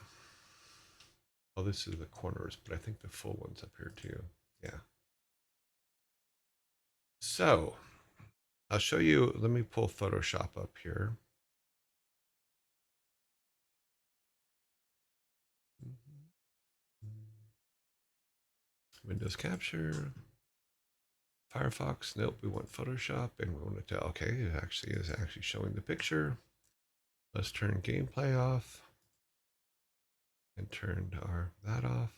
Oh, this is the corners, but I think the full one's up here too. Yeah. So I'll show you. Let me pull Photoshop up here. Windows capture. Firefox, nope, we want Photoshop, and we want to tell, okay, it actually is actually showing the picture. Let's turn gameplay off and turn that off.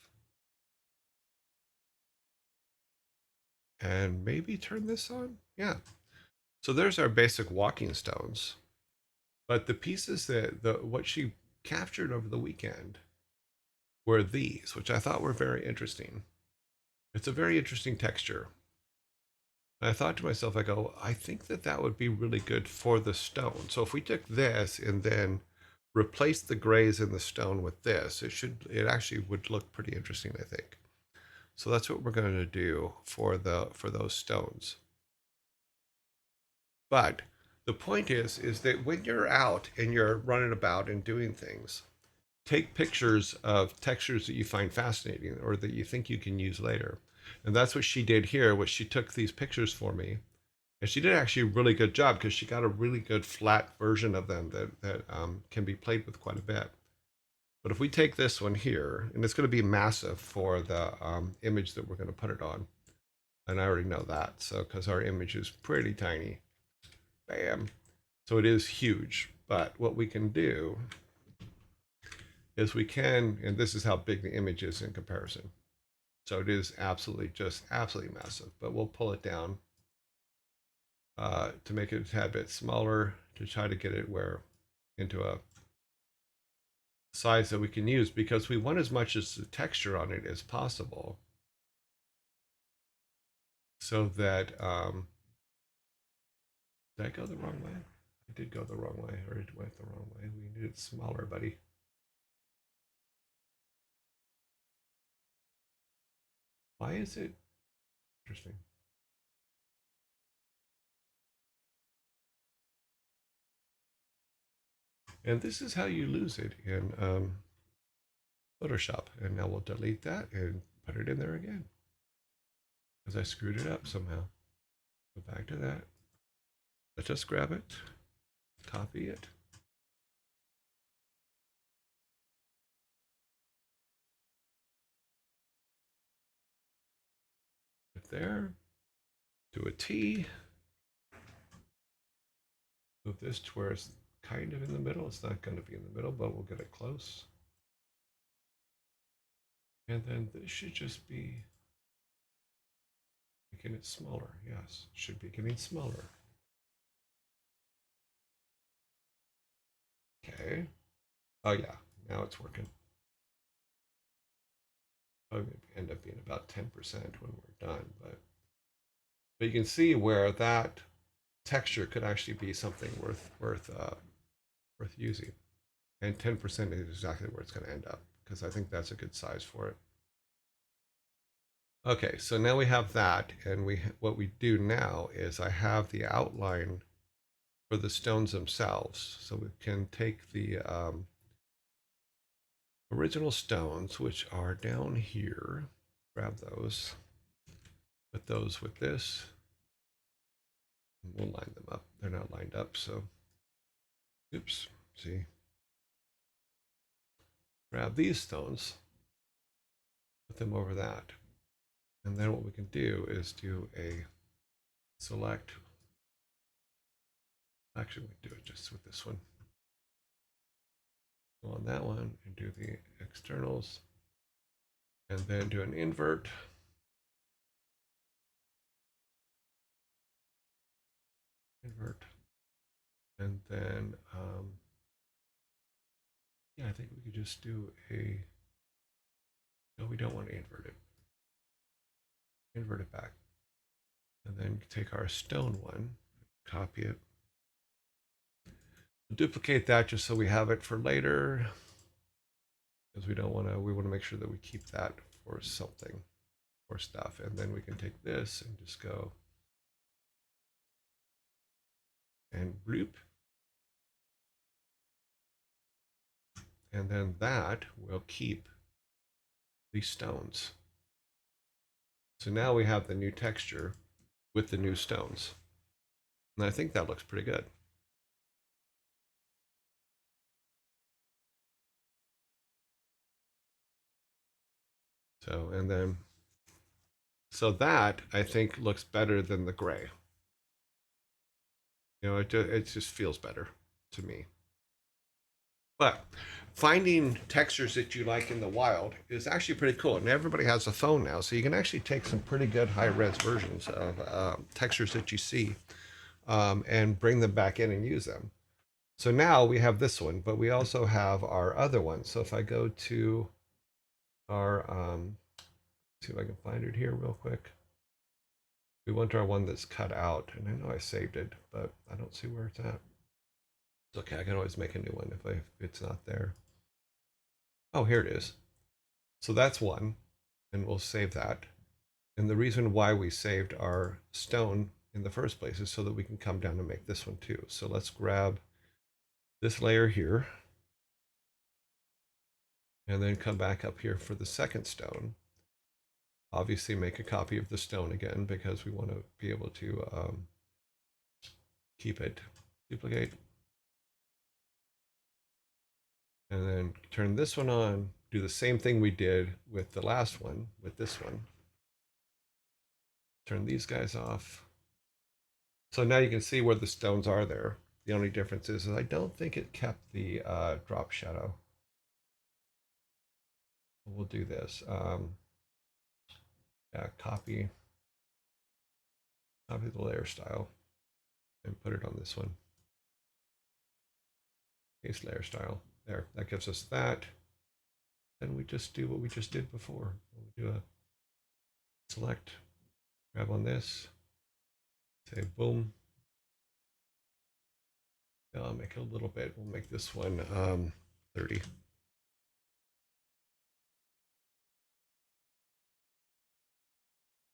And maybe turn this on. Yeah. So there's our basic walking stones. But the pieces that what she captured over the weekend were these, which I thought were very interesting. It's a very interesting texture. And I thought to myself, I go, I think that would be really good for the stone. So if we took this and then replaced the grays in the stone with this, it actually would look pretty interesting, I think. So that's what we're going to do for those stones. But the point is that when you're out and you're running about and doing things, take pictures of textures that you find fascinating or that you think you can use later. And that's what she did here, was she took these pictures for me. And she did actually a really good job because she got a really good flat version of them that can be played with quite a bit. But if we take this one here, and it's going to be massive for the image that we're going to put it on. And I already know that, so because our image is pretty tiny. Bam. So it is huge. But what we can do is we can, and this is how big the image is in comparison. So it is absolutely massive, but we'll pull it down to make it a tad bit smaller to try to get it into a size that we can use, because we want as much as the texture on it as possible, so that did I go the wrong way? I did go the wrong way, or it went the wrong way. We need it smaller, buddy. Why is it interesting? And this is how you lose it in Photoshop. And now we'll delete that and put it in there again, because I screwed it up somehow. Go back to that. Let's just grab it, copy it. Put there, do a T. Move this to where it's kind of in the middle. It's not going to be in the middle, but we'll get it close. And then this should just be making it smaller. Yes, it should be getting smaller. Okay. Oh yeah, now it's working. Probably end up being about 10% when we're done, but you can see where that texture could actually be something worth using. And 10% is exactly where it's going to end up, because I think that's a good size for it. Okay, so now we have that, and what we do now is I have the outline for the stones themselves. So we can take the original stones, which are down here, grab those, put those with this, and we'll line them up. They're not lined up, so oops, see. Grab these stones, put them over that. And then what we can do is do a select. Actually, we do it just with this one. Go on that one and do the externals, and then do an invert. Invert. And then, yeah, I think we could just do no, we don't want to invert it. Invert it back. And then take our stone one, copy it, duplicate that just so we have it for later, because we want to make sure that we keep that for something, for stuff. And then we can take this and just go and bloop. And then that will keep these stones. So now we have the new texture with the new stones. And I think that looks pretty good. So, and then So that, I think, looks better than the gray. You know, it just feels better to me. But finding textures that you like in the wild is actually pretty cool. And everybody has a phone now, so you can actually take some pretty good high res versions of textures that you see and bring them back in and use them. So now we have this one, but we also have our other one. So if I go to our, see if I can find it here real quick. We want our one that's cut out, and I know I saved it, but I don't see where it's at. It's okay, I can always make a new one if it's not there. Oh, here it is. So that's one, and we'll save that. And the reason why we saved our stone in the first place is so that we can come down and make this one too. So let's grab this layer here, and then come back up here for the second stone. Obviously make a copy of the stone again because we want to be able to keep it. Duplicate. And then turn this one on, do the same thing we did with the last one, with this one. Turn these guys off. So now you can see where the stones are there. The only difference is I don't think it kept the drop shadow. We'll do this. Yeah, copy the layer style and put it on this one. Paste layer style. There, that gives us that. Then we just do what we just did before. We do a select, grab on this, say boom. I'll make it a little bit. We'll make this one 30.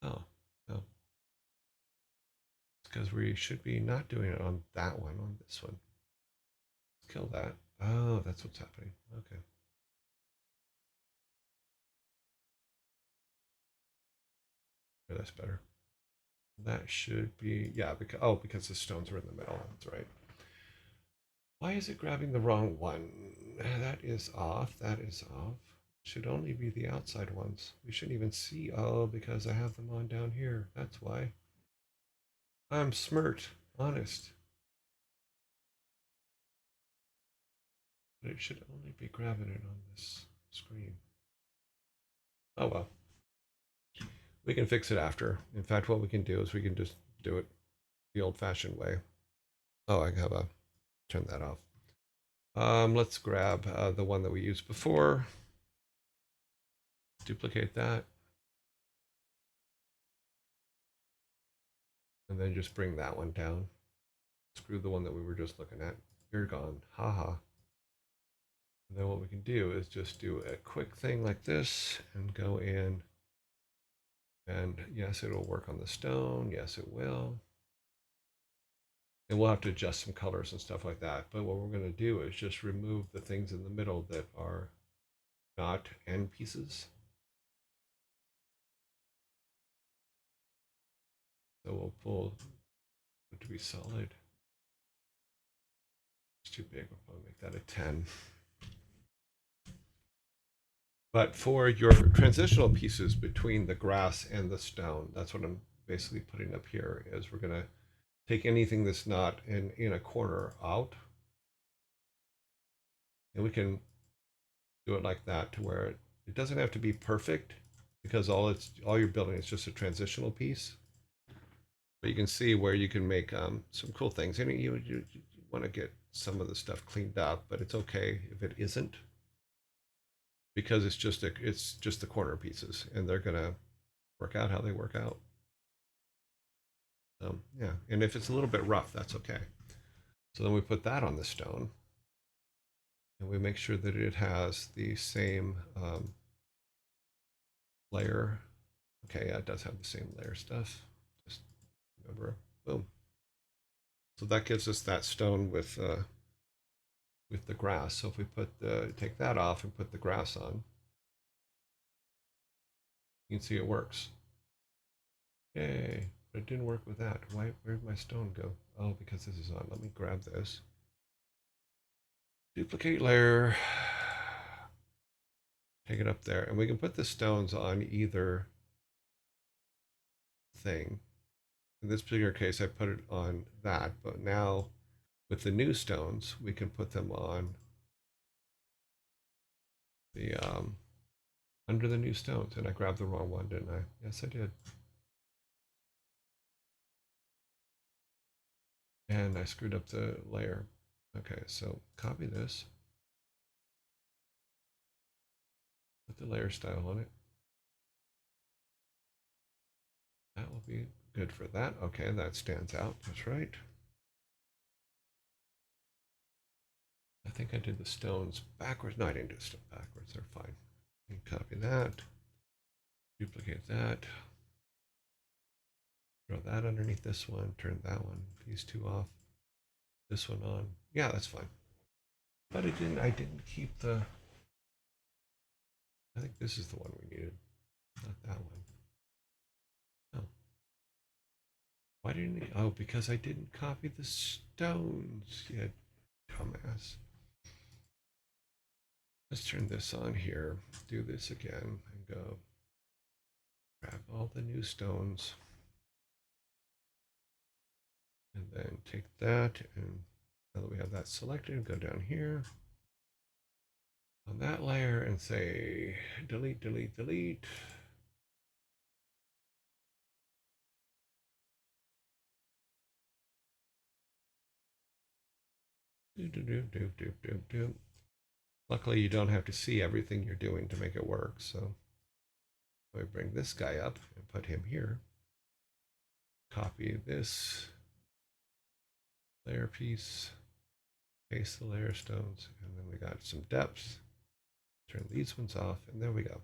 Oh, no. It's because we should be not doing it on that one, on this one. Let's kill that. Oh, that's what's happening. Okay. Yeah, that's better. That should be, yeah, because the stones are in the middle. That's right. Why is it grabbing the wrong one? That is off. That is off. Should only be the outside ones. We shouldn't even see. Oh, because I have them on down here. That's why. I'm smirt. Honest. But it should only be grabbing it on this screen. Oh well. We can fix it after. In fact, what we can do is we can just do it the old-fashioned way. Oh, I have a turn that off. Let's grab the one that we used before. Duplicate that. And then just bring that one down. Screw the one that we were just looking at. You're gone. Haha. And then what we can do is just do a quick thing like this and go in. And yes, it'll work on the stone. Yes, it will. And we'll have to adjust some colors and stuff like that. But what we're going to do is just remove the things in the middle that are not end pieces. So we'll pull it to be solid. It's too big. We'll probably make that a 10. But for your transitional pieces between the grass and the stone, that's what I'm basically putting up here, is we're going to take anything that's not in a corner out. And we can do it like that to where it doesn't have to be perfect because all you're building is just a transitional piece. But you can see where you can make some cool things. And you want to get some of the stuff cleaned up, but it's okay if it isn't, because it's just the corner pieces, and they're gonna work out how they work out. So yeah, and if it's a little bit rough, that's okay. So then we put that on the stone, and we make sure that it has the same layer. Okay, yeah, it does have the same layer stuff. Just remember, boom. So that gives us that stone with the grass. So if we take that off and put the grass on, you can see it works. Yay, but it didn't work with that. Where'd my stone go? Oh, because this is on. Let me grab this. Duplicate layer. Take it up there. And we can put the stones on either thing. In this particular case, I put it on that, but now with the new stones, we can put them on the under the new stones. And I grabbed the wrong one, didn't I? Yes, I did. And I screwed up the layer. Okay, so copy this. Put the layer style on it. That will be good for that. Okay, that stands out. That's right. I think I did the stones backwards. No, I didn't do the stones backwards. They're fine. And copy that. Duplicate that. Throw that underneath this one. Turn that one. These two off. This one on. Yeah, that's fine. But I didn't keep the. I think this is the one we needed, not that one. Oh. Why didn't he? Oh, because I didn't copy the stones. You dumbass. Let's turn this on here. Do this again and go grab all the new stones. And then take that, and now that we have that selected, go down here on that layer and say delete, delete, delete. Do, do, do, do, do, do, do. Luckily, you don't have to see everything you're doing to make it work. So I bring this guy up and put him here. Copy this layer piece, paste the layer stones, and then we got some depths. Turn these ones off, and there we go.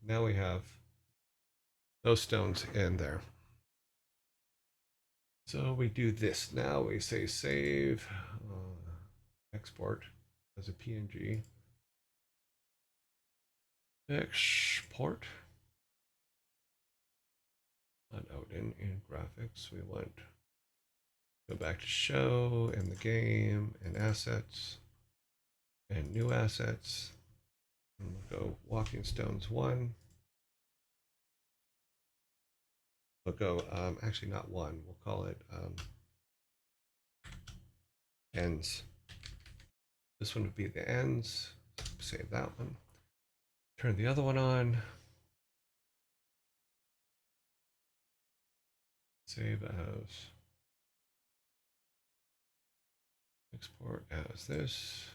Now we have those stones in there. So we do this now. We say save, export as a PNG, export. Not Odin in graphics. We want go back to show and the game and assets and new assets. And we'll go Walking Stones 1. We'll go actually not 1. We'll call it ends. This one would be the ends. Save that one. Turn the other one on. Save as. Export as this.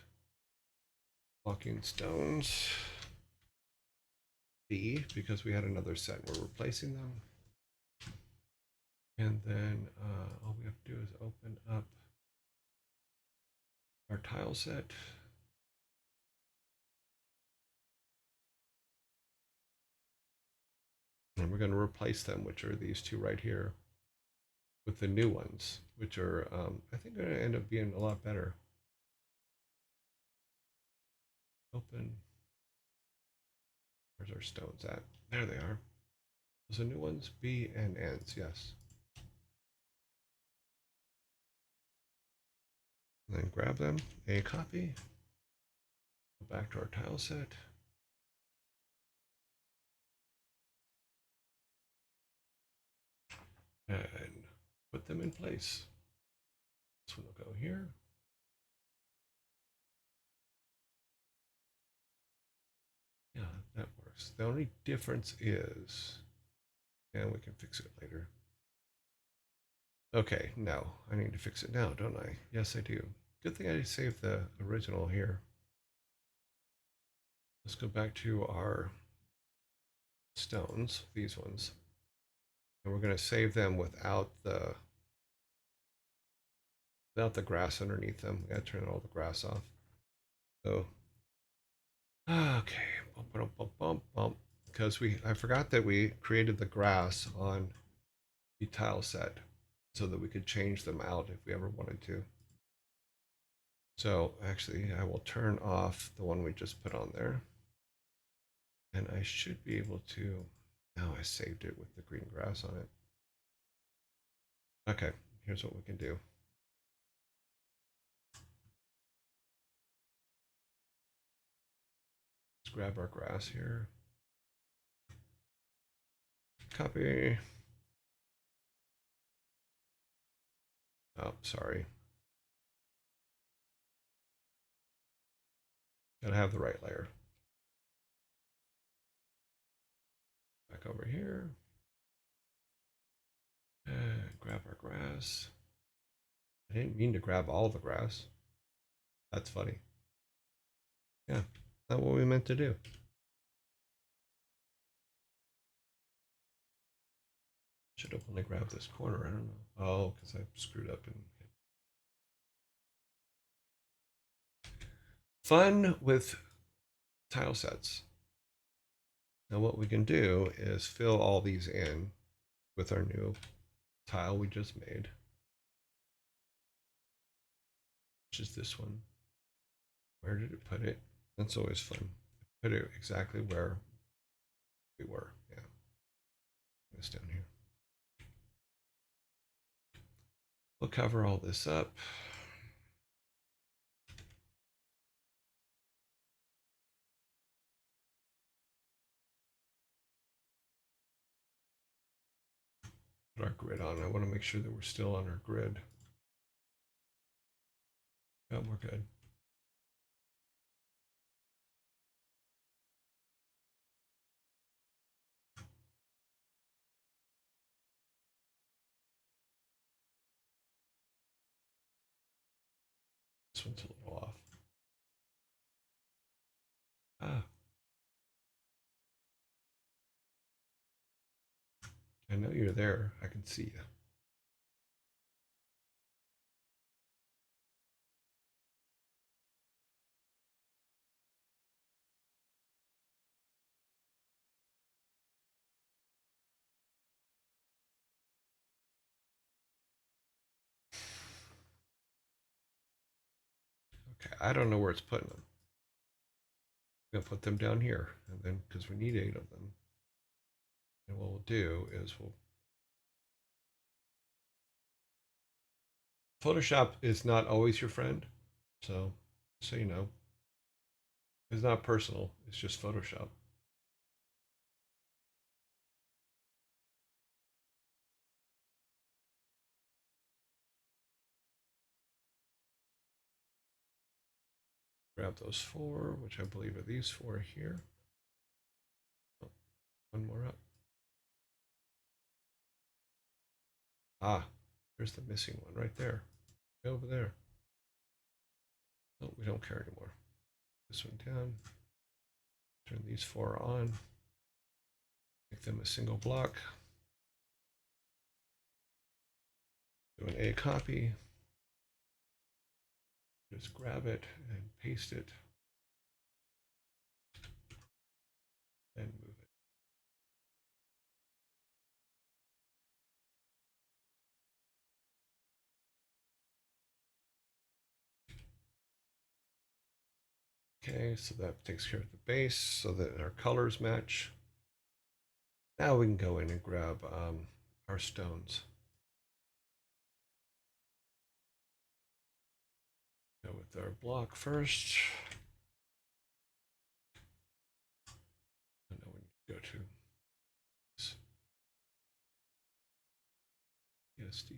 Walking Stones B, because we had another set. We're replacing them. And then all we have to do is open up our tile set. And we're going to replace them, which are these two right here, with the new ones, which are, I think, going to end up being a lot better. Open. Where's our stones at? There they are. Those are new ones, B and ends, yes. And then grab them, a copy, go back to our tile set. And put them in place. This one will go here. Yeah, that works. The only difference is, and we can fix it later. Okay, no, I need to fix it now, don't I? Yes, I do. Good thing I saved the original here. Let's go back to our stones, these ones. And we're going to save them without the grass underneath them. We got to turn all the grass off. So, okay, bump, bump, bump, bump, bump. Because I forgot that we created the grass on the tile set so that we could change them out if we ever wanted to. So actually, I will turn off the one we just put on there. And I should be able to, now I saved it with the green grass on it. Okay, here's what we can do. Let's grab our grass here. Copy. Oh, sorry. Gotta have the right layer. Back over here. Grab our grass. I didn't mean to grab all the grass. That's funny. Yeah, that's what we meant to do. Should have only grabbed this corner. I don't know. Oh, because I screwed up and hit. Fun with tile sets. Now what we can do is fill all these in with our new tile we just made, which is this one. Where did it put it? That's always fun. Put it exactly where we were. Yeah. This down here. We'll cover all this up. Put our grid on. I want to make sure that we're still on our grid. Yeah, we're good. This one's a little off. Ah, I know you're there. I can see you. Okay, I don't know where it's putting them. I'm gonna put them down here, and then because we need 8 of them, and what we'll do is we'll. Photoshop is not always your friend, so you know, it's not personal. It's just Photoshop. Grab those 4, which I believe are these 4 here. Oh, one more up. Ah, there's the missing one right there. Way over there. Oh, we don't care anymore. This one down. Turn these 4 on. Make them a single block. Do an A copy. Just grab it and paste it. And move it. Okay, so that takes care of the base so that our colors match. Now we can go in and grab our stones. Go with our block first. And then we need to go to PSD.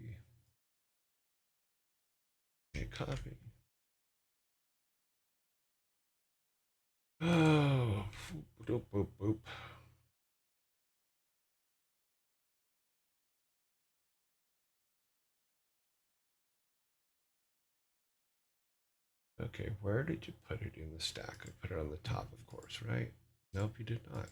A copy. Oh, boop, boop, boop. Okay, where did you put it in the stack? I put it on the top, of course, right? Nope, you did not.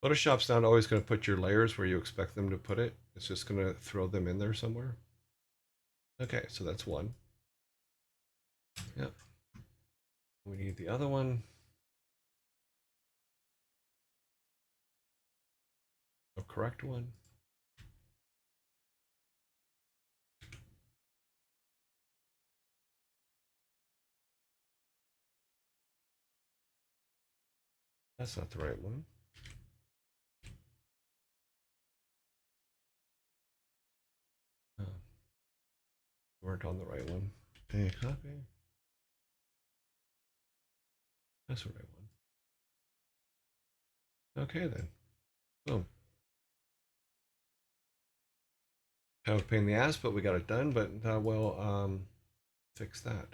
Photoshop's not always going to put your layers where you expect them to put it. It's just going to throw them in there somewhere. Okay, so that's one. Yep. We need the other one. A correct one. That's not the right one. Oh, weren't on the right one. Okay, copy. That's the right one. Okay then. Boom. Kind of a pain in the ass, but we got it done. But we'll fix that.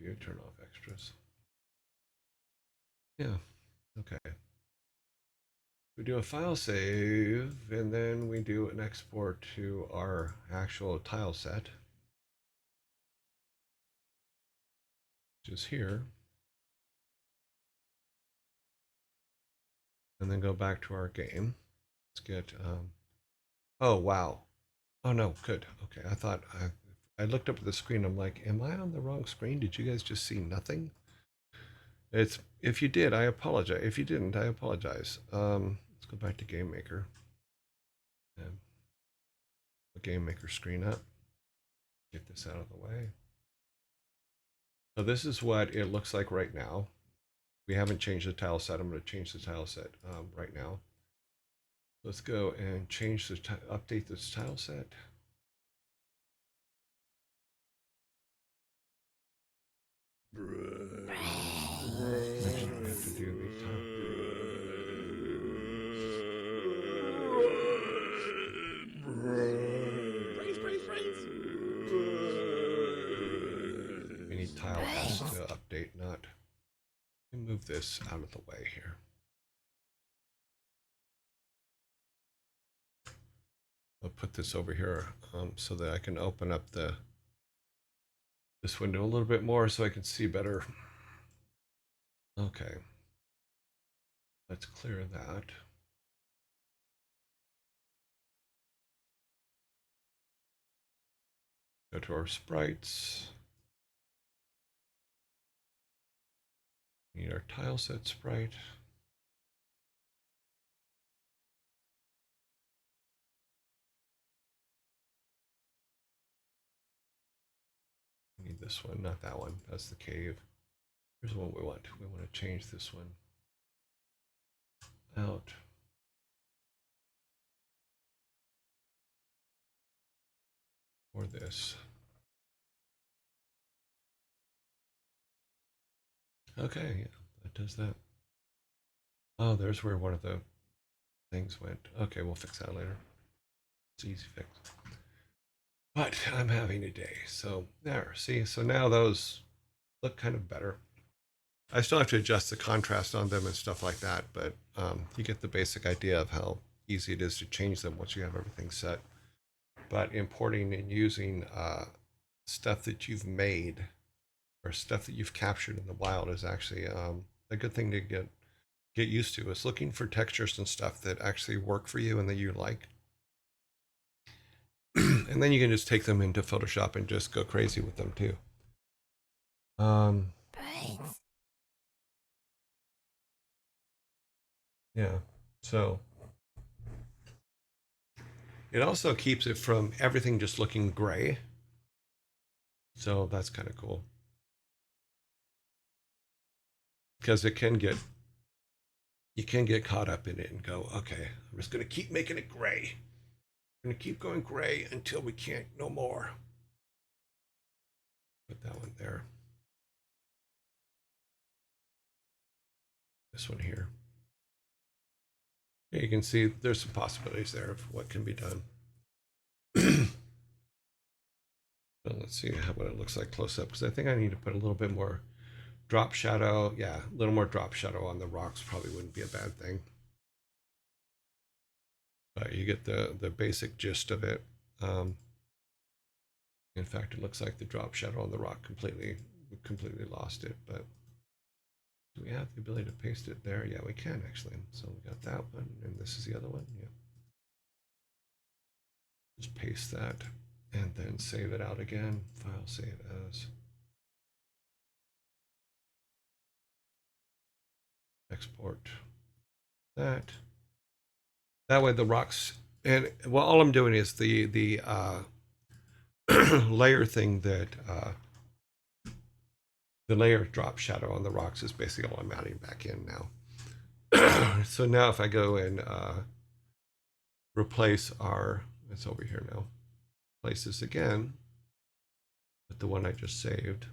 View, turn off extras. Yeah. Okay. We do a file save, and then we do an export to our actual tile set, which is here. And then go back to our game. Let's get, oh, wow. Oh, no, good. Okay, I thought, I looked up at the screen. I'm like, am I on the wrong screen? Did you guys just see nothing? It's, if you did, I apologize. If you didn't, I apologize. Let's go back to Game Maker. And the Game Maker screen up. Get this out of the way. So this is what it looks like right now. We haven't changed the tile set. I'm going to change the tile set right now. Let's go and change the update this tile set. Actually, we have to do the tile. We need tile S to update, not. Let me move this out of the way here. I'll put this over here so that I can open up this window a little bit more so I can see better. Okay. Let's clear that. Go to our sprites. Need our tile set sprite. We need this one, not that one. That's the cave. Here's what we want. We want to change this one out. Or this. Okay, yeah, that does that. Oh, there's where one of the things went. Okay, we'll fix that later. It's easy fix. But I'm having a day. So there, see, so now those look kind of better. I still have to adjust the contrast on them and stuff like that, but you get the basic idea of how easy it is to change them once you have everything set. But importing and using stuff that you've made or stuff that you've captured in the wild is actually a good thing to get used to. Is looking for textures and stuff that actually work for you and that you like. And then you can just take them into Photoshop and just go crazy with them too. Yeah, so it also keeps it from everything just looking gray. So that's kind of cool. Because you can get caught up in it and go, okay, I'm just going to keep making it gray. I'm going to keep going gray until we can't no more. Put that one there. This one here. You can see there's some possibilities there of what can be done. Well, let's see what it looks like close up, because I think I need to put a little bit more drop shadow. Yeah, a little more drop shadow on the rocks probably wouldn't be a bad thing. But you get the basic gist of it. In fact, it looks like the drop shadow on the rock completely lost it. But do we have the ability to paste it there? Yeah, we can actually. So we got that one, and this is the other one. Yeah. Just paste that, and then save it out again. File save as. Export that. That way the rocks, and well, all I'm doing is the layer thing that the layer drop shadow on the rocks is basically all I'm adding back in now. So now if I go and replace our, it's over here now, place this again with the one I just saved.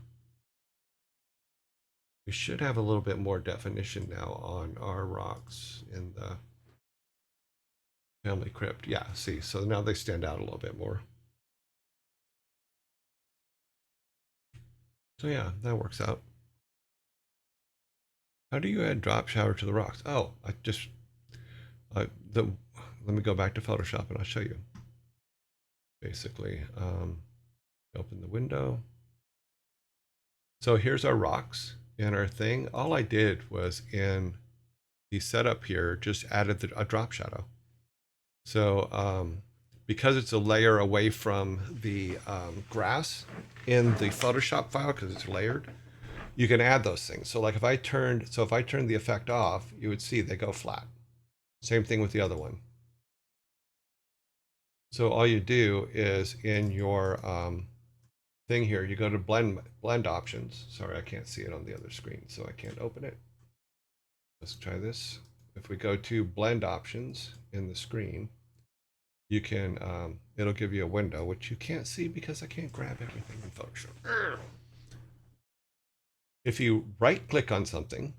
We should have a little bit more definition now on our rocks in the Family crypt. Yeah, see, so now they stand out a little bit more. So yeah, that works out. How do you add drop shadow to the rocks? Oh, the let me go back to Photoshop and I'll show you. Basically, open the window. So here's our rocks and our thing. All I did was in the setup here, just added a drop shadow. So because it's a layer away from the grass in the Photoshop file, because it's layered, you can add those things. So like if I turned the effect off, you would see they go flat. Same thing with the other one. So all you do is in your thing here, you go to blend options. Sorry, I can't see it on the other screen, so I can't open it. Let's try this. If we go to blend options in the screen, you can, it'll give you a window, which you can't see because I can't grab everything in Photoshop. If you right click on something,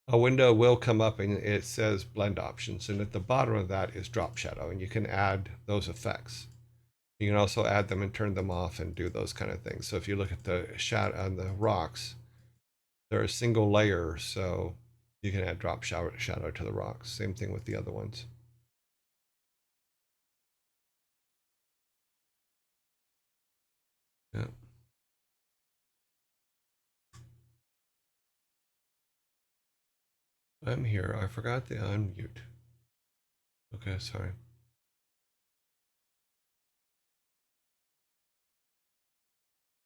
a window will come up and it says blend options. And at the bottom of that is drop shadow, and you can add those effects. You can also add them and turn them off and do those kind of things. So if you look at the shadow on the rocks, they're a single layer, so you can add drop shadow to the rocks. Same thing with the other ones. Yeah. I'm here. I forgot to unmute. Okay, sorry.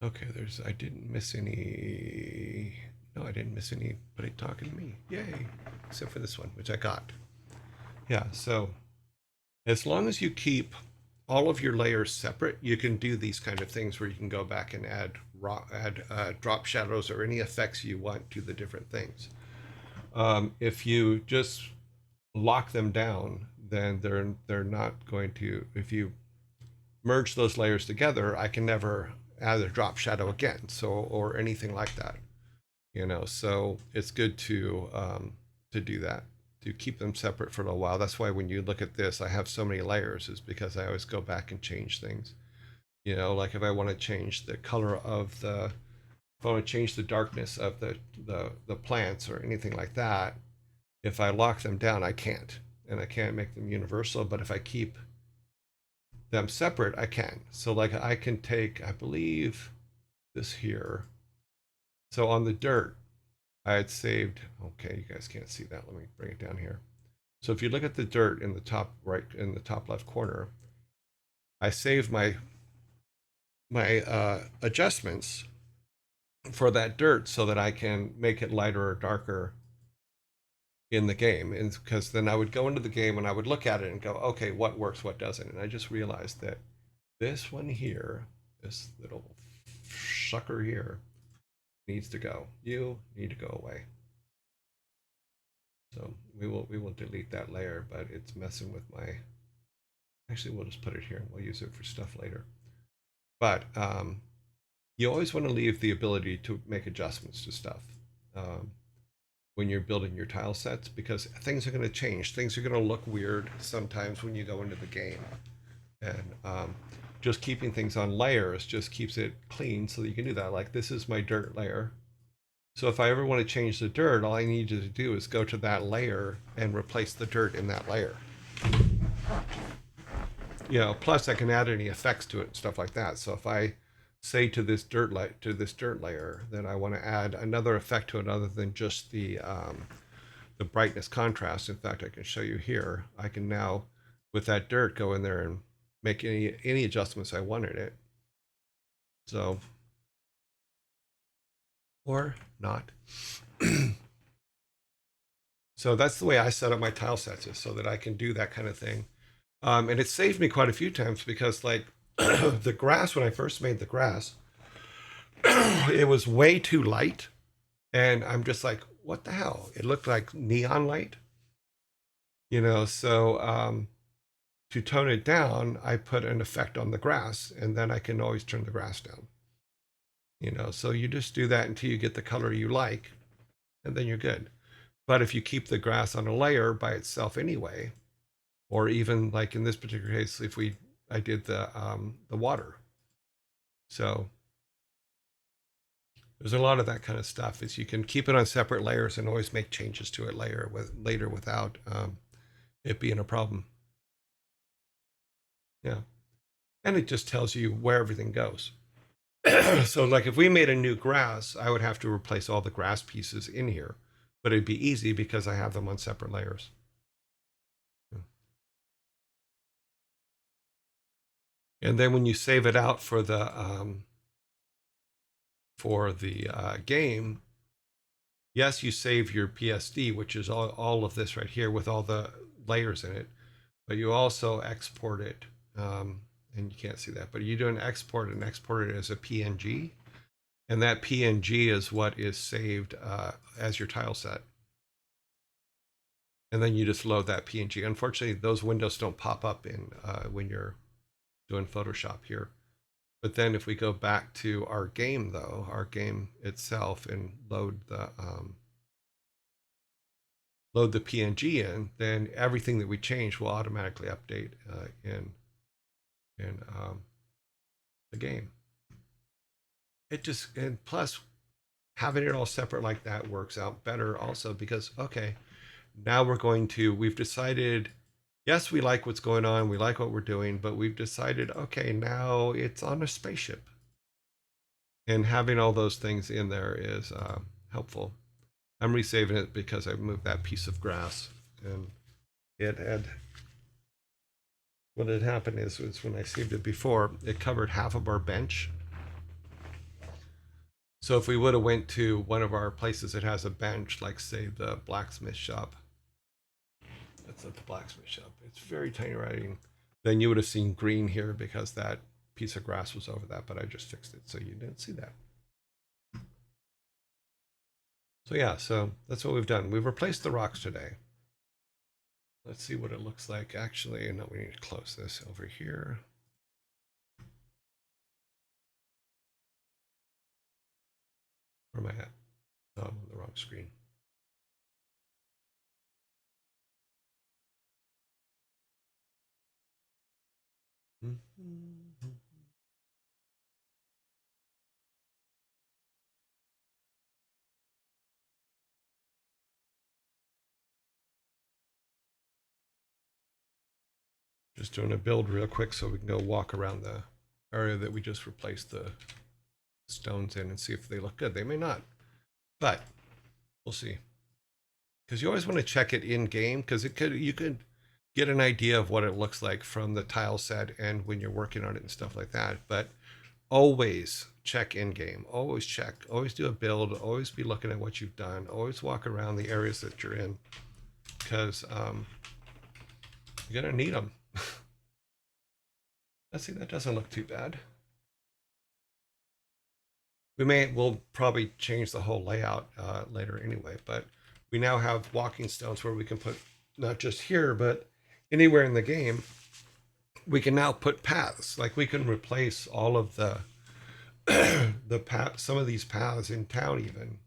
Okay, I didn't miss any. No, I didn't miss anybody talking to me. Yay. Except for this one, which I got. Yeah, so as long as you keep all of your layers separate, you can do these kind of things where you can go back and add drop shadows or any effects you want to the different things. If you just lock them down, then they're not going to. If you merge those layers together, I can never add a drop shadow again. So or anything like that, So it's good to do that, to keep them separate for a little while. That's why when you look at this, I have so many layers, is because I always go back and change things. Like if I want to change the color of if I want to change the darkness of the plants or anything like that, if I lock them down, I can't, and I can't make them universal. But if I keep them separate, I can. So like I can take, I believe, this here. So on the dirt, I had saved, okay, you guys can't see that. Let me bring it down here. So if you look at the dirt in the top right, in the top left corner, I saved my adjustments for that dirt so that I can make it lighter or darker in the game. And because then I would go into the game and I would look at it and go, okay, what works, what doesn't. And I just realized that this one here, this little sucker here, needs to go. You need to go away. So we will delete that layer, but it's messing with my. Actually, we'll just put it here. We'll use it for stuff later. But you always want to leave the ability to make adjustments to stuff when you're building your tile sets, because things are going to change. Things are going to look weird sometimes when you go into the game, and just keeping things on layers just keeps it clean so that you can do that. Like this is my dirt layer. So if I ever want to change the dirt, all I need you to do is go to that layer and replace the dirt in that layer. Plus I can add any effects to it and stuff like that. So if I say to this dirt layer that I want to add another effect to it other than just the brightness contrast. In fact, I can show you here. I can now, with that dirt, go in there and make any adjustments I want in it. So, or not. So that's the way I set up my tile sets, is so that I can do that kind of thing. And it saved me quite a few times because, like, the grass, when I first made the grass, it was way too light. And I'm just like, what the hell? It looked like neon light. So to tone it down, I put an effect on the grass, and then I can always turn the grass down. So you just do that until you get the color you like, and then you're good. But if you keep the grass on a layer by itself anyway, Or even like in this particular case, if I did the water. So there's a lot of that kind of stuff. Is you can keep it on separate layers and always make changes to it later without it being a problem. Yeah, and it just tells you where everything goes. So like if we made a new grass, I would have to replace all the grass pieces in here, but it'd be easy because I have them on separate layers. And then when you save it out for the game, yes, you save your PSD, which is all of this right here with all the layers in it, but you also export it. And you can't see that, but you do an export and export it as a PNG. And that PNG is what is saved as your tile set. And then you just load that PNG. Unfortunately, those windows don't pop up in when you're doing Photoshop here. But then if we go back to our game, though, our game itself, and load the PNG in, then everything that we change will automatically update in the game. It just, and plus having it all separate like that works out better also because, okay, now we've decided, yes, we like what's going on, we like what we're doing, but we've decided, okay, now it's on a spaceship. And having all those things in there is helpful. I'm resaving it because I moved that piece of grass, and what had happened is when I saved it before, it covered half of our bench. So if we would have went to one of our places that has a bench, like say the blacksmith shop, that's not the blacksmith shop, it's very tiny writing, then you would have seen green here because that piece of grass was over that, but I just fixed it so you didn't see that. So yeah, so that's what we've done. We've replaced the rocks today. Let's see what it looks like. Actually, no, we need to close this over here. Where am I at? Oh, I'm on the wrong screen. Just doing a build real quick so we can go walk around the area that we just replaced the stones in and see if they look good. They may not, but we'll see. Because you always want to check it in game because you could get an idea of what it looks like from the tile set and when you're working on it and stuff like that. But always check in game. Always check. Always do a build. Always be looking at what you've done. Always walk around the areas that you're in because you're gonna need them. Let's see. That doesn't look too bad. We'll probably change the whole layout later anyway, but we now have walking stones where we can put not just here, but anywhere in the game. We can now put paths. Like we can replace all of the some of these paths in town. Even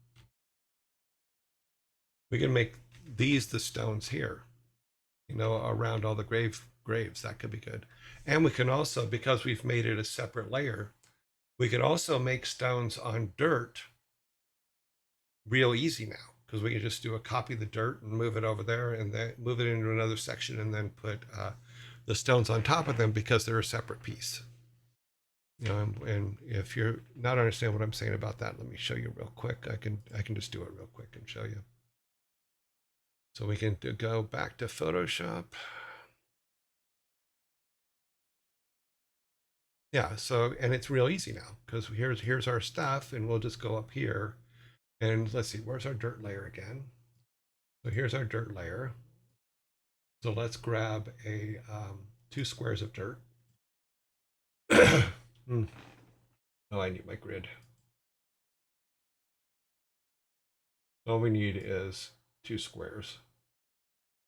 we can make these the stones here, around all the graves. That could be good. And we can also, because we've made it a separate layer, we could also make stones on dirt real easy now because we can just do a copy of the dirt and move it over there and then move it into another section and then put the stones on top of them because they're a separate piece. And if you're not understand what I'm saying about that, let me show you real quick. I can just do it real quick and show you. So we can go back to Photoshop. Yeah, so, and it's real easy now because here's our stuff and we'll just go up here and let's see, where's our dirt layer again? So here's our dirt layer. So let's grab a 2 squares of dirt. Oh, I need my grid. All we need is 2 squares.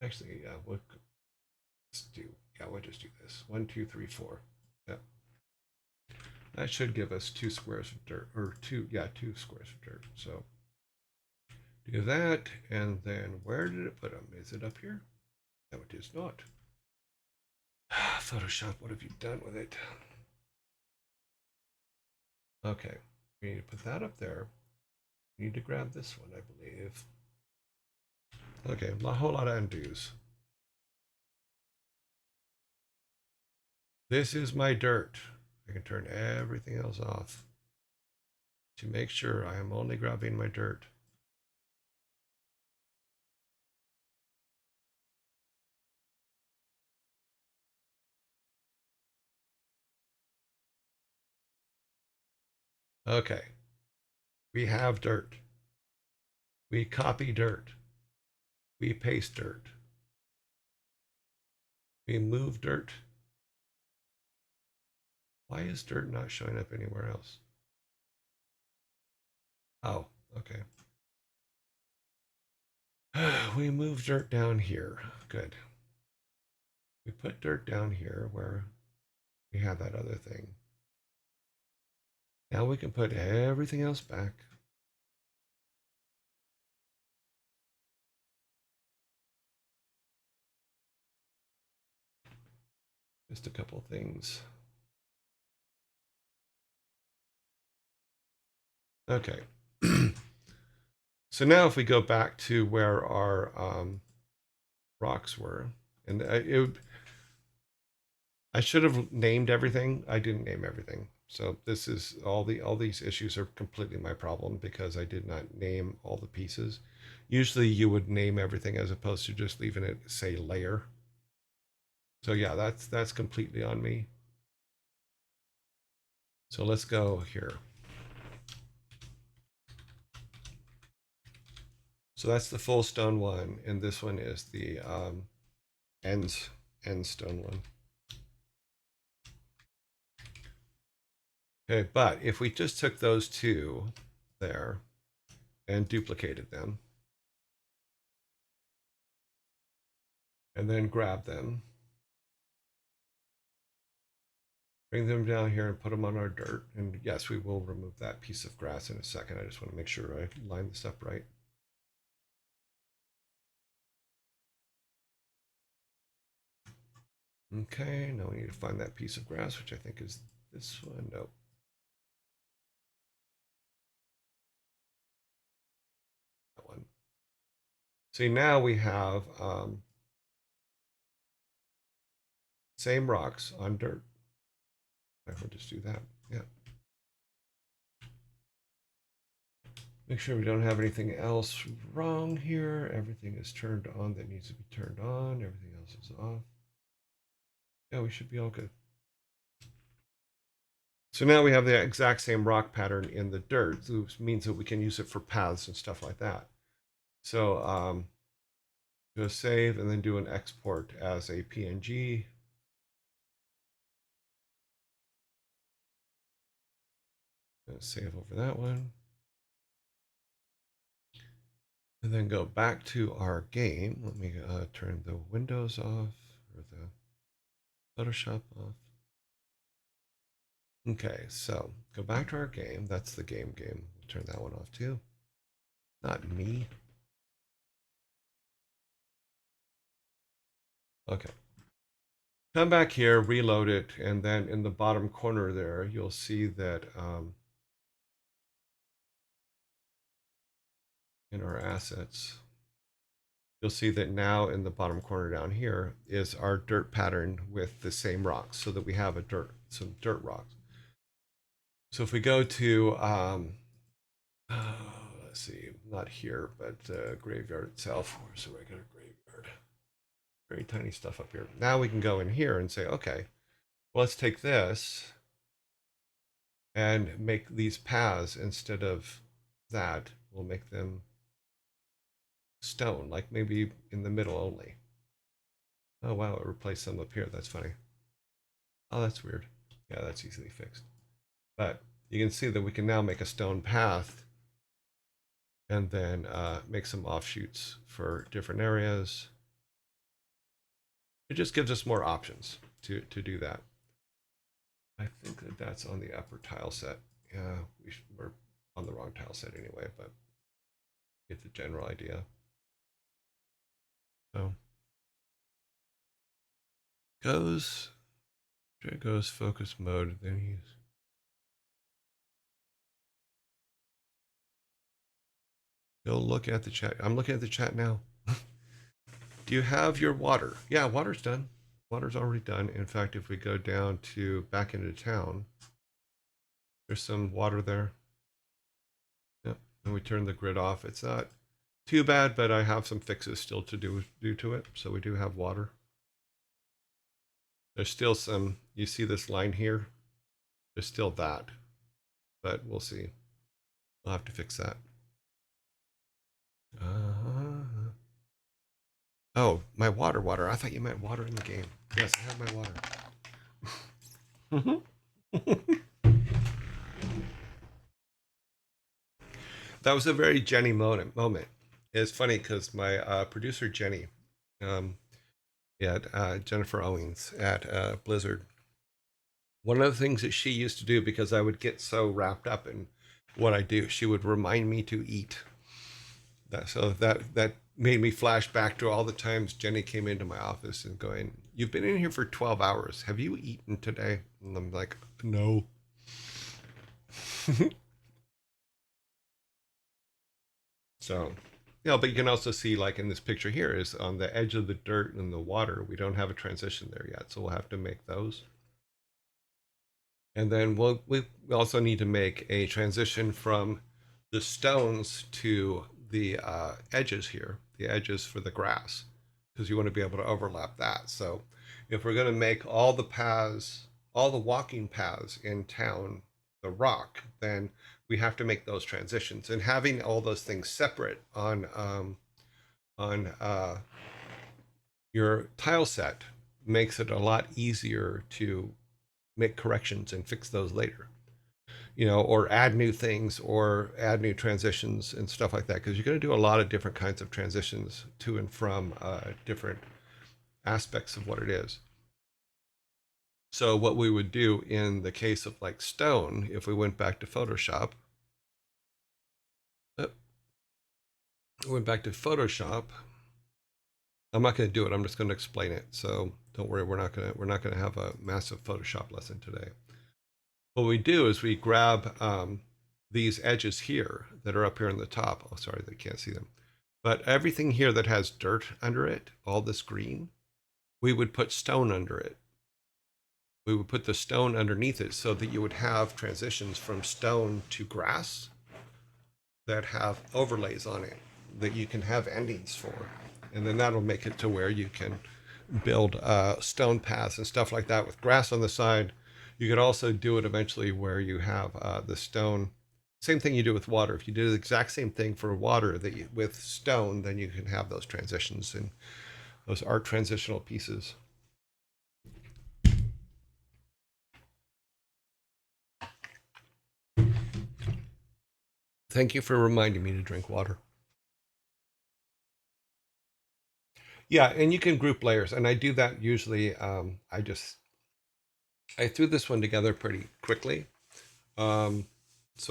Actually, yeah, we'll just do this. 1, 2, 3, 4. Yeah. That should give us 2 squares of dirt, or 2 squares of dirt. So do that, and then where did it put them? Is it up here? No, it is not. Photoshop, what have you done with it? Okay, we need to put that up there. We need to grab this one, I believe. Okay, a whole lot of undos. This is my dirt. I can turn everything else off to make sure I am only grabbing my dirt. Okay, we have dirt. We copy dirt. We paste dirt. We move dirt. Why is dirt not showing up anywhere else? Oh, okay. We move dirt down here. Good. We put dirt down here where we have that other thing. Now we can put everything else back. Just a couple things. Okay. So now if we go back to where our rocks were, and I should have named everything. I didn't name everything. So this is all these issues are completely my problem because I did not name all the pieces. Usually you would name everything as opposed to just leaving it say layer. So yeah, that's completely on me. So let's go here. So that's the full stone one, and this one is the end stone one. Okay, but if we just took those two there and duplicated them, and then grab them, bring them down here and put them on our dirt. And yes, we will remove that piece of grass in a second. I just want to make sure I line this up right. Okay, now we need to find that piece of grass, which I think is this one. Nope. That one. See, now we have same rocks on dirt. I will just do that. Yeah. Make sure we don't have anything else wrong here. Everything is turned on that needs to be turned on. Everything else is off. Yeah, we should be all good. So now we have the exact same rock pattern in the dirt, which means that we can use it for paths and stuff like that. So do a save and then do an export as a PNG. Save over that one. And then go back to our game. Let me turn the windows off or the Photoshop off. Okay, so go back to our game. That's the game. We'll turn that one off too. Not me. Okay. Come back here, reload it, and then in the bottom corner there, you'll see that in our assets, you'll see that now in the bottom corner down here is our dirt pattern with the same rocks, so that we have some dirt rocks. So if we go to, let's see, not here, but graveyard itself. Where's the regular graveyard? Very tiny stuff up here. Now we can go in here and say, okay, well, let's take this and make these paths instead of that. We'll make them stone, like maybe in the middle only. Oh, wow, it replaced some up here. That's funny. Oh, that's weird. Yeah, that's easily fixed. But you can see that we can now make a stone path and then make some offshoots for different areas. It just gives us more options to do that. I think that that's on the upper tile set. Yeah, we're on the wrong tile set anyway, but get the general idea. So goes There goes focus mode. Then he's. He'll look at the chat. I'm looking at the chat now. Do you have your water? Yeah, water's done. Water's already done. In fact, if we go down to back into town, there's some water there. Yep. And we turn the grid off. It's not too bad, but I have some fixes still to do to it. So we do have water. There's still some, you see this line here? There's still that, but we'll see. I'll have to fix that. Oh, my water. I thought you meant water in the game. Yes, I have my water. That was a very Jenny moment. It's funny because my producer Jenny, Jennifer Owens at Blizzard. One of the things that she used to do, because I would get so wrapped up in what I do, she would remind me to eat. That made me flash back to all the times Jenny came into my office and going, "You've been in here for 12 hours. Have you eaten today?" And I'm like, "No." So, but you can also see, like in this picture here, is on the edge of the dirt and the water. We don't have a transition there yet, so we'll have to make those. And then we also need to make a transition from the stones to the edges here, the edges for the grass, because you want to be able to overlap that. So if we're going to make all the paths, all the walking paths in town, the rock, then we have to make those transitions. And having all those things separate on your tile set makes it a lot easier to make corrections and fix those later, or add new things or add new transitions and stuff like that, because you're going to do a lot of different kinds of transitions to and from different aspects of what it is. So what we would do in the case of like stone, if we went back to Photoshop, I'm not going to do it. I'm just going to explain it. So don't worry, we're not going to have a massive Photoshop lesson today. What we do is we grab these edges here that are up here on the top. Oh, sorry, they can't see them. But everything here that has dirt under it, all this green, we would put stone under it. We would put the stone underneath it so that you would have transitions from stone to grass that have overlays on it that you can have endings for. And then that'll make it to where you can build stone paths and stuff like that with grass on the side. You could also do it eventually where you have the stone. Same thing you do with water. If you do the exact same thing for water with stone, then you can have those transitions, and those are transitional pieces. Thank you for reminding me to drink water. Yeah, and you can group layers, and I do that usually. I threw this one together pretty quickly, so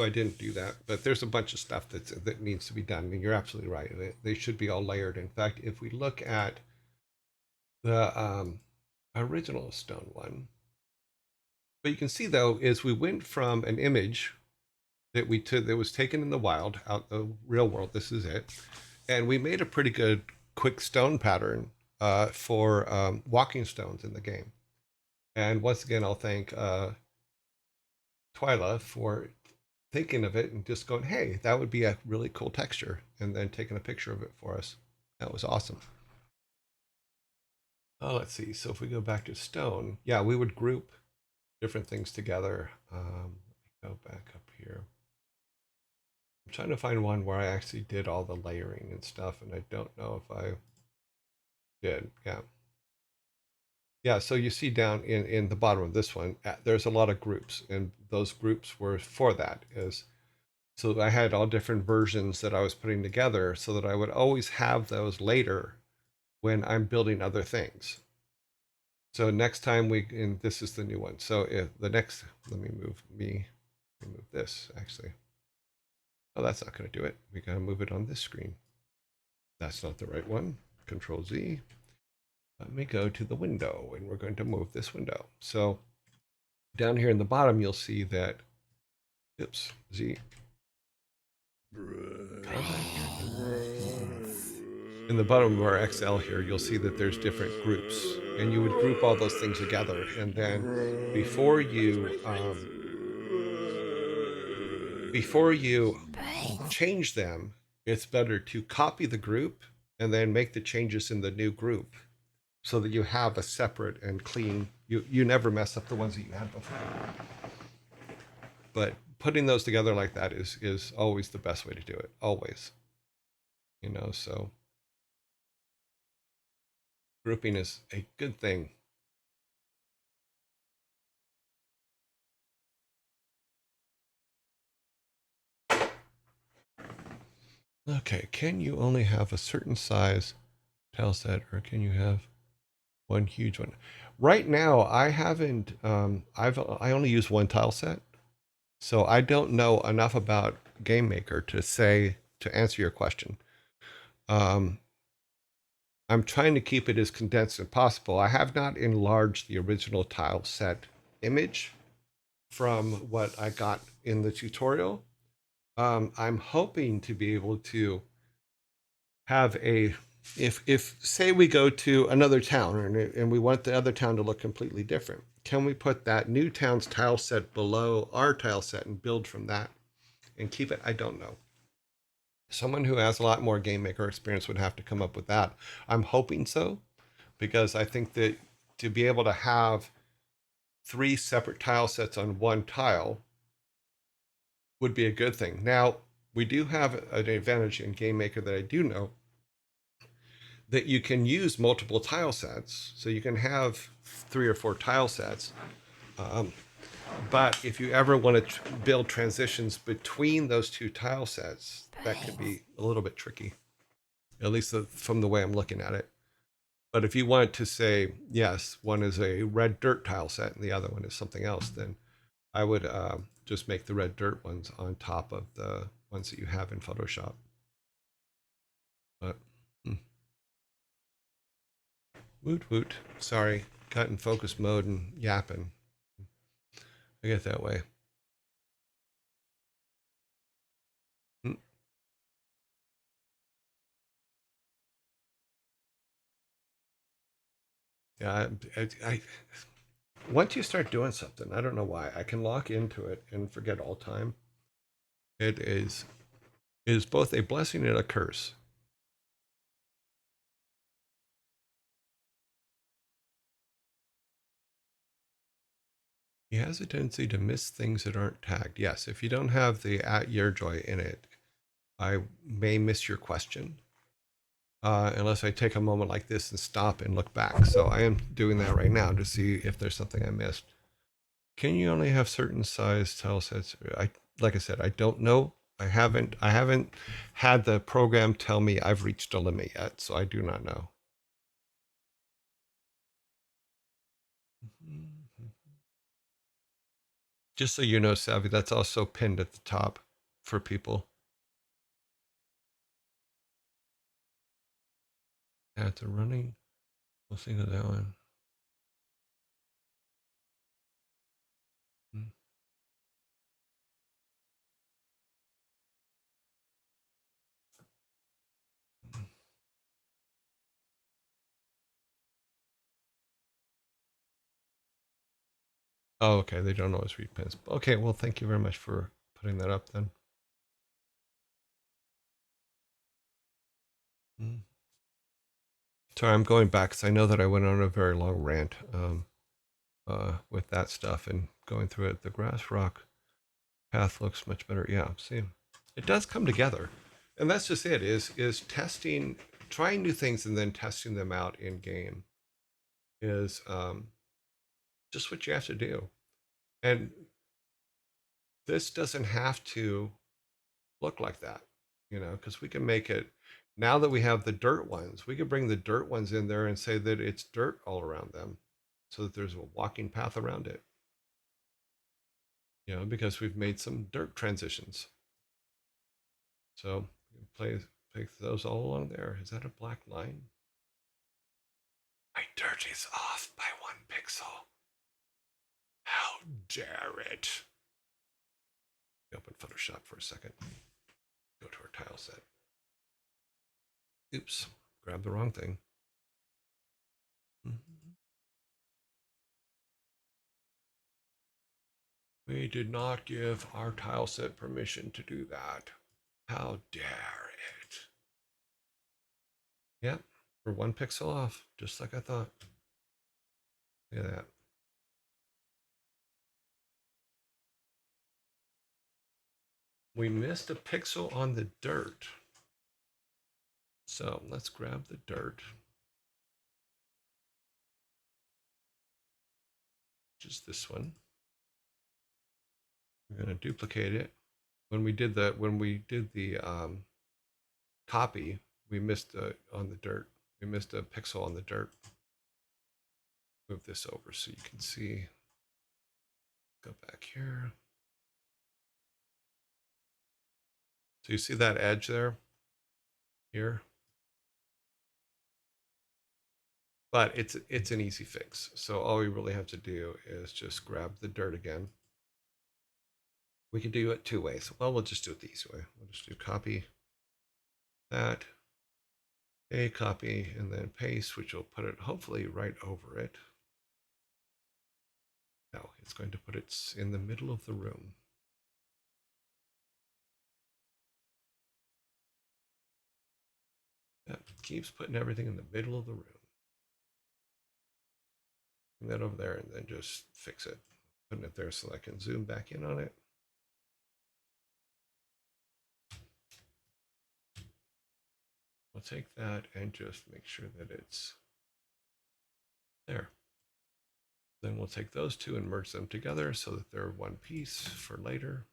I didn't do that. But there's a bunch of stuff that needs to be done, and you're absolutely right. They should be all layered. In fact, if we look at the original stone one, what you can see though is we went from an image that was taken in the wild, out the real world. This is it, and we made a pretty good quick stone pattern for walking stones in the game. And once again, I'll thank Twyla for thinking of it and just going, "Hey, that would be a really cool texture," and then taking a picture of it for us. That was awesome. Oh, let's see. So if we go back to stone, yeah, we would group different things together. Let me go back up here. I'm trying to find one where I actually did all the layering and stuff, and I don't know if I did. Yeah, so you see down in the bottom of this one, there's a lot of groups, and those groups were for that. So I had all different versions that I was putting together so that I would always have those later when I'm building other things. So next time and this is the new one. So if let me move this actually. Oh, that's not going to do it. We got to move it on this screen. That's not the right one. Control Z. Let me go to the window, and we're going to move this window. So down here in the bottom, you'll see that, oops, Z. In the bottom of our Excel here, you'll see that there's different groups, and you would group all those things together. And then before you change them, it's better to copy the group and then make the changes in the new group so that you have a separate and clean, you never mess up the ones that you had before. But putting those together like that is always the best way to do it, always. So grouping is a good thing. Okay, can you only have a certain size tile set, or can you have one huge one? Right now, I haven't. I only use one tile set, so I don't know enough about Game Maker to answer your question. I'm trying to keep it as condensed as possible. I have not enlarged the original tile set image from what I got in the tutorial. I'm hoping to be able to have if say we go to another town and we want the other town to look completely different, can we put that new town's tile set below our tile set and build from that and keep it? I don't know. Someone who has a lot more Game Maker experience would have to come up with that. I'm hoping so, because I think that to be able to have 3 separate tile sets on one tile would be a good thing. Now, we do have an advantage in Game Maker that I do know, that you can use multiple tile sets. So you can have 3 or 4 tile sets. But if you ever want to build transitions between those 2 tile sets, that could be a little bit tricky, at least from the way I'm looking at it. But if you want to say, yes, one is a red dirt tile set and the other one is something else, then I would just make the red dirt ones on top of the ones that you have in Photoshop. But woot woot. Sorry, got in focus mode and yapping. I get that way. Yeah, I once you start doing something, I don't know why, I can lock into it and forget all time. It is both a blessing and a curse. He has a tendency to miss things that aren't tagged. Yes, if you don't have the @YearJoy in it, I may miss your question. Unless I take a moment like this and stop and look back. So I am doing that right now to see if there's something I missed. Can you only have certain size tile sets? Like I said, I don't know. I haven't had the program tell me I've reached a limit yet, so I do not know. Just so you know, Savvy, that's also pinned at the top for people. Ads are running. We'll think of that one. Oh, okay. They don't always read pins. Okay, well, thank you very much for putting that up then. Sorry, I'm going back because I know that I went on a very long rant with that stuff and going through it. The grass rock path looks much better. Yeah, see, it does come together, and that's just it. Is testing, trying new things, and then testing them out in game is just what you have to do. And this doesn't have to look like that, because we can make it. Now that we have the dirt ones, we could bring the dirt ones in there and say that it's dirt all around them, so that there's a walking path around it. Because we've made some dirt transitions. So place those all along there. Is that a black line? My dirt is off by 1 pixel. How dare it? Open Photoshop for a second. Go to our tile set. Oops, grabbed the wrong thing. We did not give our tile set permission to do that. How dare it? Yep, we're 1 pixel off, just like I thought. Look at that. We missed a pixel on the dirt. So let's grab the dirt, which is this one. We're going to duplicate it. When we did the copy, we missed on the dirt. We missed a pixel on the dirt. Move this over so you can see. Go back here. So you see that edge there? Here. But it's an easy fix. So all we really have to do is just grab the dirt again. We can do it 2 ways. Well, we'll just do it the easy way. We'll just do copy that, a copy, and then paste, which will put it hopefully right over it. No, it's going to put it in the middle of the room. That keeps putting everything in the middle of the room. Bring that over there and then just fix it. Putting it there so I can zoom back in on it. We'll take that and just make sure that it's there. Then we'll take those two and merge them together so that they're one piece for later.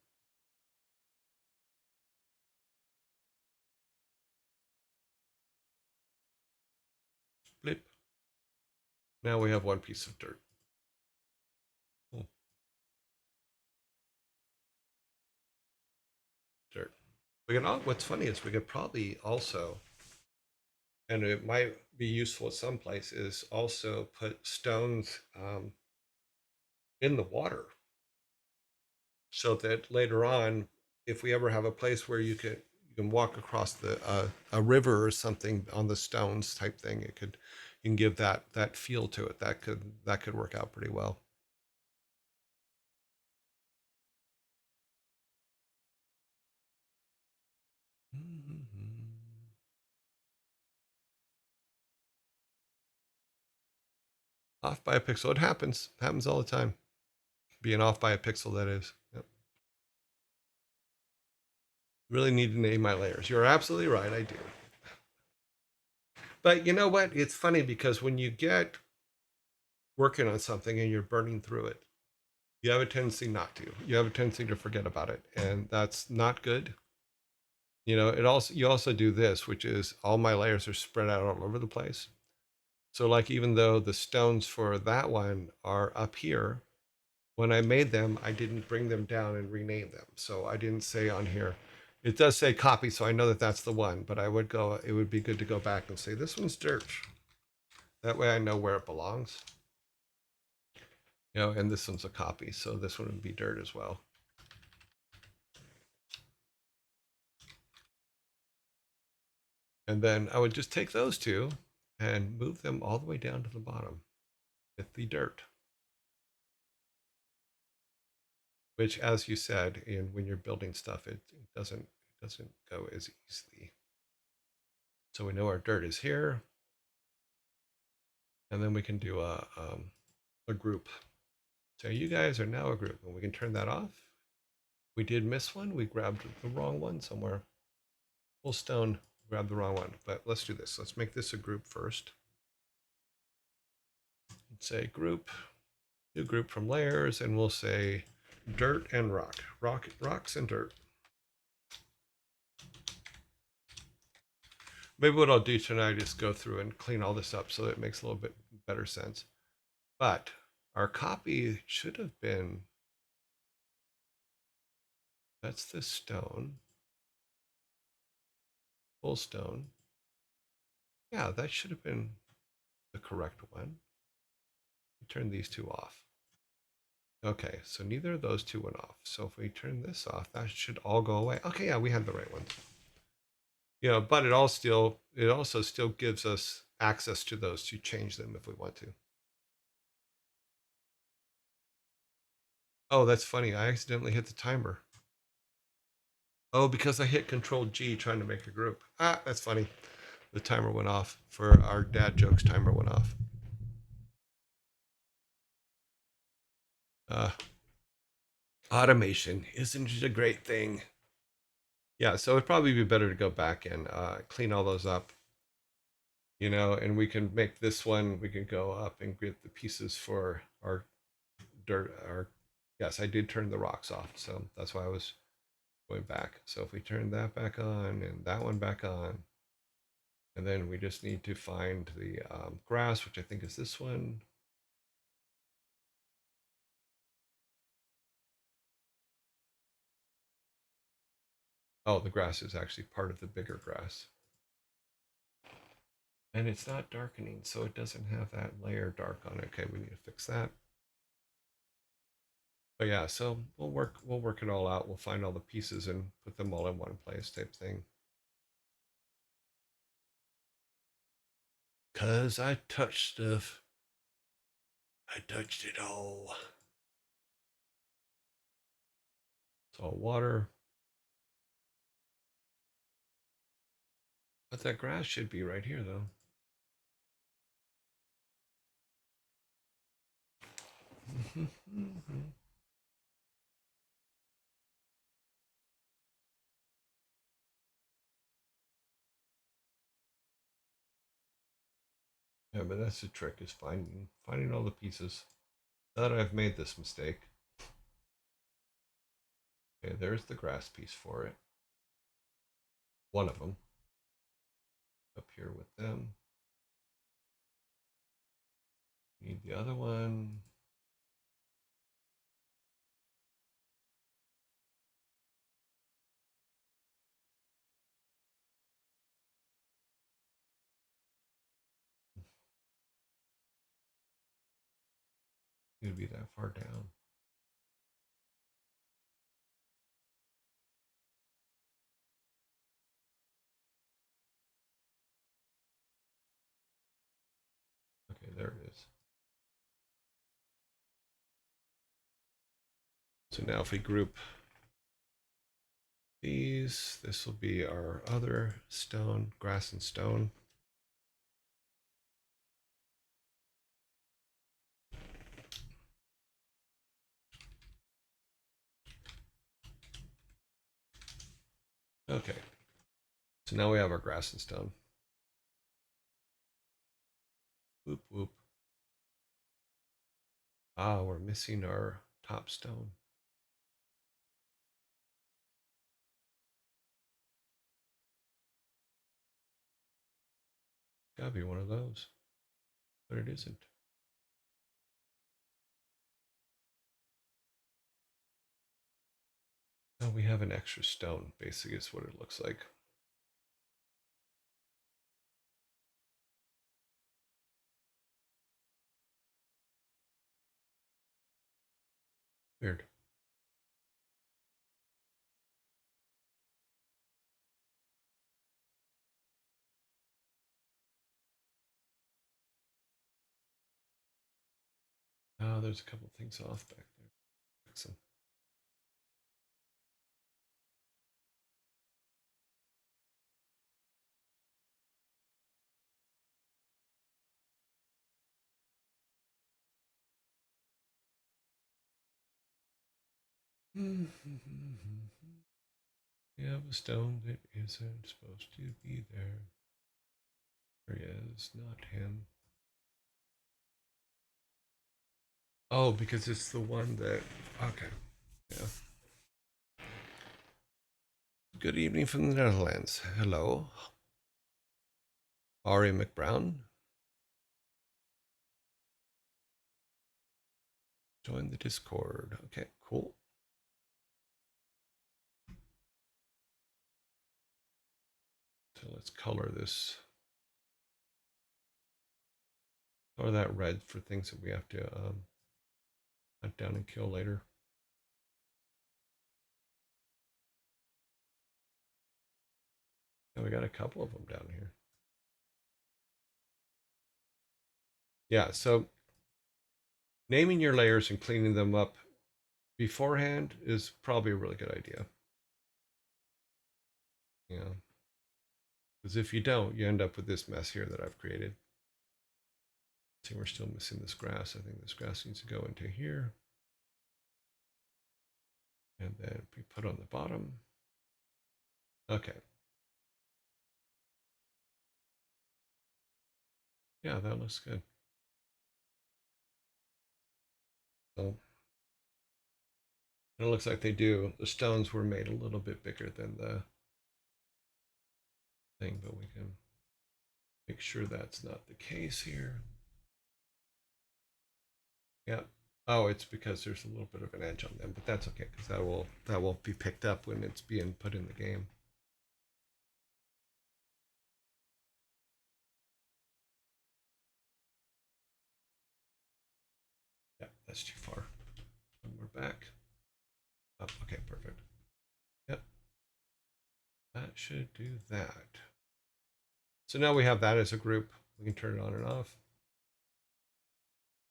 Blip. Now we have one piece of dirt. Cool. Dirt. We can, what's funny is we could probably also, and it might be useful at some place, is also put stones in the water so that later on, if we ever have a place where you can walk across a river or something on the stones type thing, you can give that feel to it. That could work out pretty well. Off by a pixel. It happens all the time. Being off by a pixel, that is. Yep. Really need to name my layers. You're absolutely right, I do. But you know what? It's funny because when you get working on something and you're burning through it, you have a tendency not to. You have a tendency to forget about it, and that's not good. You know, you also do this, which is all my layers are spread out all over the place. So like even though the stones for that one are up here, when I made them, I didn't bring them down and rename them. So I didn't say on here, it does say copy, so I know that that's the one, but it would be good to go back and say, this one's dirt. That way I know where it belongs. You know, and this one's a copy, so this one would be dirt as well. And then I would just take those two and move them all the way down to the bottom with the dirt. Which, as you said, when you're building stuff, it doesn't go as easily. So we know our dirt is here, and then we can do a group. So you guys are now a group, and we can turn that off. We did miss one. We grabbed the wrong one somewhere. Full stone grabbed the wrong one, but let's do this. Let's make this a group first. Let's say group, new group from layers, and we'll say dirt and rocks and dirt. Maybe what I'll do tonight is go through and clean all this up so that it makes a little bit better sense. But our copy should have been, that's the stone, full stone. Yeah, that should have been the correct one. Turn these two off. Okay, so neither of those two went off. So if we turn this off, that should all go away. Okay, yeah, we had the right ones. But it also still gives us access to those to change them if we want to. Oh, that's funny. I accidentally hit the timer. Oh, because I hit Control G trying to make a group. Ah, that's funny. The timer went off for our dad jokes. Timer went off. Uh, Automation, isn't it a great thing? Yeah, so it'd probably be better to go back and clean all those up, and we can make this one. We can go up and get the pieces for our dirt. Yes, I did turn the rocks off, so that's why I was going back. So if we turn that back on and that one back on, and then we just need to find the grass, which I think is this one. Oh, the grass is actually part of the bigger grass. And it's not darkening, so it doesn't have that layer dark on it. Okay, we need to fix that. But yeah, so we'll work it all out. We'll find all the pieces and put them all in one place type thing. Cause I touched stuff. I touched it all. It's all water. But that grass should be right here though. Yeah, but that's the trick, is finding all the pieces. Now that I've made this mistake. Okay, there's the grass piece for it. One of them. Up here with them. Need the other one. Need to be that far down. Okay, there it is. So now if we group these, this will be our other stone, grass and stone. Okay, so now we have our grass and stone. Whoop, whoop. Ah, we're missing our top stone. Gotta be one of those, but it isn't. Oh, we have an extra stone, basically is what it looks like. Weird. Oh, there's a couple things off back there. Fix them. We have a stone that isn't supposed to be there. There he is, not him. Oh, because it's the one that. Okay. Yeah. Good evening from the Netherlands. Hello. Ari McBrown. Join the Discord. Okay, cool. So let's color this. Color that red for things that we have to down and kill later. And we got a couple of them down here. Yeah, so naming your layers and cleaning them up beforehand is probably a really good idea. Yeah. Because if you don't, you end up with this mess here that I've created. See, we're still missing this grass. I think this grass needs to go into here. And then we put on the bottom. Okay. Yeah, that looks good. So it looks like they do. The stones were made a little bit bigger than the thing, but we can make sure that's not the case here. Yeah. Oh, it's because there's a little bit of an edge on them, but that's okay because that will be picked up when it's being put in the game. Yeah, that's too far. And we're back. Oh, okay, perfect. Yep. That should do that. So now we have that as a group. We can turn it on and off.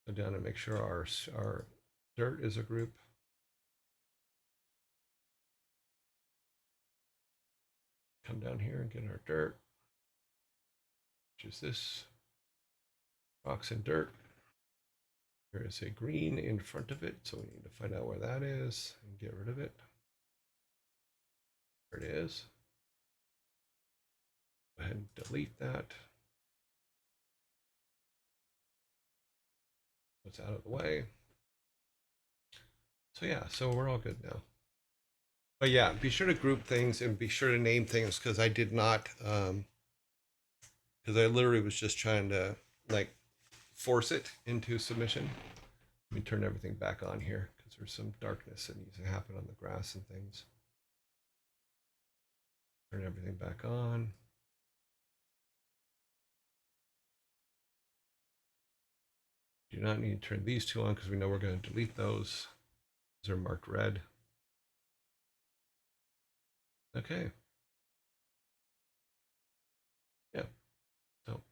Go down and make sure our dirt is a group. Come down here and get our dirt, which is this rocks and dirt. There is a green in front of it, so we need to find out where that is and get rid of it. There it is. Go ahead and delete that. What's out of the way. So yeah, so we're all good now. But yeah, be sure to group things and be sure to name things because I did not, because I literally was just trying to like force it into submission. Let me turn everything back on here because there's some darkness that needs to happen on the grass and things. Turn everything back on. Do not need to turn these two on because we know we're going to delete those. These are marked red. Okay. Yeah. So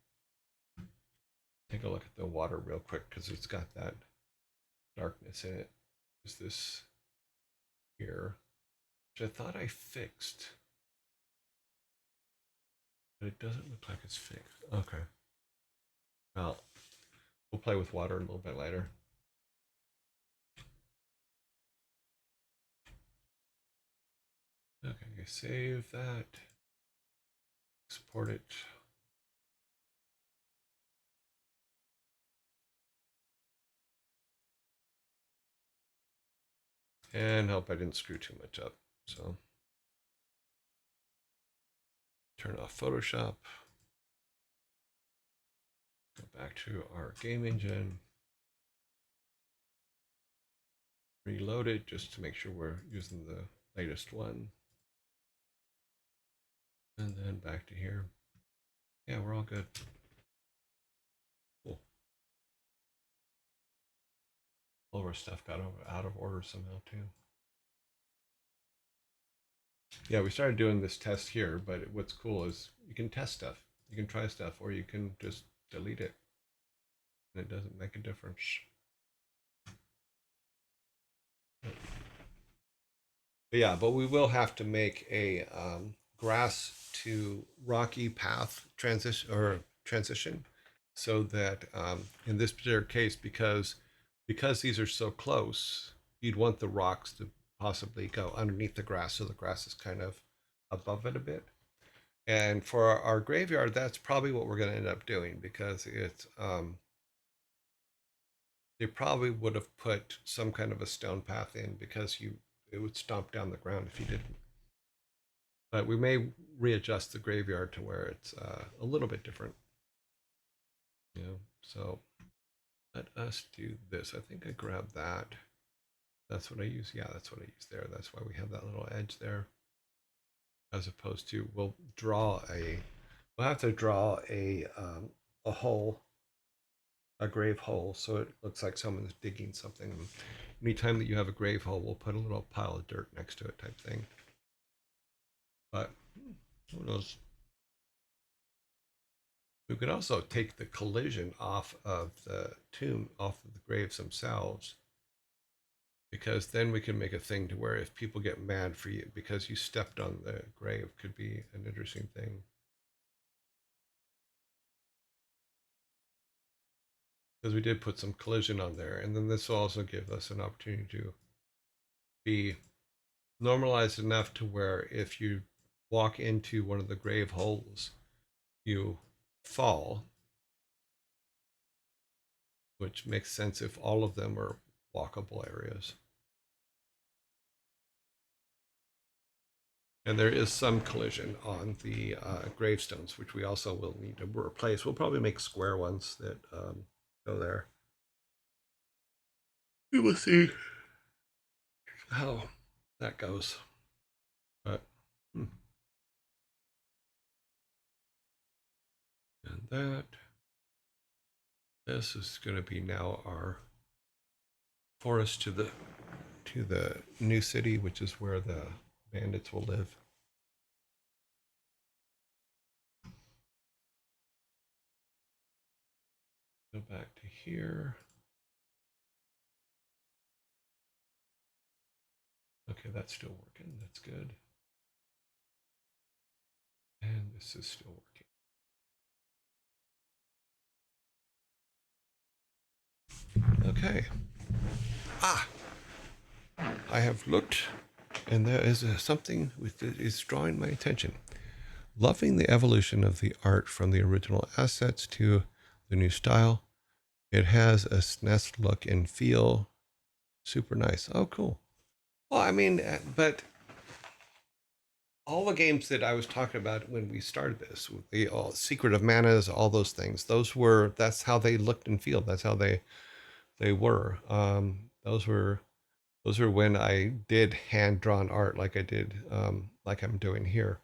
take a look at the water real quick because it's got that darkness in it. Is this here, which I thought I fixed, but it doesn't look like it's fixed. Okay. Well, we'll play with water a little bit later. Okay, save that. Export it. And hope I didn't screw too much up. So turn off Photoshop. Go back to our game engine. Reload it just to make sure we're using the latest one. And then back to here. Yeah, we're all good. Cool. All of our stuff got out of order somehow too. Yeah, we started doing this test here, but what's cool is you can test stuff. You can try stuff, or you can just delete it. And it doesn't make a difference. But yeah, but we will have to make a grass to rocky path transition so that in this particular case, because these are so close, you'd want the rocks to possibly go underneath the grass so the grass is kind of above it a bit. And for our graveyard, that's probably what we're going to end up doing because it's they probably would have put some kind of a stone path in because it would stomp down the ground if you didn't. But we may readjust the graveyard to where it's a little bit different. You know, so let us do this. I think I grabbed that. That's what I use. Yeah, that's what I use there. That's why we have that little edge there. As opposed to we'll have to draw a hole a grave hole, so it looks like someone's digging something. Anytime that you have a grave hole, we'll put a little pile of dirt next to it, type thing. But who knows? We could also take the collision off of the tomb, off of the graves themselves, because then we can make a thing to where if people get mad for you because you stepped on the grave, could be an interesting thing. Because we did put some collision on there, and then this will also give us an opportunity to be normalized enough to where if you walk into one of the grave holes, you fall, which makes sense if all of them are walkable areas. And there is some collision on the gravestones, which we also will need to replace. We'll probably make square ones that go there. We will see how that goes. But and that this is going to be now our forest to the new city, which is where the bandits will live. Go back to here. Okay, that's still working. That's good. And this is still working. Okay. I have looked, and there is something that is drawing my attention. Loving the evolution of the art from the original assets to the new style. It has a SNES look and feel. Super nice. Oh, cool. Well, I mean, but all the games that I was talking about when we started this, the Secret of Manas, all those things, that's how they looked and feel. That's how they were. Those were when I did hand drawn art like I did, like I'm doing here.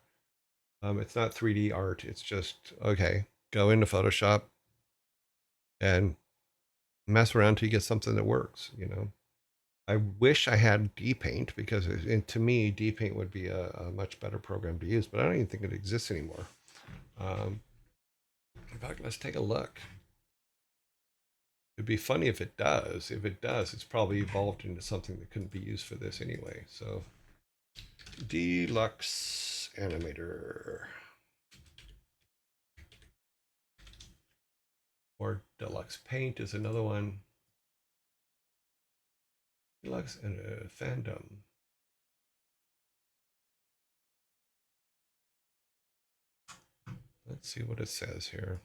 It's not 3D art. It's just, okay, go into Photoshop and mess around till you get something that works, you know. I wish I had DPaint because to me, DPaint would be a much better program to use, but I don't even think it exists anymore. In fact, let's take a look. It'd be funny if it does. If it does, it's probably evolved into something that couldn't be used for this anyway. So, Deluxe Animator. Or Deluxe Paint is another one. Deluxe and Fandom. Let's see what it says here.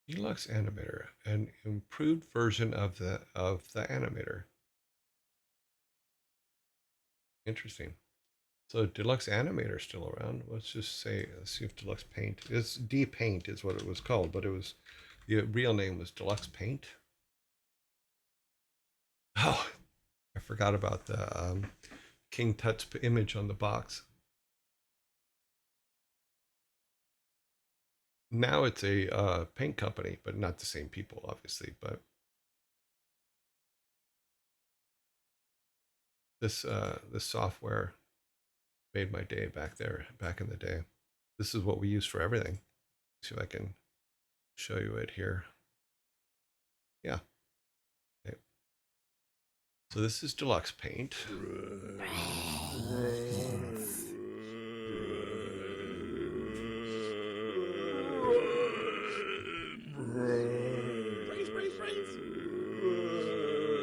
Deluxe Animator, an improved version of the Animator. Interesting. So Deluxe Animator is still around. Let's see if Deluxe Paint is DPaint is what it was called, but the real name was Deluxe Paint. Oh, I forgot about the King Tut's image on the box. Now it's a paint company, but not the same people, obviously. But this software made my day back in the day. This is what we use for everything. See if I can show you it here. Yeah. Okay. So this is Deluxe Paint.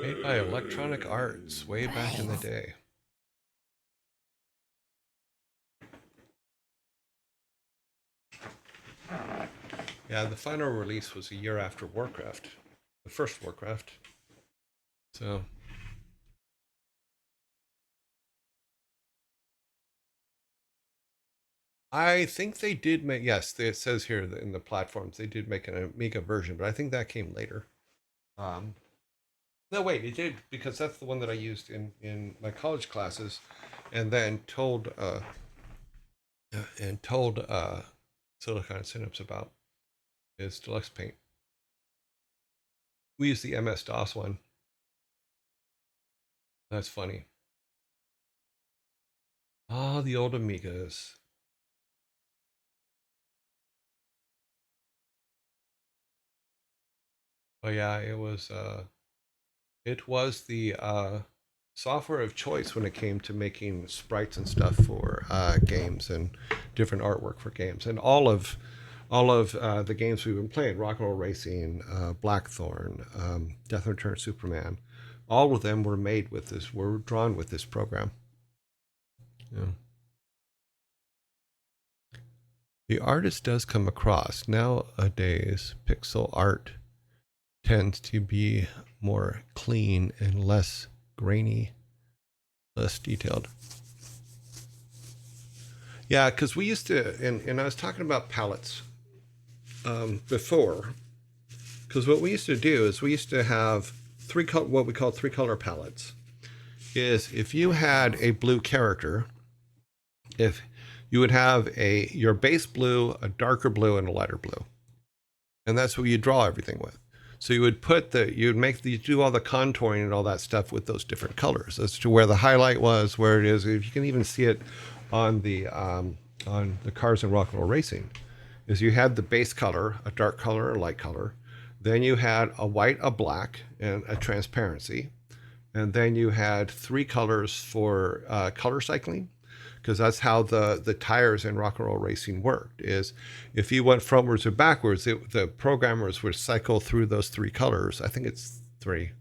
Made by Electronic Arts way back in the day. Yeah, the final release was a year after Warcraft, the first Warcraft. So I think they did make, yes, it says here in the platforms they did make an Amiga version, but I think that came later. No, wait, it did, because that's the one that I used in my college classes. and then told Silicon Synapse about is Deluxe Paint. We use the MS DOS one. That's funny. Ah, the old Amigas. Oh yeah, it was the software of choice when it came to making sprites and stuff for games and different artwork for games. And all of the games we've been playing, Rock and Roll Racing, Blackthorn, Death and Return of Superman, all of them were drawn with this program. Yeah. The artist does come across. Nowadays, pixel art tends to be more clean and less grainy, less detailed. Yeah, because we used to, and I was talking about palettes before, because what we used to do is we used to have what we call 3-color palettes. Is if you had a blue character, if you would have your base blue, a darker blue, and a lighter blue, and that's what you draw everything with. So you would do all the contouring and all that stuff with those different colors as to where the highlight was, where it is. If you can even see it on the cars in Rock and Roll Racing, is you had the base color, a dark color, a light color, then you had a white, a black, and a transparency, and then you had 3 colors for color cycling, because that's how the tires in Rock and Roll Racing worked. Is if you went frontwards or backwards, the programmers would cycle through those 3 colors. I think it's 3.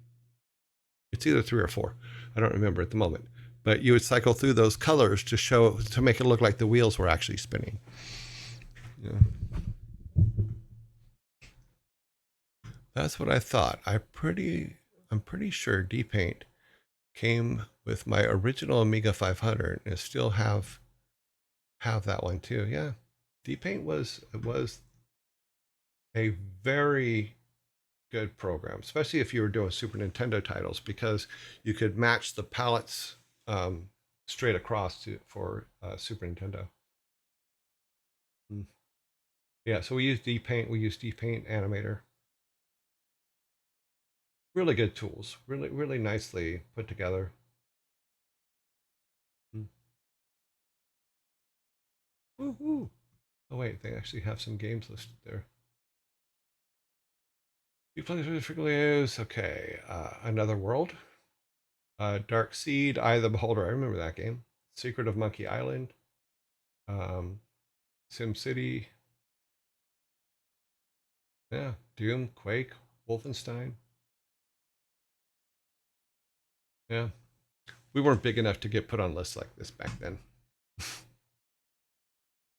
It's either 3 or 4. I don't remember at the moment. But you would cycle through those colors to make it look like the wheels were actually spinning. Yeah. That's what I thought. I'm pretty sure D-Paint came with my original Amiga 500 and still have that one too. Yeah, D-Paint was a very good program, especially if you were doing Super Nintendo titles, because you could match the palettes straight across for Super Nintendo. Yeah, so we use D-Paint. We use D-Paint Animator. Really good tools. Really nicely put together. Woohoo! Oh wait, they actually have some games listed there. You play frequently is okay. Another World, Dark Seed, Eye of the Beholder. I remember that game. Secret of Monkey Island, Sim City. Yeah, Doom, Quake, Wolfenstein. Yeah, we weren't big enough to get put on lists like this back then.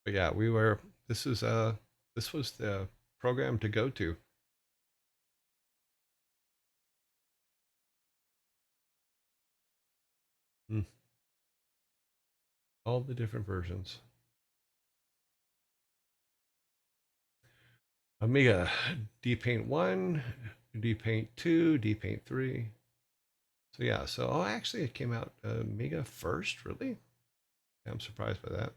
But yeah, we were. This was the program to go to. All the different versions. Amiga D-Paint 1, D-Paint 2, D-Paint 3. So yeah, actually it came out Amiga first, really? Yeah, I'm surprised by that.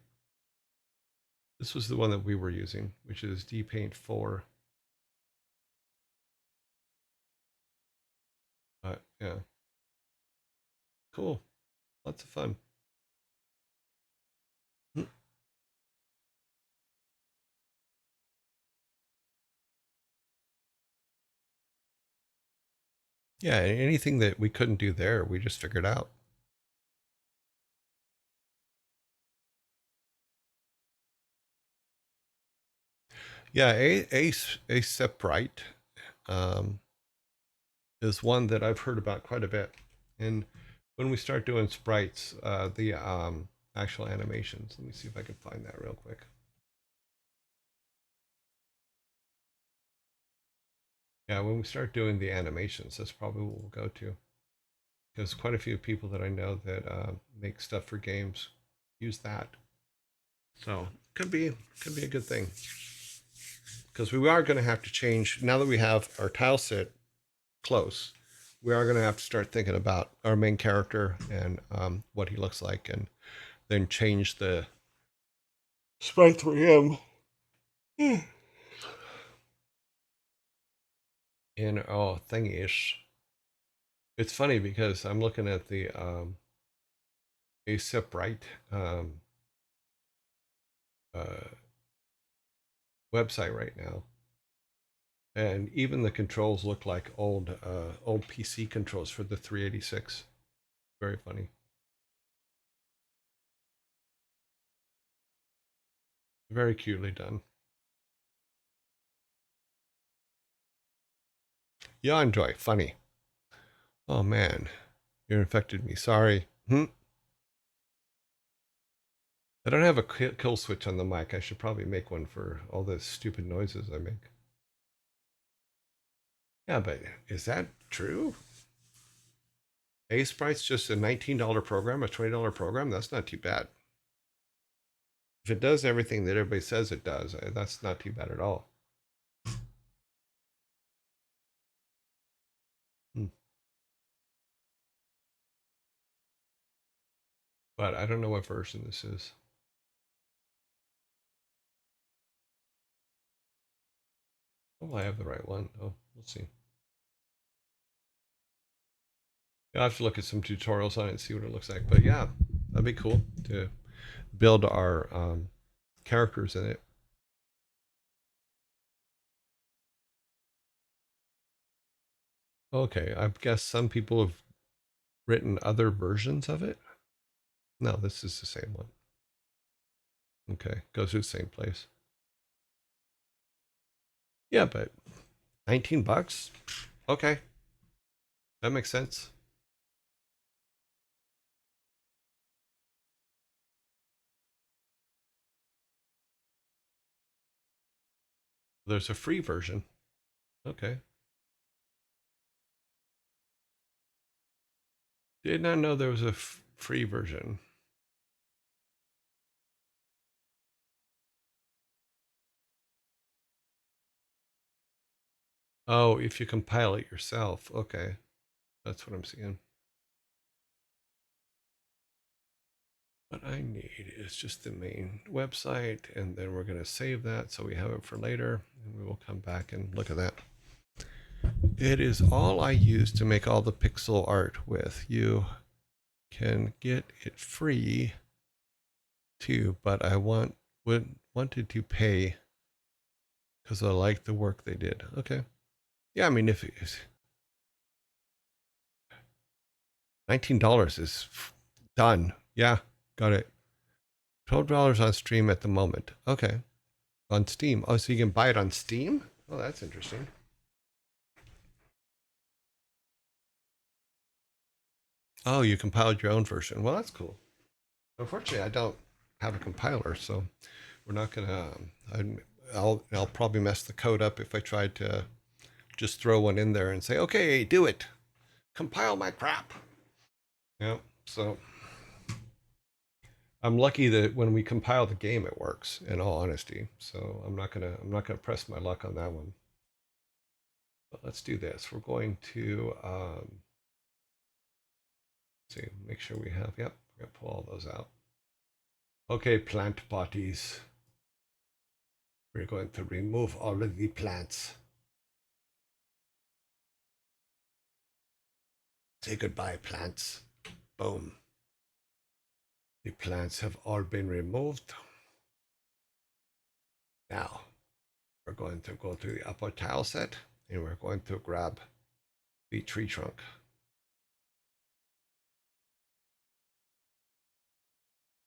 This was the one that we were using, which is D-Paint 4. Yeah. Cool. Lots of fun. Yeah, anything that we couldn't do there, we just figured out. Yeah, a Seprite is one that I've heard about quite a bit. And when we start doing sprites, the actual animations, let me see if I can find that real quick. Yeah, when we start doing the animations, that's probably what we'll go to. Because quite a few people that I know that make stuff for games use that. So could be a good thing. Because we are going to have to change, now that we have our tile set we are going to have to start thinking about our main character and what he looks like. And then change the Sprite 3M in thingish. It's funny because I'm looking at the ASIP Bright uh, website right now, and even the controls look like old PC controls for the 386. Very funny. Very cutely done. Yeah, enjoy. Funny. Oh man, you infected me. Sorry. I don't have a kill switch on the mic. I should probably make one for all the stupid noises I make. Yeah, but is that true? Sprite's just a $19 program, a $20 program. That's not too bad. If it does everything that everybody says it does, that's not too bad at all. But I don't know what version this is. Oh, I have the right one. Oh, we'll see. I'll have to look at some tutorials on it and see what it looks like. But yeah, that'd be cool to build our characters in it. Okay, I guess some people have written other versions of it. No, this is the same one. Okay, goes to the same place. Yeah, but 19 bucks? Okay, that makes sense. There's a free version. Okay. Did not know there was a free version. Oh, if you compile it yourself. Okay. That's what I'm seeing. What I need is just the main website, and then we're going to save that so we have it for later, and we will come back and look at that. It is all I use to make all the pixel art with. You can get it free too, but I wanted to pay because I like the work they did. Okay. Yeah, I mean, if it's $19 is done. Yeah, got it. $12 on stream at the moment. Okay. On Steam. Oh, so you can buy it on Steam? Oh, that's interesting. Oh, you compiled your own version. Well, that's cool. Unfortunately, I don't have a compiler, so we're not gonna. I'll probably mess the code up if I tried to just throw one in there and say, "Okay, do it, compile my crap." Yeah. So I'm lucky that when we compile the game, it works. In all honesty, so I'm not gonna press my luck on that one. But let's do this. We're going to see, make sure we have. Yep, we're gonna pull all those out. Okay, plant bodies. We're going to remove all of the plants. Say goodbye, plants. Boom. The plants have all been removed. Now, we're going to go to the upper tile set and we're going to grab the tree trunk.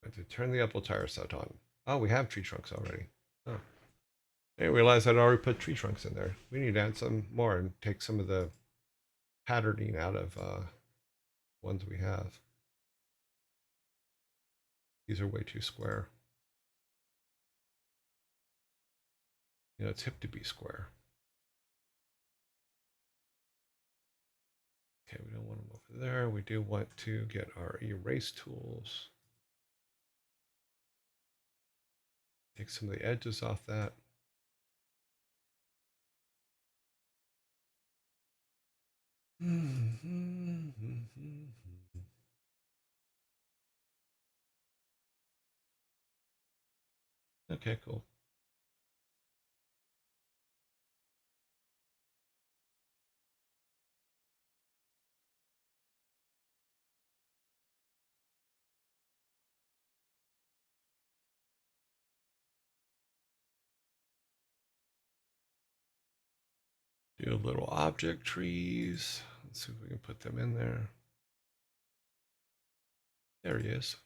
I'm going to turn the upper tile set on. Oh, we have tree trunks already. Oh. I didn't realize I'd already put tree trunks in there. We need to add some more and take some of the patterning out of ones we have. These are way too square. You know, it's hip to be square. Okay, we don't want them over there. We do want to get our erase tools. Take some of the edges off that. Okay, cool. Do a little object trees. Let's see if we can put them in there. There he is.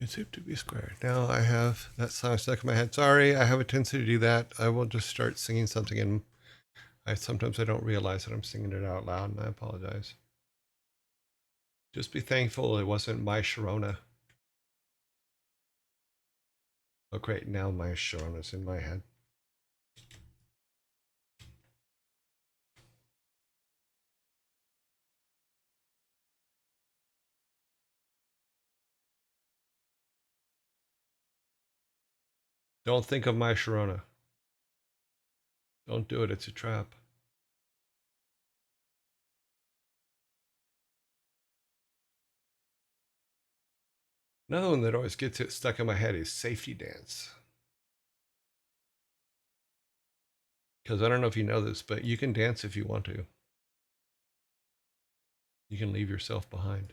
It's it to be square. Now I have that song stuck in my head. Sorry, I have a tendency to do that. I will just start singing something, and sometimes I don't realize that I'm singing it out loud, and I apologize. Just be thankful it wasn't My Sharona. Oh, great. Now My Sharona's in my head. Don't think of My Sharona. Don't do it. It's a trap. Another one that always gets it stuck in my head is Safety Dance. Because I don't know if you know this, but you can dance if you want to. You can leave yourself behind.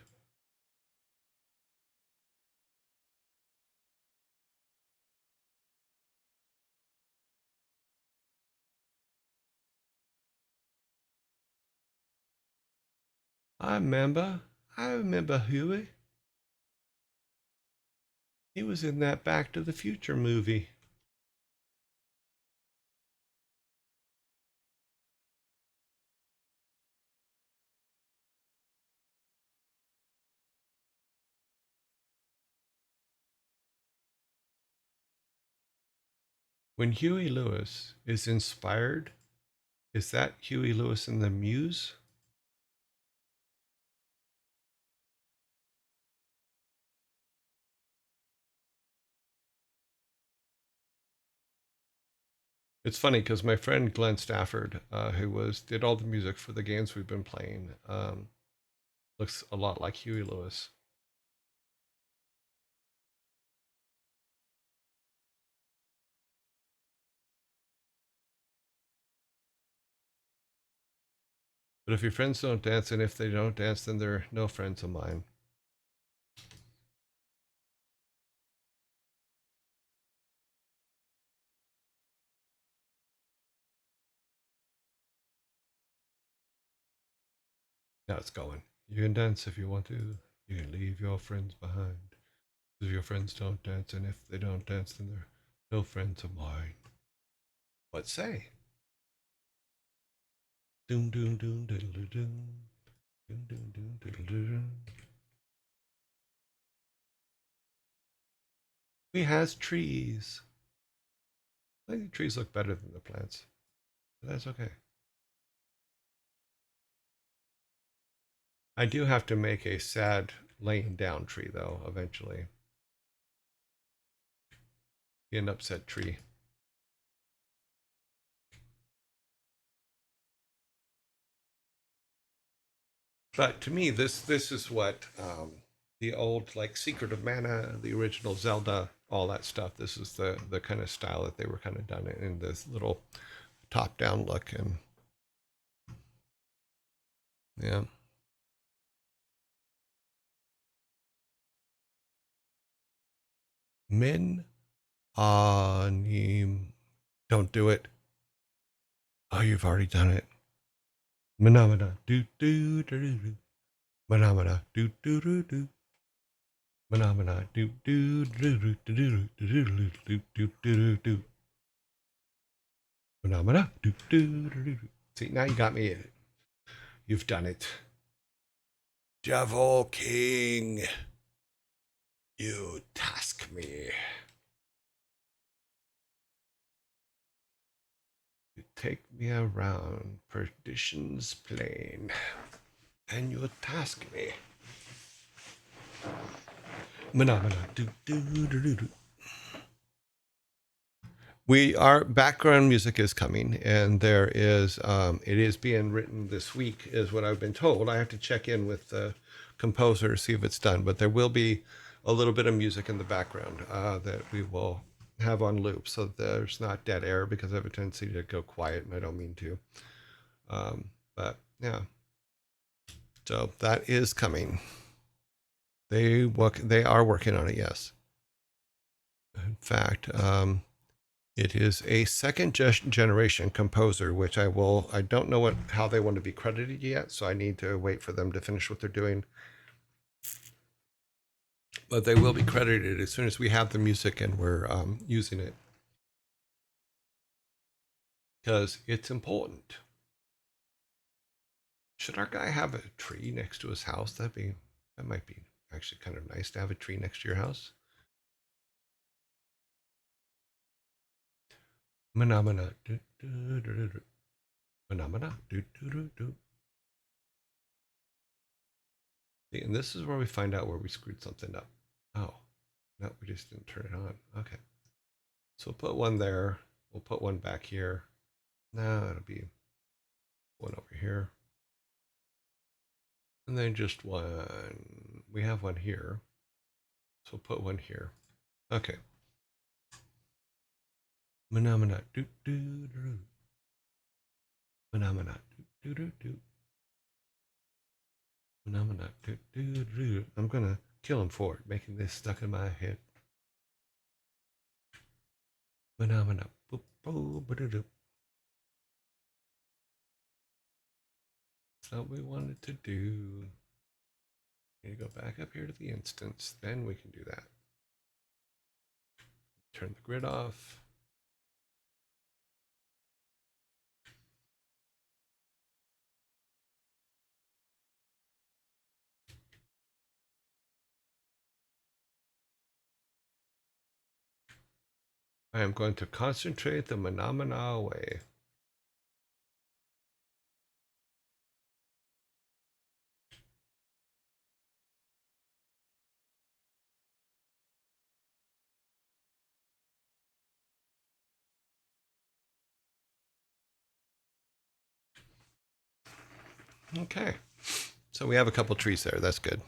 I remember Huey. He was in that Back to the Future movie. When Huey Lewis is inspired, is that Huey Lewis in the Muse? It's funny because my friend Glenn Stafford, who did all the music for the games we've been playing, looks a lot like Huey Lewis. But if your friends don't dance, and if they don't dance, then they're no friends of mine. Now it's going. You can dance if you want to. You can leave your friends behind. If your friends don't dance, and if they don't dance, then they're no friends of mine. What say? Doom doom doom diddle doom. Doom doom doom diddle doom. We has trees. I think the trees look better than the plants. But that's okay. I do have to make a sad laying down tree though, eventually. Be an upset tree. But to me, this is what the old like Secret of Mana, the original Zelda, all that stuff. This is the kind of style that they were kind of done in this little top down look, and yeah. Min Anim. Don't do it. Oh, you've already done it. Manamana do do do do. Manamana do do do do. Manamana do do do do do do do do do do do do. Phenomena. Do, do, do, do. See, now you got me. You've done it. Devil King, you task me. You take me around perdition's plain, and you task me. Phenomena. Do, do, do, do, do. Our background music is coming, and there is it is being written this week, is what I've been told. I have to check in with the composer to see if it's done, but there will be a little bit of music in the background that we will have on loop, so there's not dead air, because I have a tendency to go quiet, and I don't mean to. But yeah, so that is coming. They are working on it. Yes, in fact. It is a second generation composer, which I don't know how they want to be credited yet, so I need to wait for them to finish what they're doing. But they will be credited as soon as we have the music and we're using it, because it's important. Should our guy have a tree next to his house? That might be actually kind of nice to have a tree next to your house. Phenomena. Phenomena. And this is where we find out where we screwed something up. Oh, no, we just didn't turn it on. Okay. So we'll put one there. We'll put one back here. No, it'll be one over here. And then just one. We have one here. So we'll put one here. Okay. Phenomena. Do, do, do. Phenomena. Do, do, do. Phenomena. Do, do, do. I'm going to kill him for it, making this stuck in my head. Phenomena. Boop, boop, ba-da-doop. That's what we wanted to do. Need to go back up here to the instance, then we can do that. Turn the grid off. I am going to concentrate the phenomena away. Okay, so we have a couple trees there. That's good.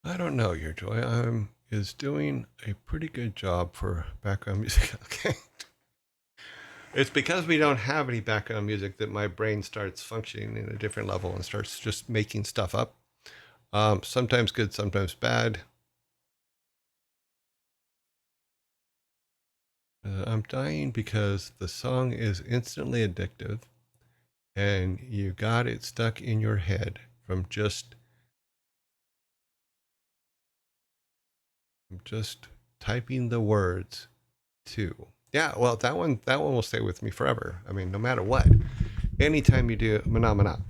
I don't know, your joy. Is doing a pretty good job for background music. Okay. It's because we don't have any background music that my brain starts functioning in a different level and starts just making stuff up. Sometimes good, sometimes bad. I'm dying because the song is instantly addictive, and you got it stuck in your head from just typing the words too. Yeah, well, that one will stay with me forever. I mean, no matter what. Anytime you do phenomena.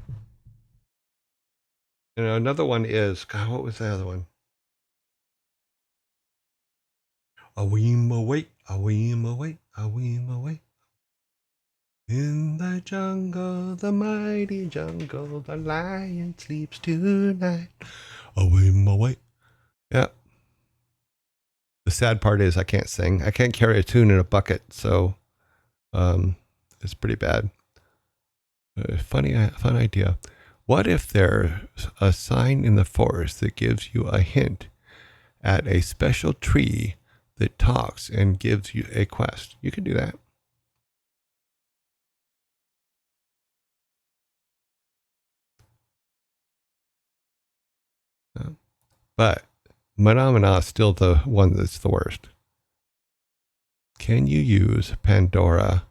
And another one is, God, what was the other one? A weem away, a weem away, a weem away. In the jungle, the mighty jungle, the lion sleeps tonight. A weem away. Yeah. The sad part is I can't sing. I can't carry a tune in a bucket, so it's pretty bad. Fun idea. What if there's a sign in the forest that gives you a hint at a special tree that talks and gives you a quest? You can do that. But Phenomena is still the one that's the worst. Can you use Pandora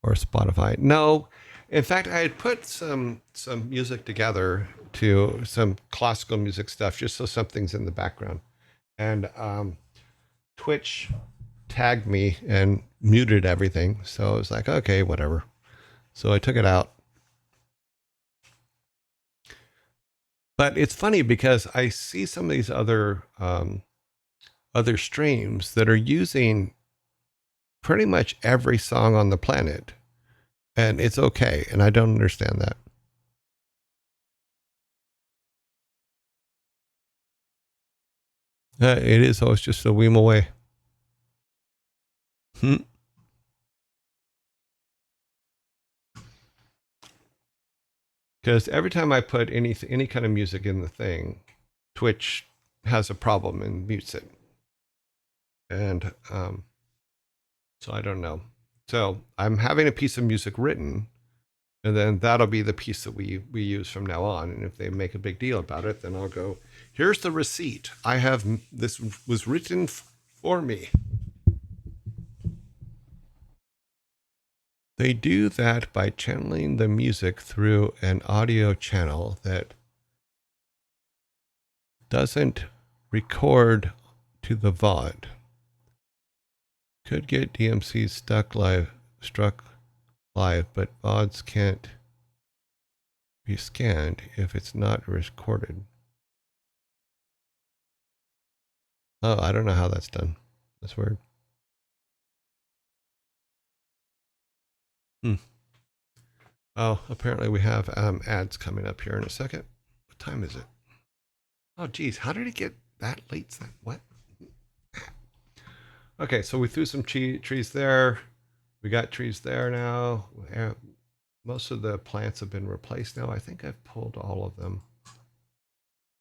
or Spotify? No. In fact, I had put some music together to some classical music stuff just so something's in the background. And Twitch tagged me and muted everything. So I was like, okay, whatever. So I took it out. But it's funny because I see some of these other streams that are using pretty much every song on the planet, and it's okay. And I don't understand that. It is always just a weem away. Because every time I put any kind of music in the thing, Twitch has a problem and mutes it. And so I don't know. So I'm having a piece of music written, and then that'll be the piece that we use from now on. And if they make a big deal about it, then I'll go, here's the receipt. I have this was written for me. They do that by channeling the music through an audio channel that doesn't record to the VOD. Could get DMC struck live, but VODs can't be scanned if it's not recorded. Oh, I don't know how that's done. That's weird. Oh, apparently we have ads coming up here in a second. What time is it? Oh, geez, how did it get that late? What? Okay, so we threw some trees there. We got trees there now. Most of the plants have been replaced now. I think I've pulled all of them.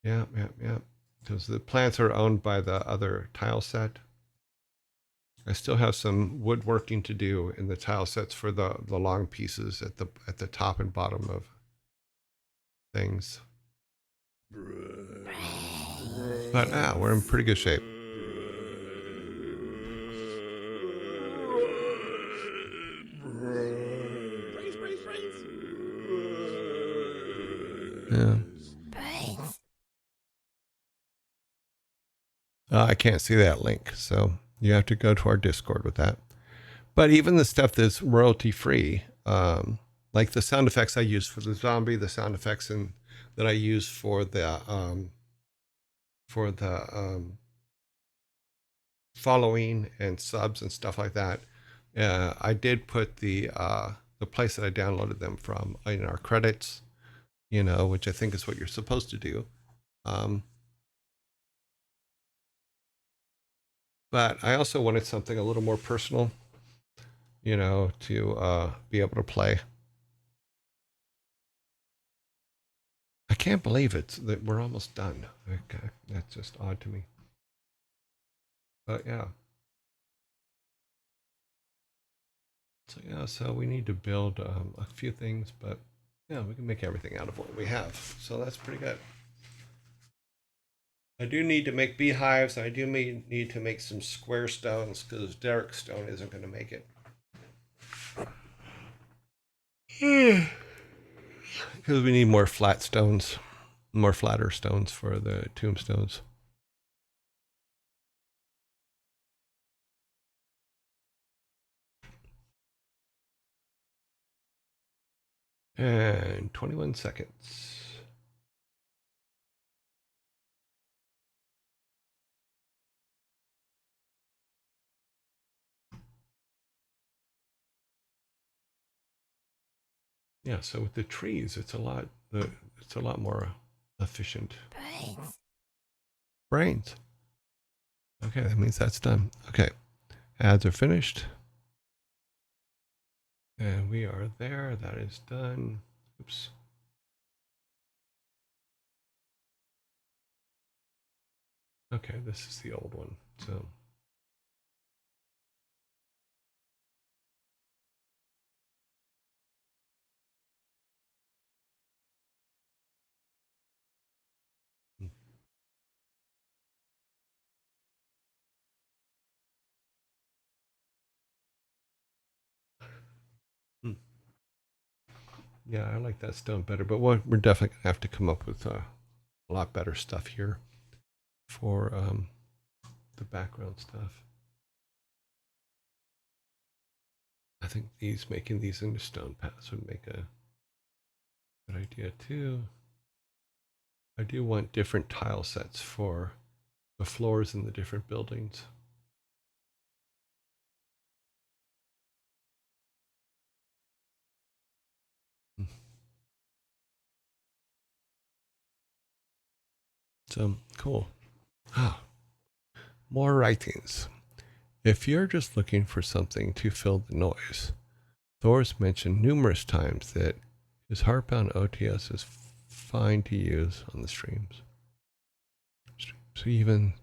Yeah. Because the plants are owned by the other tile set. I still have some woodworking to do in the tile sets for the long pieces at the top and bottom of things. But we're in pretty good shape. Yeah. Brains. I can't see that link, so you have to go to our Discord with that. But even the stuff that's royalty free, like the sound effects I use for the zombie, the sound effects that I use for the following and subs and stuff like that, I did put the place that I downloaded them from in our credits, which I think is what you're supposed to do. But I also wanted something a little more personal, to be able to play. I can't believe that we're almost done. Okay, that's just odd to me. But yeah. So we need to build a few things, but yeah, we can make everything out of what we have. So that's pretty good. I do need to make beehives. I do need to make some square stones because Derek stone isn't going to make it. Because we need more flat stones, more flatter stones for the tombstones. And 21 seconds. Yeah, so with the trees, it's a lot more efficient. Brains. Okay, that means that's done. Okay, ads are finished. And we are there. That is done. Oops. Okay, this is the old one. So. Yeah, I like that stone better, but we're definitely gonna have to come up with a lot better stuff here for the background stuff. I think making these into stone paths would make a good idea too. I do want different tile sets for the floors in the different buildings. So cool. Ah, more writings. If you're just looking for something to fill the noise, Thor's mentioned numerous times that his Heartbound OTS is fine to use on the streams. So he even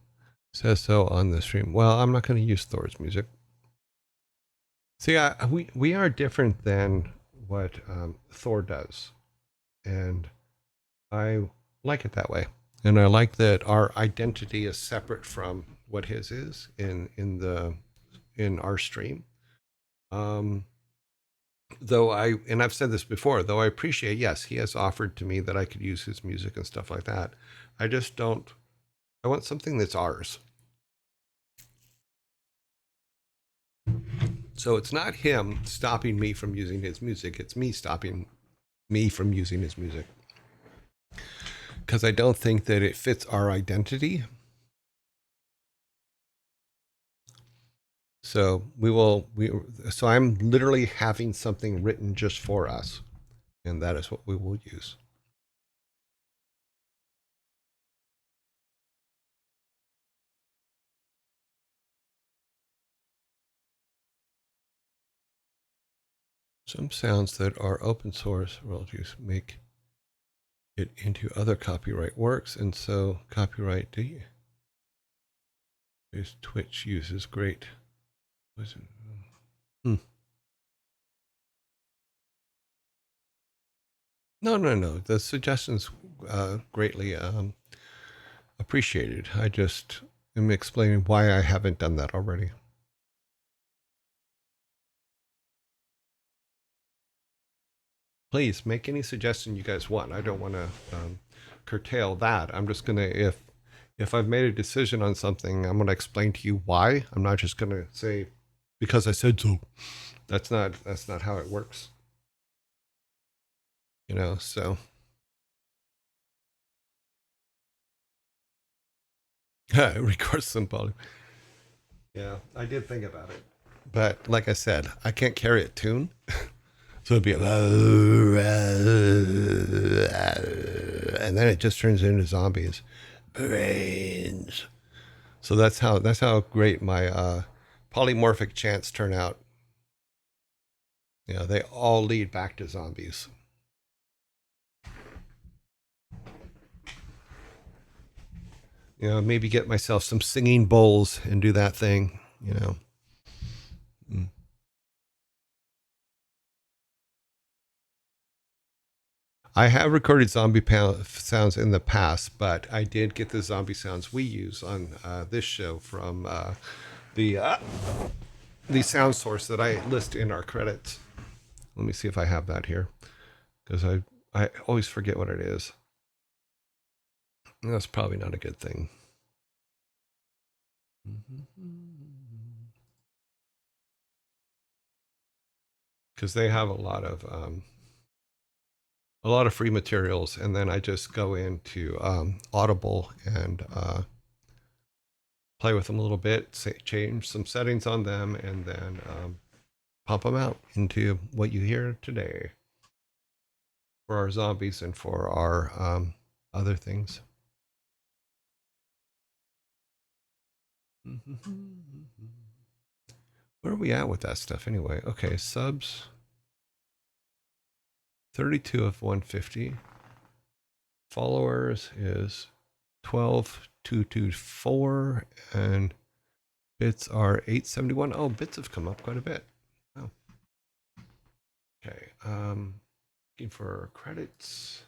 says so on the stream. Well, I'm not going to use Thor's music. See, we are different than what Thor does, and I like it that way. And I like that our identity is separate from what his is in our stream. Um, though I've said this before, though I appreciate, yes, he has offered to me that I could use his music and stuff like that. I just don't. I want something that's ours. So it's not him stopping me from using his music. It's me stopping me from using his music because I don't think that it fits our identity. So so I'm literally having something written just for us, and that is what we will use. Some sounds that are open source royalties make it into other copyright works, and so copyright D. Twitch uses great. Hmm. No, no, no. The suggestions greatly appreciated. I just am explaining why I haven't done that already. Please make any suggestion you guys want. I don't want to curtail that. I'm just gonna if I've made a decision on something, I'm gonna explain to you why. I'm not just gonna say because I said so. That's not how it works. You know, so record some volume. Yeah, I did think about it. But like I said, I can't carry a tune. So it'd be, and then it just turns into zombies. Brains. So that's how great my polymorphic chants turn out. You know, they all lead back to zombies. You know, maybe get myself some singing bowls and do that thing. You know. Mm. I have recorded zombie sounds in the past, but I did get the zombie sounds we use on this show from the the sound source that I list in our credits. Let me see if I have that here because I always forget what it is. That's probably not a good thing. Because they have a lot of free materials, and then I just go into Audible and play with them a little bit, change some settings on them, and then pump them out into what you hear today for our zombies and for our other things. Where are we at with that stuff anyway? Okay, subs 32 of 150. Followers is 12,224, and bits are 871. Oh, bits have come up quite a bit. Oh. Okay. Looking for credits.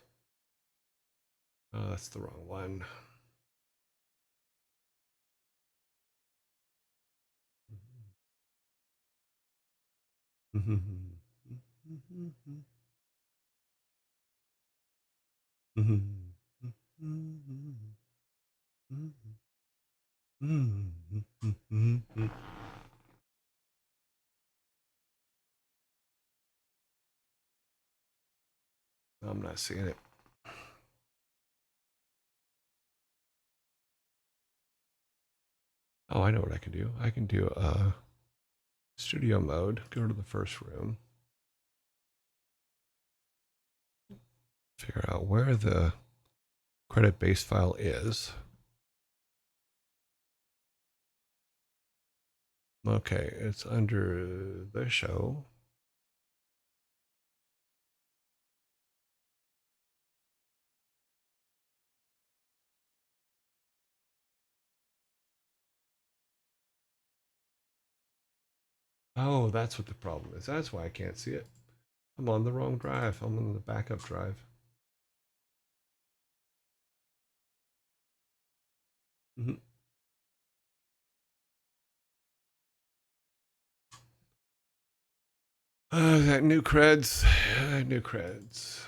Oh, that's the wrong one. I'm not seeing it. Oh, I know what I can do. I can do studio mode, go to the first room, figure out where the credit base file is. Okay, it's under the show. Oh, that's what the problem is. That's why I can't see it. I'm on the wrong drive. I'm on the backup drive. Mm-hmm. That new creds. New creds.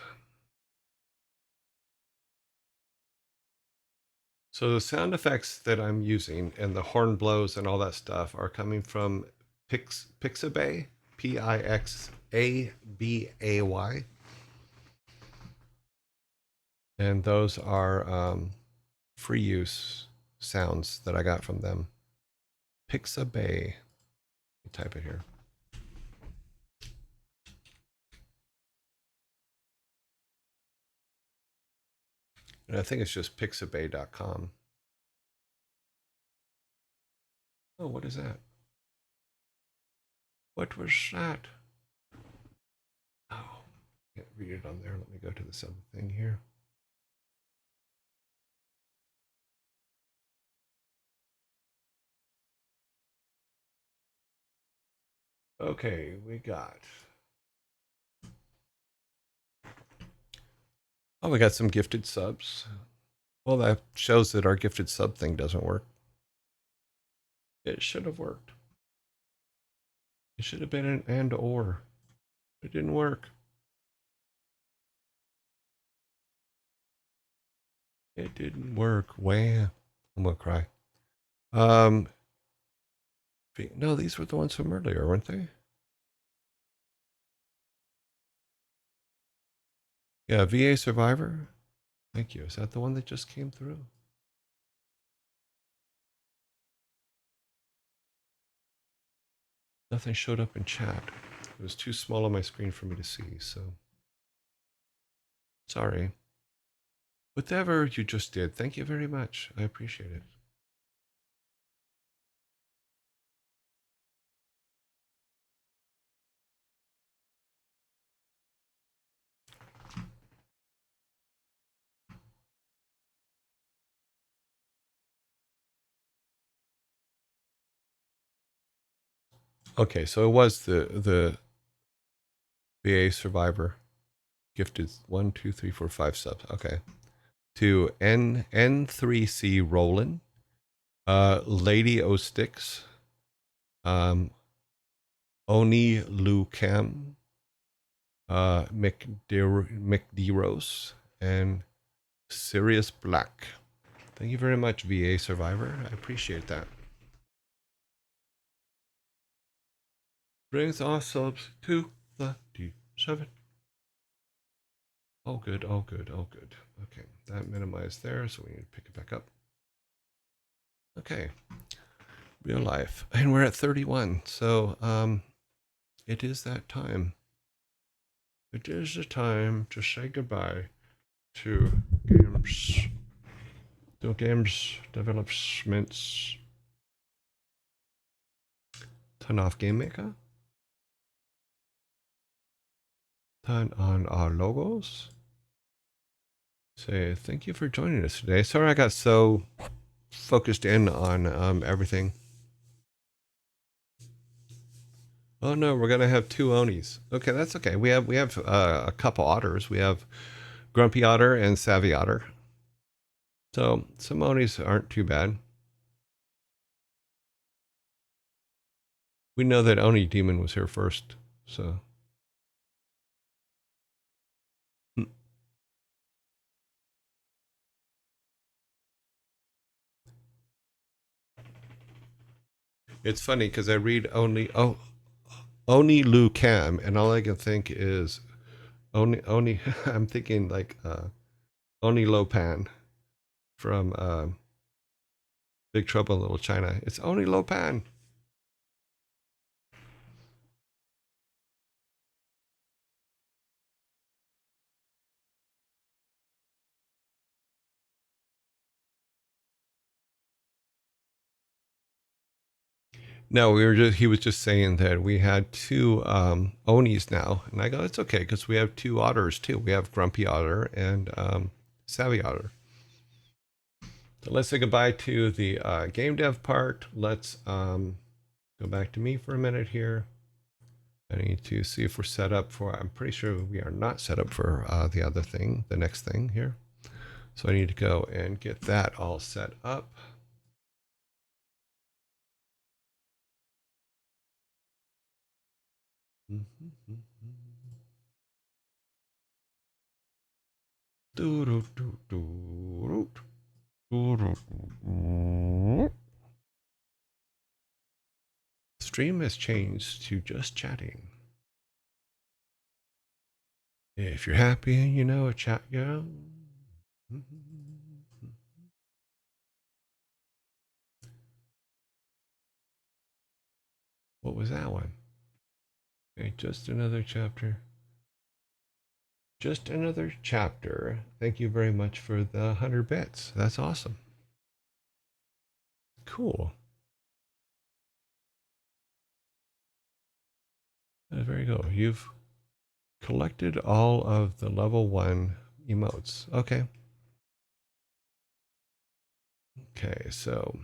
So the sound effects that I'm using and the horn blows and all that stuff are coming from Pixabay, Pixabay. And those are free use sounds that I got from them. Pixabay. Type it here. And I think it's just pixabay.com. Oh, what is that? What was that? Oh, can't read it on there. Let me go to this other thing here. Okay, we got. Oh, we got some gifted subs. Well, that shows that our gifted sub thing doesn't work. It should have worked. It should have been an and or. It didn't work. It didn't work. Wham. I'm gonna cry. No, these were the ones from earlier, weren't they? Yeah, VA Survivor. Thank you. Is that the one that just came through? Nothing showed up in chat. It was too small on my screen for me to see, so sorry. Whatever you just did, thank you very much. I appreciate it. Okay, so it was the VA Survivor gifted 1, 2, 3, 4, 5 subs. Okay. To N3C Roland, Lady O Sticks, Oni Lu Cam, McDeros, and Sirius Black. Thank you very much, VA Survivor. I appreciate that. Brings our subs to 37. All good, all good, all good. Okay, that minimized there, so we need to pick it back up. Okay, real life. And we're at 31, so it is that time. It is the time to say goodbye to games developments. Turn off Game Maker. Turn on our logos. Say thank you for joining us today. Sorry I got so focused in on everything. Oh no, we're gonna have 2 Onis. Okay, that's okay. We have a couple otters. We have Grumpy Otter and Savvy Otter. So some Onis aren't too bad. We know that Oni Demon was here first, so It's funny because I read only Lu Cam, and all I can think is Oni. I'm thinking like Oni Lopan from Big Trouble in Little China. It's Oni Lopan. No, he was just saying that we had two Onis now. And I go, it's okay because we have two otters too. We have Grumpy Otter and Savvy Otter. So let's say goodbye to the game dev part. Let's go back to me for a minute here. I need to see if we're set up for, I'm pretty sure we are not set up for the other thing, the next thing here. So I need to go and get that all set up. Stream has changed to just chatting. If you're happy, you know, chat, yeah. What was that one? Okay, just another chapter. Just another chapter. Thank you very much for the 100 bits. That's awesome. Cool. There you go. You've collected all of the level 1 emotes. Okay. Okay, so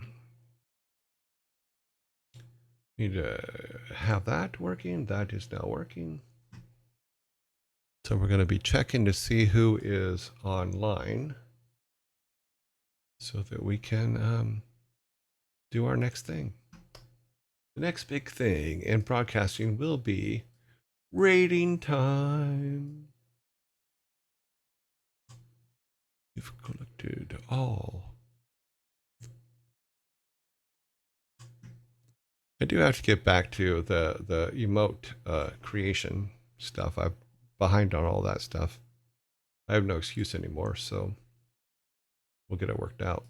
need to have that working. That is now working. So we're going to be checking to see who is online so that we can do our next thing. The next big thing in broadcasting will be rating time. You've collected all. I do have to get back to the emote creation stuff. I'm behind on all that stuff. I have no excuse anymore, so we'll get it worked out.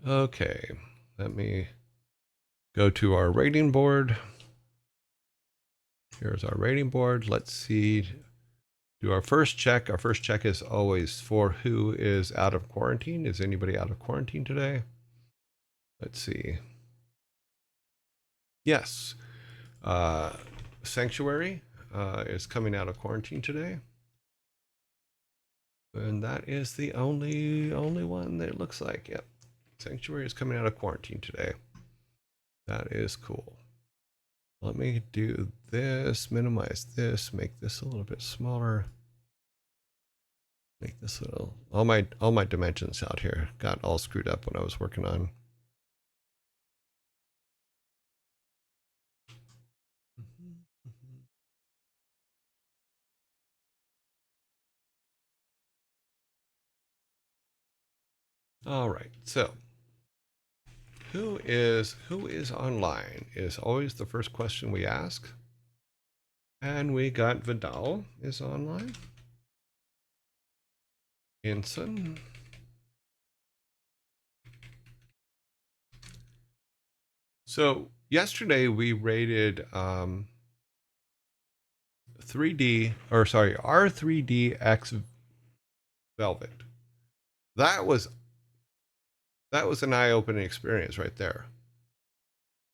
Okay, let me go to our rating board. Here's our rating board. Let's see. Do our first check. Our first check is always for who is out of quarantine. Is anybody out of quarantine today? Let's see. Yes. Sanctuary is coming out of quarantine today. And that is the only one that it looks like. Yep. Sanctuary is coming out of quarantine today. That is cool. Let me do this, minimize this, make this a little bit smaller. Make this little, all my dimensions out here got all screwed up when I was working on. All right, so who is online is always the first question we ask. And we got Vidal is online. Inson. So yesterday we rated R3DX Velvet. That was an eye-opening experience right there.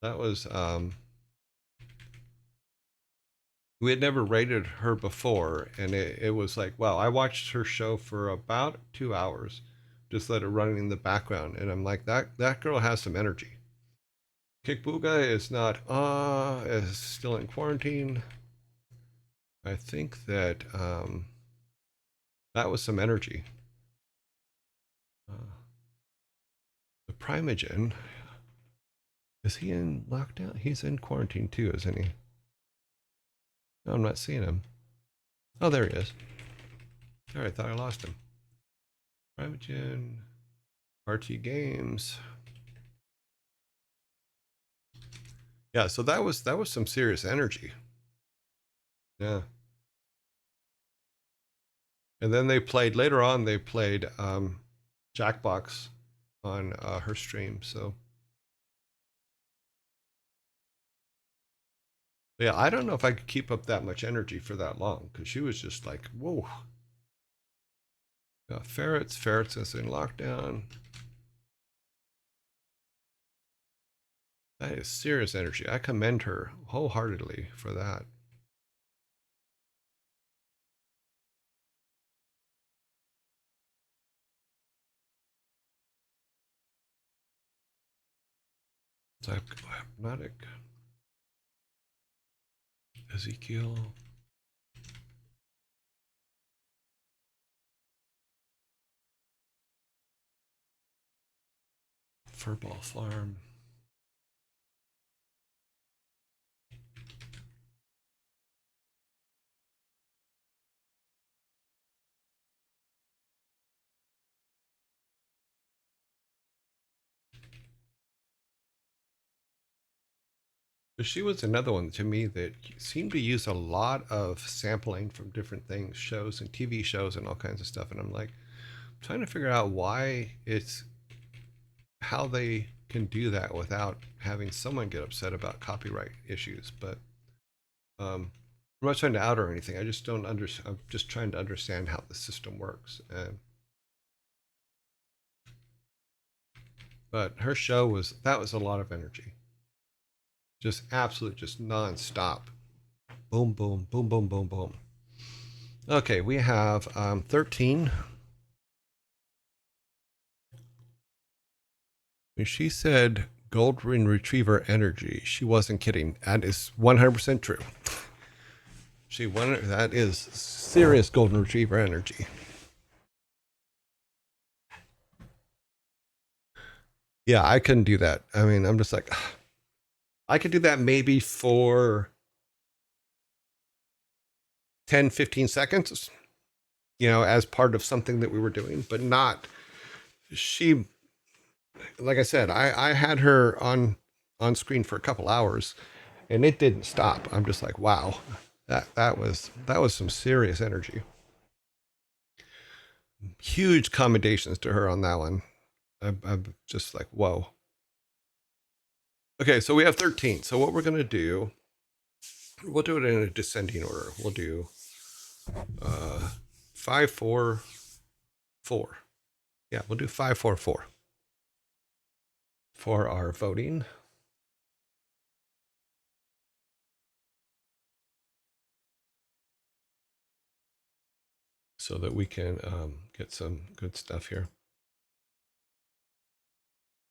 That was we had never rated her before, and it was like, wow, I watched her show for about 2 hours, just let it run in the background, and I'm like, that girl has some energy. Kickbooga is not is still in quarantine. I think that that was some energy. The Primogen, is he in lockdown? He's in quarantine too, isn't he? No, I'm not seeing him. Oh, there he is. All right, I thought I lost him. Privagen, RT Games. Yeah, so that was some serious energy. Yeah. And then they played later on. They played Jackbox on her stream. So yeah, I don't know if I could keep up that much energy for that long because she was just like, whoa. Ferrets is in lockdown. That is serious energy. I commend her wholeheartedly for that. Hypnotic. Ezekiel. Furball Farm. But she was another one to me that seemed to use a lot of sampling from different things, shows and TV shows and all kinds of stuff. And I'm like, trying to figure out why it's how they can do that without having someone get upset about copyright issues. But I'm not trying to out or anything. I just don't understand. I'm just trying to understand how the system works. But her show was a lot of energy, just absolute, just nonstop. Boom, boom, boom, boom, boom, boom. Okay, we have 13. When she said golden retriever energy, she wasn't kidding. That is 100% true. That is serious golden retriever energy. Yeah, I couldn't do that. I mean, I'm just like, I could do that maybe for 10, 15 seconds, as part of something that we were doing, but not she. Like I said, I had her on screen for a couple hours and it didn't stop. I'm just like, wow, that was some serious energy. Huge commendations to her on that one. I'm just like, whoa. Okay, so we have 13. So what we're gonna do, we'll do it in a descending order. We'll do 5, 4, 4. Yeah, we'll do 5, 4, 4 for our voting. So that we can get some good stuff here.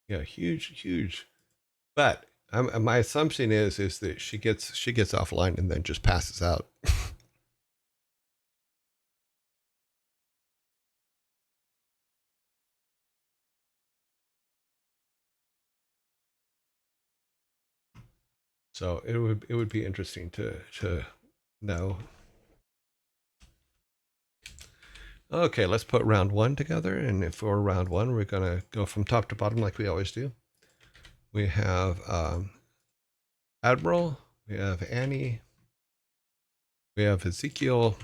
Yeah, huge. But my assumption is that she gets offline and then just passes out. So it would be interesting to know. Okay, let's put round one together, and if for round one, we're gonna go from top to bottom like we always do. We have Admiral, we have Annie, we have Ezekiel,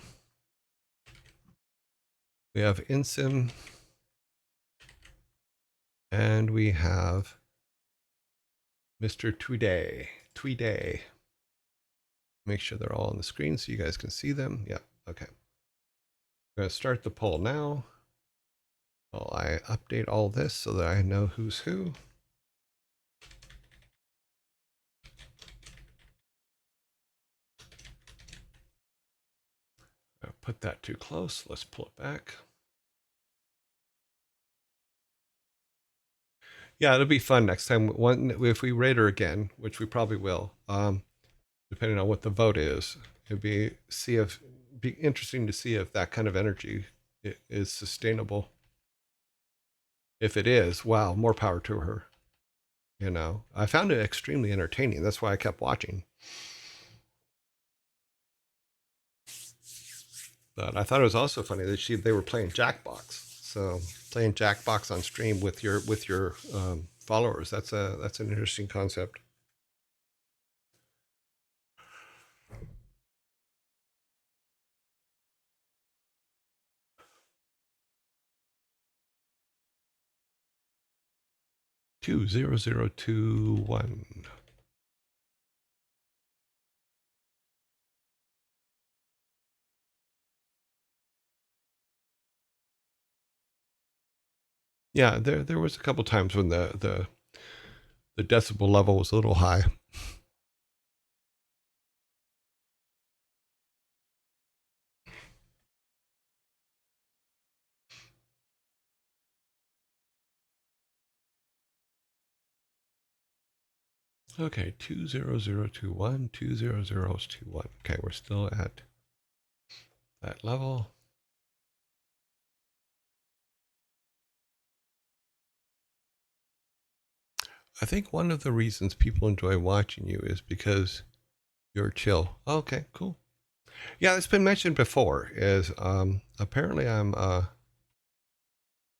we have Ensign, and we have Mr. Tweeday. Make sure they're all on the screen so you guys can see them. Yeah, okay. I'm going to start the poll now. While I update all this so that I know who's who. I put that too close. Let's pull it back. Yeah, it'll be fun next time. If we rate her again, which we probably will, depending on what the vote is, be interesting to see if that kind of energy is sustainable. If it is, wow, more power to her. I found it extremely entertaining. That's why I kept watching. But I thought it was also funny that they were playing Jackbox. So it's playing Jackbox on stream with your followers. That's an interesting concept. Two zero zero two one. Yeah, there was a couple times when the decibel level was a little high. Okay, 20021, 20021. Okay, we're still at that level. I think one of the reasons people enjoy watching you is because you're chill. Okay, cool. Yeah, it's been mentioned before. Is apparently I'm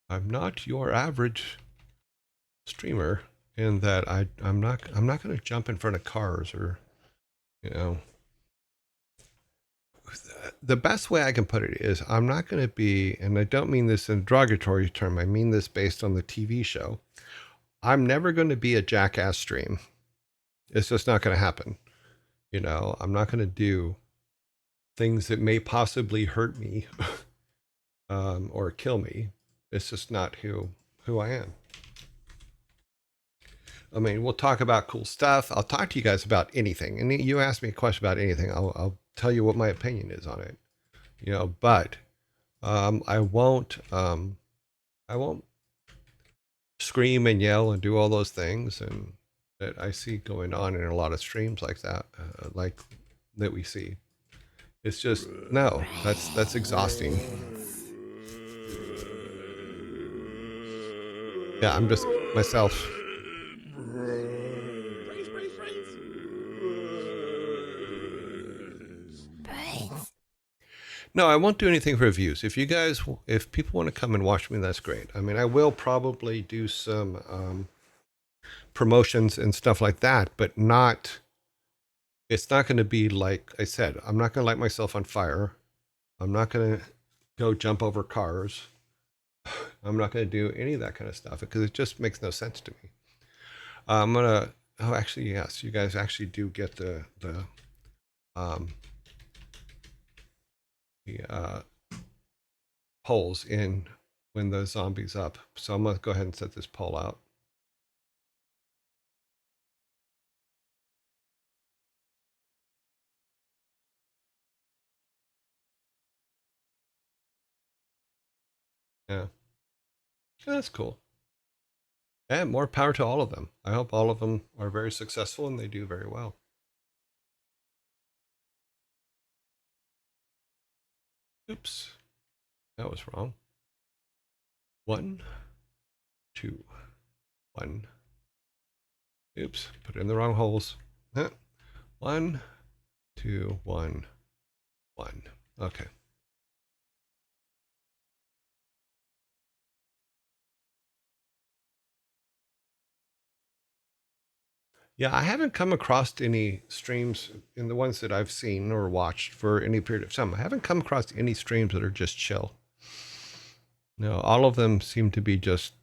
not your average streamer in that I'm not going to jump in front of cars or you know. The best way I can put it is I'm not going to be, and I don't mean this in a derogatory term. I mean this based on the TV show. I'm never going to be a jackass stream. It's just not going to happen. You know, I'm not going to do things that may possibly hurt me or kill me. It's just not who I am. I mean, we'll talk about cool stuff. I'll talk to you guys about anything. And you ask me a question about anything, I'll tell you what my opinion is on it. You know, but I won't scream and yell and do all those things and that I see going on in a lot of streams like that, like that we see. It's just no, that's exhausting. Yeah, I'm just myself. Brains. No, I won't do anything for views. If people want to come and watch me, that's great. I mean, I will probably do some promotions and stuff like that, but not. It's not going to be like I said. I'm not going to light myself on fire. I'm not going to go jump over cars. I'm not going to do any of that kind of stuff because it just makes no sense to me. I'm gonna. Oh, actually, yes. You guys actually do get um, the polls in when the zombie's up. So I'm gonna go ahead and set this poll out. Yeah, that's cool. And more power to all of them. I hope all of them are very successful and they do very well. Oops, that was wrong. 1, 2, 1. Oops, put it in the wrong holes. 1, 2, 1, 1. Okay. Yeah, I haven't come across any streams in the ones that I've seen or watched for any period of time. I haven't come across any streams that are just chill. No, all of them seem to be just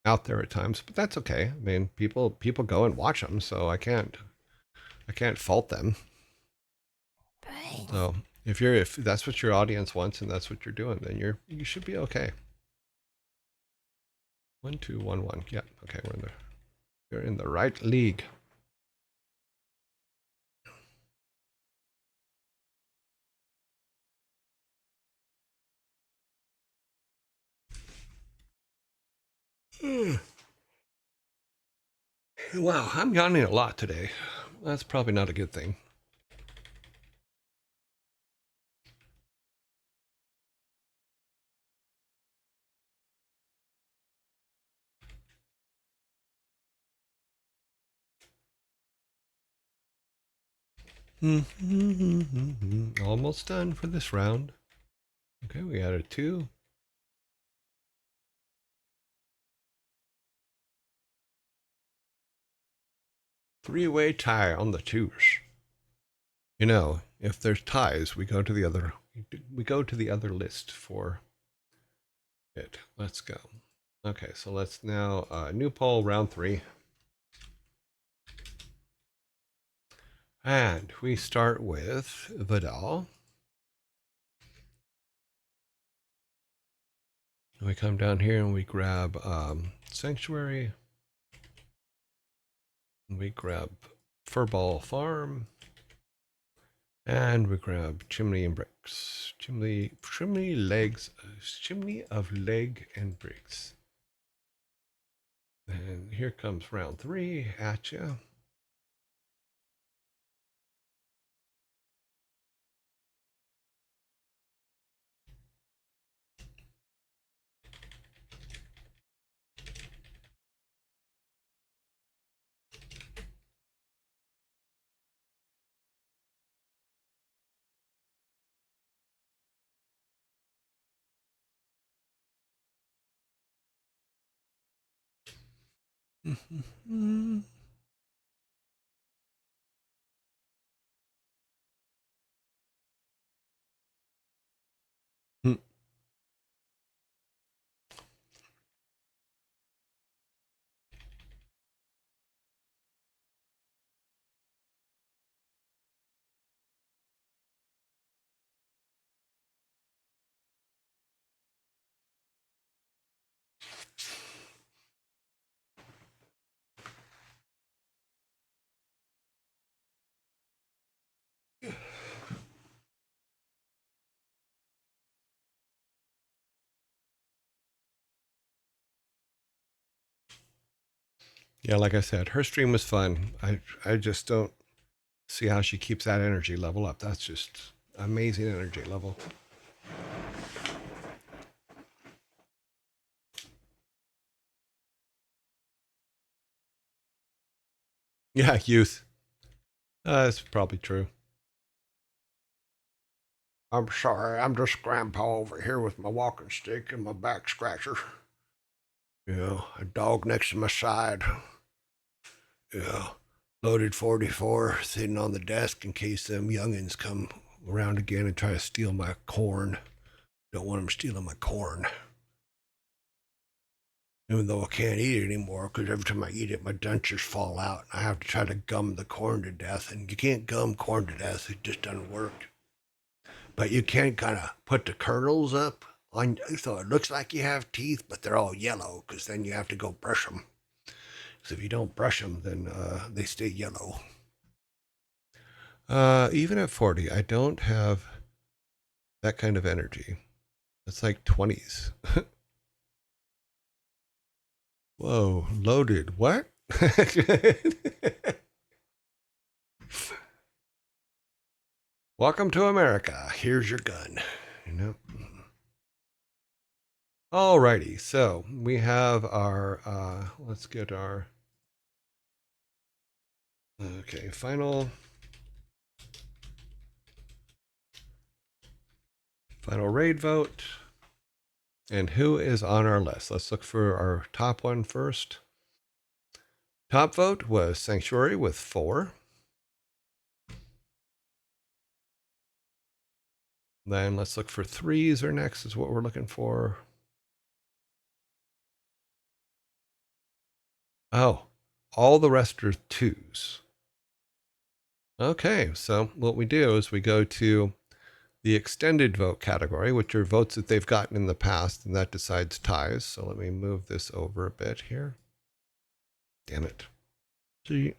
out there at times, but that's okay. I mean, people go and watch them, so I can't fault them. Brains. So if that's what your audience wants and that's what you're doing, then you should be okay. 1, 2, 1, 1. Yeah, okay, you're in the right league. Wow, I'm yawning a lot today. That's probably not a good thing. Almost done for this round. Okay, we got a 2. Three-way tie on the twos. You know, if there's ties, we go to the other list for it. Let's go. Okay, so let's now new poll round 3. And we start with Vidal. We come down here and we grab Sanctuary. We grab Furball Farm. And we grab Chimney and Bricks. Chimney of leg and bricks. And here comes round 3 at you. Yeah, like I said, her stream was fun. I just don't see how she keeps that energy level up. That's just amazing energy level. Yeah, youth. That's probably true. I'm sorry, I'm just grandpa over here with my walking stick and my back scratcher. Yeah, a dog next to my side. Yeah, loaded 44 sitting on the desk in case them youngins come around again and try to steal my corn. Don't want them stealing my corn. Even though I can't eat it anymore because every time I eat it, my dentures fall out. I have to try to gum the corn to death, and you can't gum corn to death. It just doesn't work. But you can kind of put the kernels up on, so it looks like you have teeth, but they're all yellow because then you have to go brush them. So if you don't brush them, then they stay yellow. Even at 40, I don't have that kind of energy. It's like 20s. Whoa, loaded. What? Welcome to America. Here's your gun. You know. Alrighty, so we have our. Let's get our. Okay, final raid vote. And who is on our list? Let's look for our top one first. Top vote was Sanctuary with 4. Then let's look for 3s or next is what we're looking for. Oh, all the rest are 2s. Okay, so what we do is we go to the extended vote category, which are votes that they've gotten in the past, and that decides ties. So let me move this over a bit here. Damn it. See.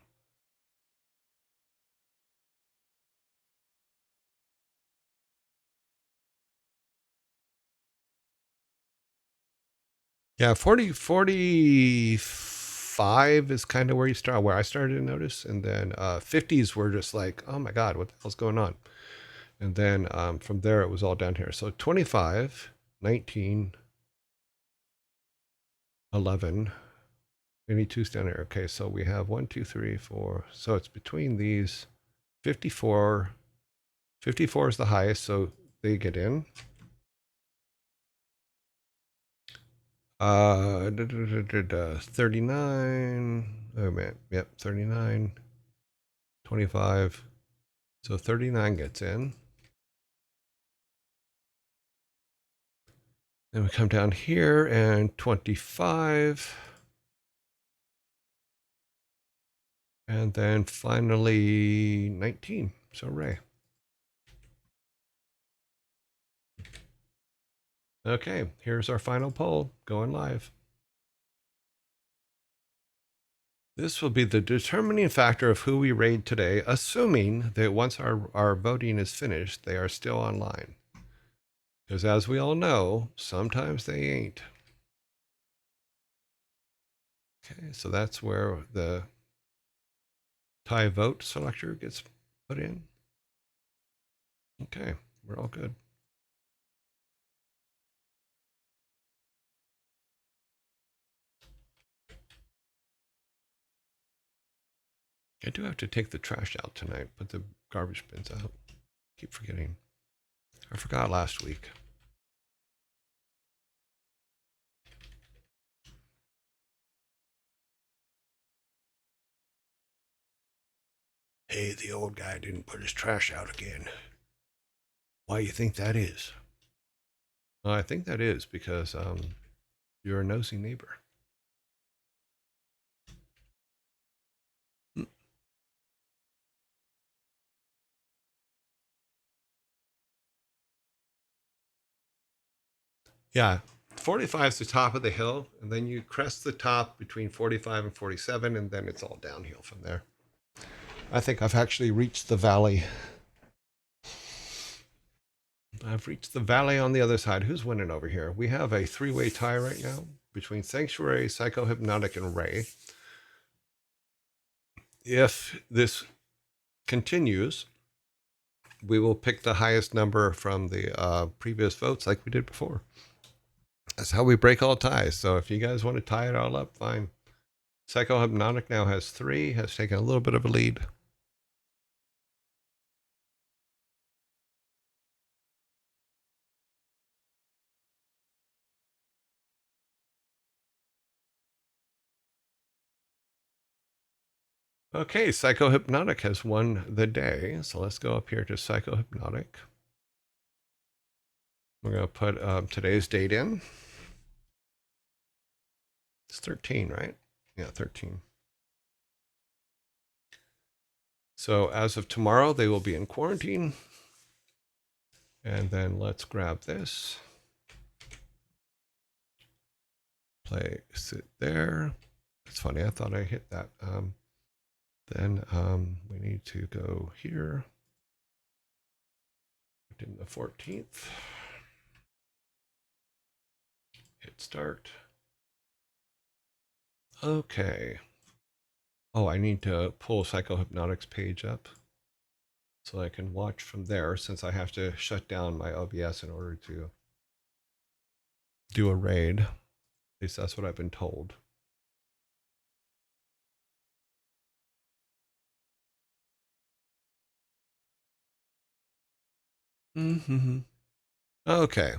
Yeah, 45 is kind of where you start, where I started to notice. And then 50s were just like, oh my God, what the hell's going on? And then from there, it was all down here. So 25, 19, 11, 22's down here. Okay, so we have 1, 2, 3, 4. So it's between these. 54. 54 is the highest, so they get in. 39. Oh man, yep, 39. 25. So 39 gets in. Then we come down here and 25. And then finally 19. So Ray. Okay, here's our final poll going live. This will be the determining factor of who we raid today, assuming that once our voting is finished, they are still online. Because as we all know, sometimes they ain't. Okay, so that's where the tie vote selector gets put in. Okay, we're all good. I do have to take the trash out tonight, put the garbage bins out. Keep forgetting. I forgot last week. Hey, the old guy didn't put his trash out again. Why you think that is? Well, I think that is because you're a nosy neighbor. Yeah, 45 is the top of the hill, and then you crest the top between 45 and 47, and then it's all downhill from there. I think I've actually reached the valley. I've reached the valley on the other side. Who's winning over here? We have a three-way tie right now between Sanctuary, Psychohypnotic, and Ray. If this continues, we will pick the highest number from the previous votes like we did before. That's how we break all ties. So if you guys want to tie it all up, fine. Psychohypnotic now has 3, has taken a little bit of a lead. Okay, Psychohypnotic has won the day. So let's go up here to Psychohypnotic. We're going to put today's date in. It's 13, right? Yeah, 13. So as of tomorrow, they will be in quarantine. And then let's grab this. Place it there. It's funny, I thought I hit that. Then we need to go here. Put in the 14th. Hit start. Okay. Oh, I need to pull Psychohypnotic's page up so I can watch from there, since I have to shut down my OBS in order to do a raid. At least that's what I've been told. Okay.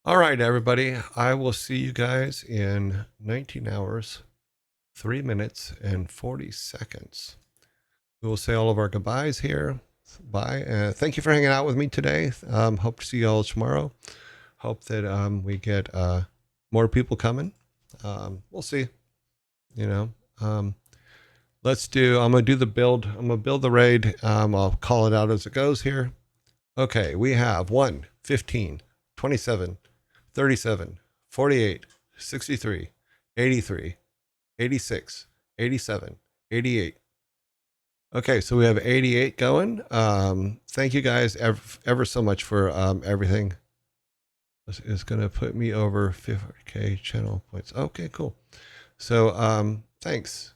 All right, everybody. I will see you guys in 19 hours, 3 minutes, and 40 seconds. We will say all of our goodbyes here. Bye. Thank you for hanging out with me today. Hope to see you all tomorrow. Hope that we get more people coming. We'll see. You know, let's do, I'm going to do the build. I'm going to build the raid. I'll call it out as it goes here. Okay, we have 1, 15, 27, 37, 48, 63, 83, 86, 87, 88. Okay, so we have 88 going. Thank you guys ever so much for everything. This is going to put me over 50K channel points. Okay, cool. So thanks.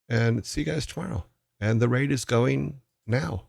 And see you guys tomorrow. And the raid is going now.